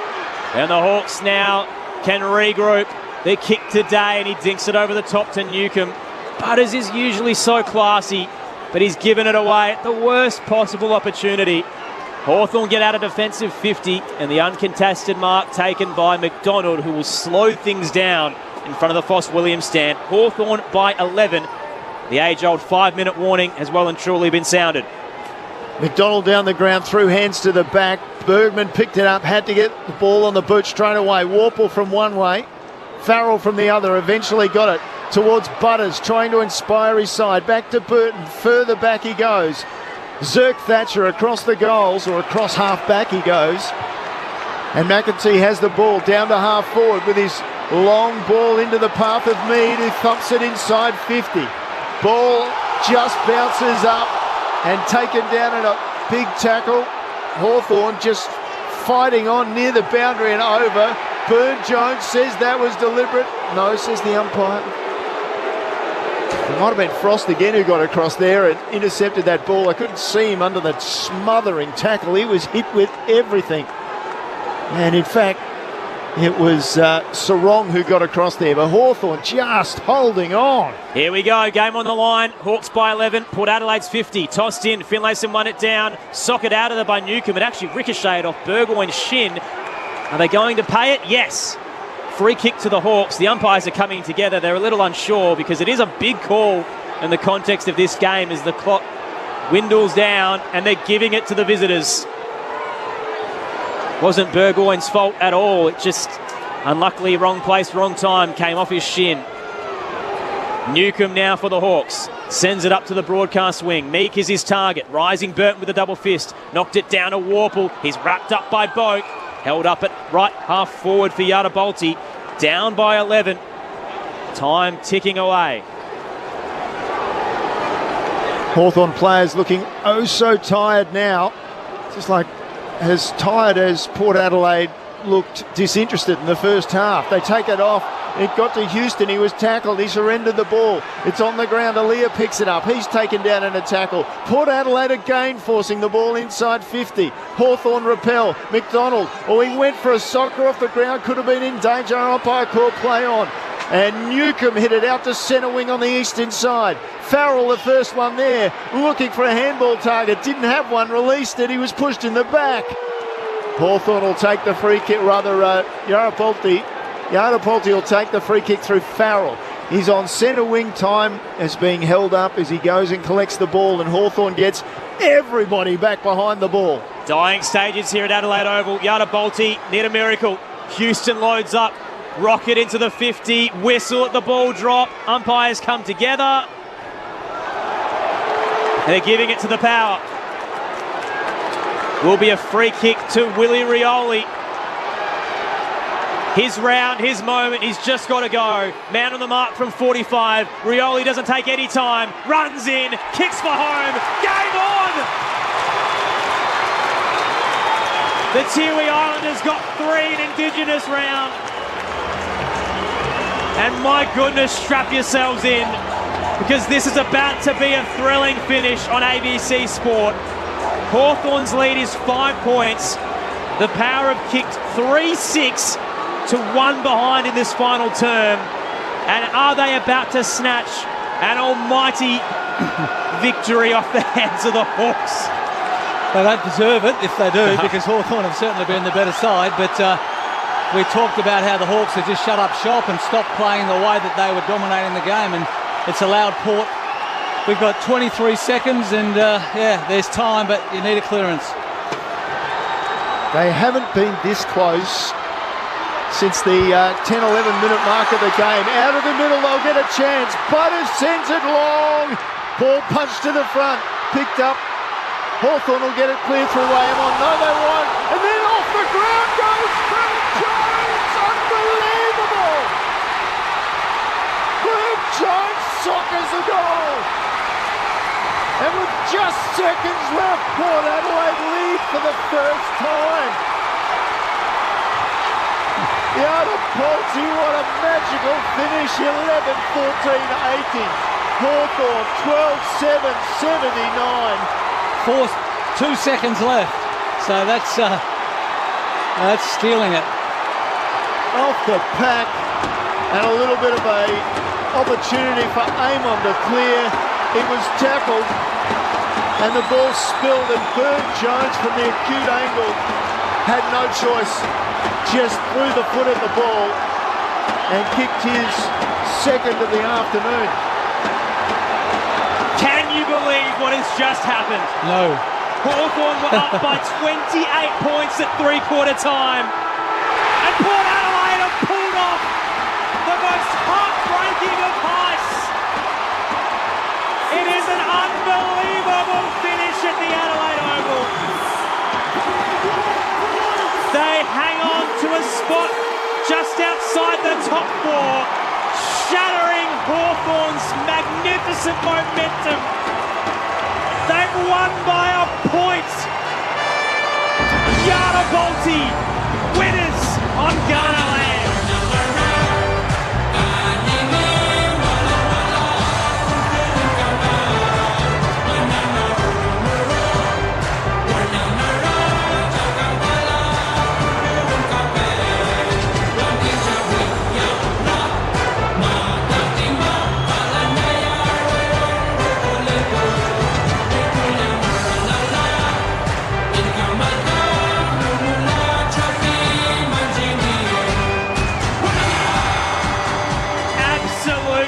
And the Hawks now can regroup. They kick today and he dinks it over the top to Newcomb. Butters is usually so classy, but he's given it away at the worst possible opportunity. Hawthorn get out a defensive 50 and the uncontested mark taken by McDonald, who will slow things down in front of the Foss Williams stand. Hawthorn by 11. The age-old 5-minute warning has well and truly been sounded. McDonald down the ground, threw hands to the back. Bergman picked it up, had to get the ball on the boot straight away. Warple from one way, Farrell from the other, eventually got it towards Butters, trying to inspire his side. Back to Burton, further back he goes. Zirk Thatcher across the goals, or across half back he goes. And McEntee has the ball down to half forward with his long ball into the path of Mead, who thumps it inside 50. Ball just bounces up and taken down in a big tackle. Hawthorn just fighting on near the boundary and over. Burn-Jones says that was deliberate. No, says the umpire. It might have been Frost again who got across there and intercepted that ball. I couldn't see him under that smothering tackle. He was hit with everything. And in fact, it was Sarong who got across there, but Hawthorn just holding on. Here we go, game on the line. Hawks by 11, Port Adelaide's 50. Tossed in, Finlayson won it down. Socket out of there by Newcombe. It actually ricocheted off Burgoyne's shin. Are they going to pay it? Yes. Free kick to the Hawks. The umpires are coming together. They're a little unsure because it is a big call in the context of this game as the clock dwindles down and they're giving it to the visitors. Wasn't Burgoyne's fault at all. It just, unluckily, wrong place, wrong time, came off his shin. Newcombe now for the Hawks. Sends it up to the broadcast wing. Meek is his target. Rising Burton with a double fist. Knocked it down to Warple. He's wrapped up by Boak. Held up at right half forward for Yadabolti. Down by 11. Time ticking away. Hawthorn players looking oh so tired now. Just like as tired as Port Adelaide looked disinterested in the first half. They take it off. It got to Houston. He was tackled. He surrendered the ball. It's on the ground. Aaliyah picks it up. He's taken down in a tackle. Port Adelaide again forcing the ball inside 50. Hawthorn repel. McDonald. Oh, he went for a soccer off the ground. Could have been in danger. Umpire called play on. And Newcombe hit it out to centre wing on the eastern side. Farrell, the first one there, looking for a handball target. Didn't have one, released it. He was pushed in the back. Hawthorn will take the free kick, Yadabolti will take the free kick through Farrell. He's on centre wing. Time is being held up as he goes and collects the ball, and Hawthorn gets everybody back behind the ball. Dying stages here at Adelaide Oval. Yadabolti need a miracle. Houston loads up. Rocket into the 50. Whistle at the ball drop. Umpires come together. They're giving it to the power. Will be a free kick to Willie Rioli. His round, his moment, he's just got to go. Man on the mark from 45. Rioli doesn't take any time. Runs in, kicks for home. Game on! The Tiwi Islanders got 3 in Indigenous round. And my goodness, strap yourselves in, because this is about to be a thrilling finish on ABC Sport. Hawthorn's lead is 5 points. The Power have kicked 3-6 to 1 behind in this final term. And are they about to snatch an almighty victory off the hands of the Hawks? They don't deserve it if they do, because Hawthorn have certainly been the better side, but we talked about how the Hawks have just shut up shop and stopped playing the way that they were dominating the game, and it's allowed Port. We've got 23 seconds and there's time, but you need a clearance. They haven't been this close since the 10-11 minute mark of the game. Out of the middle, they'll get a chance. Butters sends it long. Ball punched to the front, picked up. Hawthorn will get it clear through Amon. No, they won't. And then off the ground goes Graham Jones. Unbelievable. Graham Jones sockers the goal. And with just seconds left, Port Adelaide lead for the first time. Yadabolti, what a magical finish. 11-14-80. Hawthorn 12-7-79. 2 seconds left, so that's stealing it. Off the pack, and a little bit of a opportunity for Amon to clear. He was tackled, and the ball spilled, and Bern Jones from the acute angle had no choice, just threw the foot at the ball and kicked his second of the afternoon. Can you believe what has just happened? No. Hawthorn were up by 28 points at three-quarter time. And Port Adelaide have pulled off the most heartbreaking of heists. It is an unbelievable finish at the Adelaide Oval. They hang on to a spot just outside the top 4, shattering Hawthorn's magnificent momentum. They've won by a point. Yadabolti, winners on Ghana land.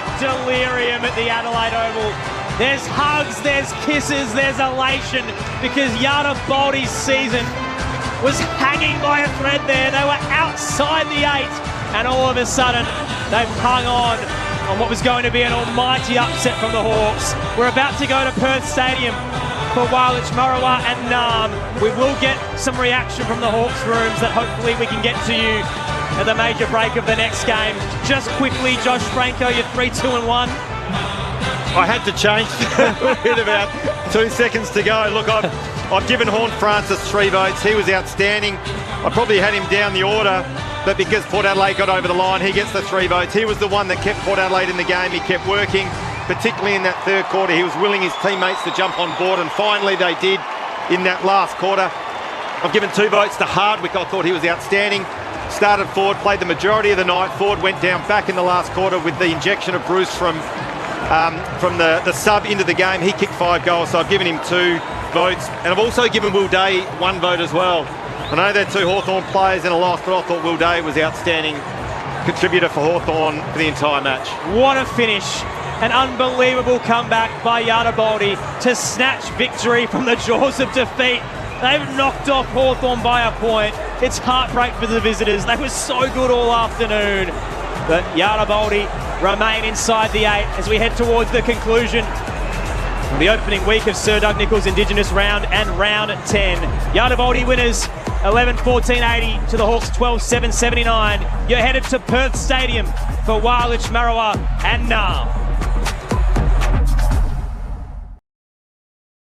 absolute delirium at the Adelaide Oval. There's hugs, there's kisses, there's elation because Yada Baldy's season was hanging by a thread there. They were outside the 8 and all of a sudden they've hung on what was going to be an almighty upset from the Hawks. We're about to go to Perth Stadium for Walich, Marawa and Naarm. We will get some reaction from the Hawks rooms that hopefully we can get to you at the major break of the next game. Just quickly, Josh Franco, you're 3-2-1. I had to change with about 2 seconds to go. Look, I've given Horne-Francis 3 votes. He was outstanding. I probably had him down the order, but because Port Adelaide got over the line, he gets the 3 votes. He was the one that kept Port Adelaide in the game. He kept working, particularly in that third quarter. He was willing his teammates to jump on board, and finally they did in that last quarter. I've given 2 votes to Hardwick. I thought he was outstanding. Started forward, played the majority of the night. Ford went down back in the last quarter with the injection of Bruce from the sub into the game. He kicked 5 goals, so I've given him 2 votes. And I've also given Will Day 1 vote as well. I know they're 2 Hawthorn players in a loss, but I thought Will Day was outstanding contributor for Hawthorn for the entire match. What a finish. An unbelievable comeback by Yada Baldy to snatch victory from the jaws of defeat. They've knocked off Hawthorn by a point. It's heartbreak for the visitors. They were so good all afternoon. But Yada Baldy remain inside the 8 as we head towards the conclusion of the opening week of Sir Doug Nicholls Indigenous Round and Round 10. Yada Baldy winners 11-14-80 to the Hawks 12-7-79. You're headed to Perth Stadium for Walich, Marawa and Naarm.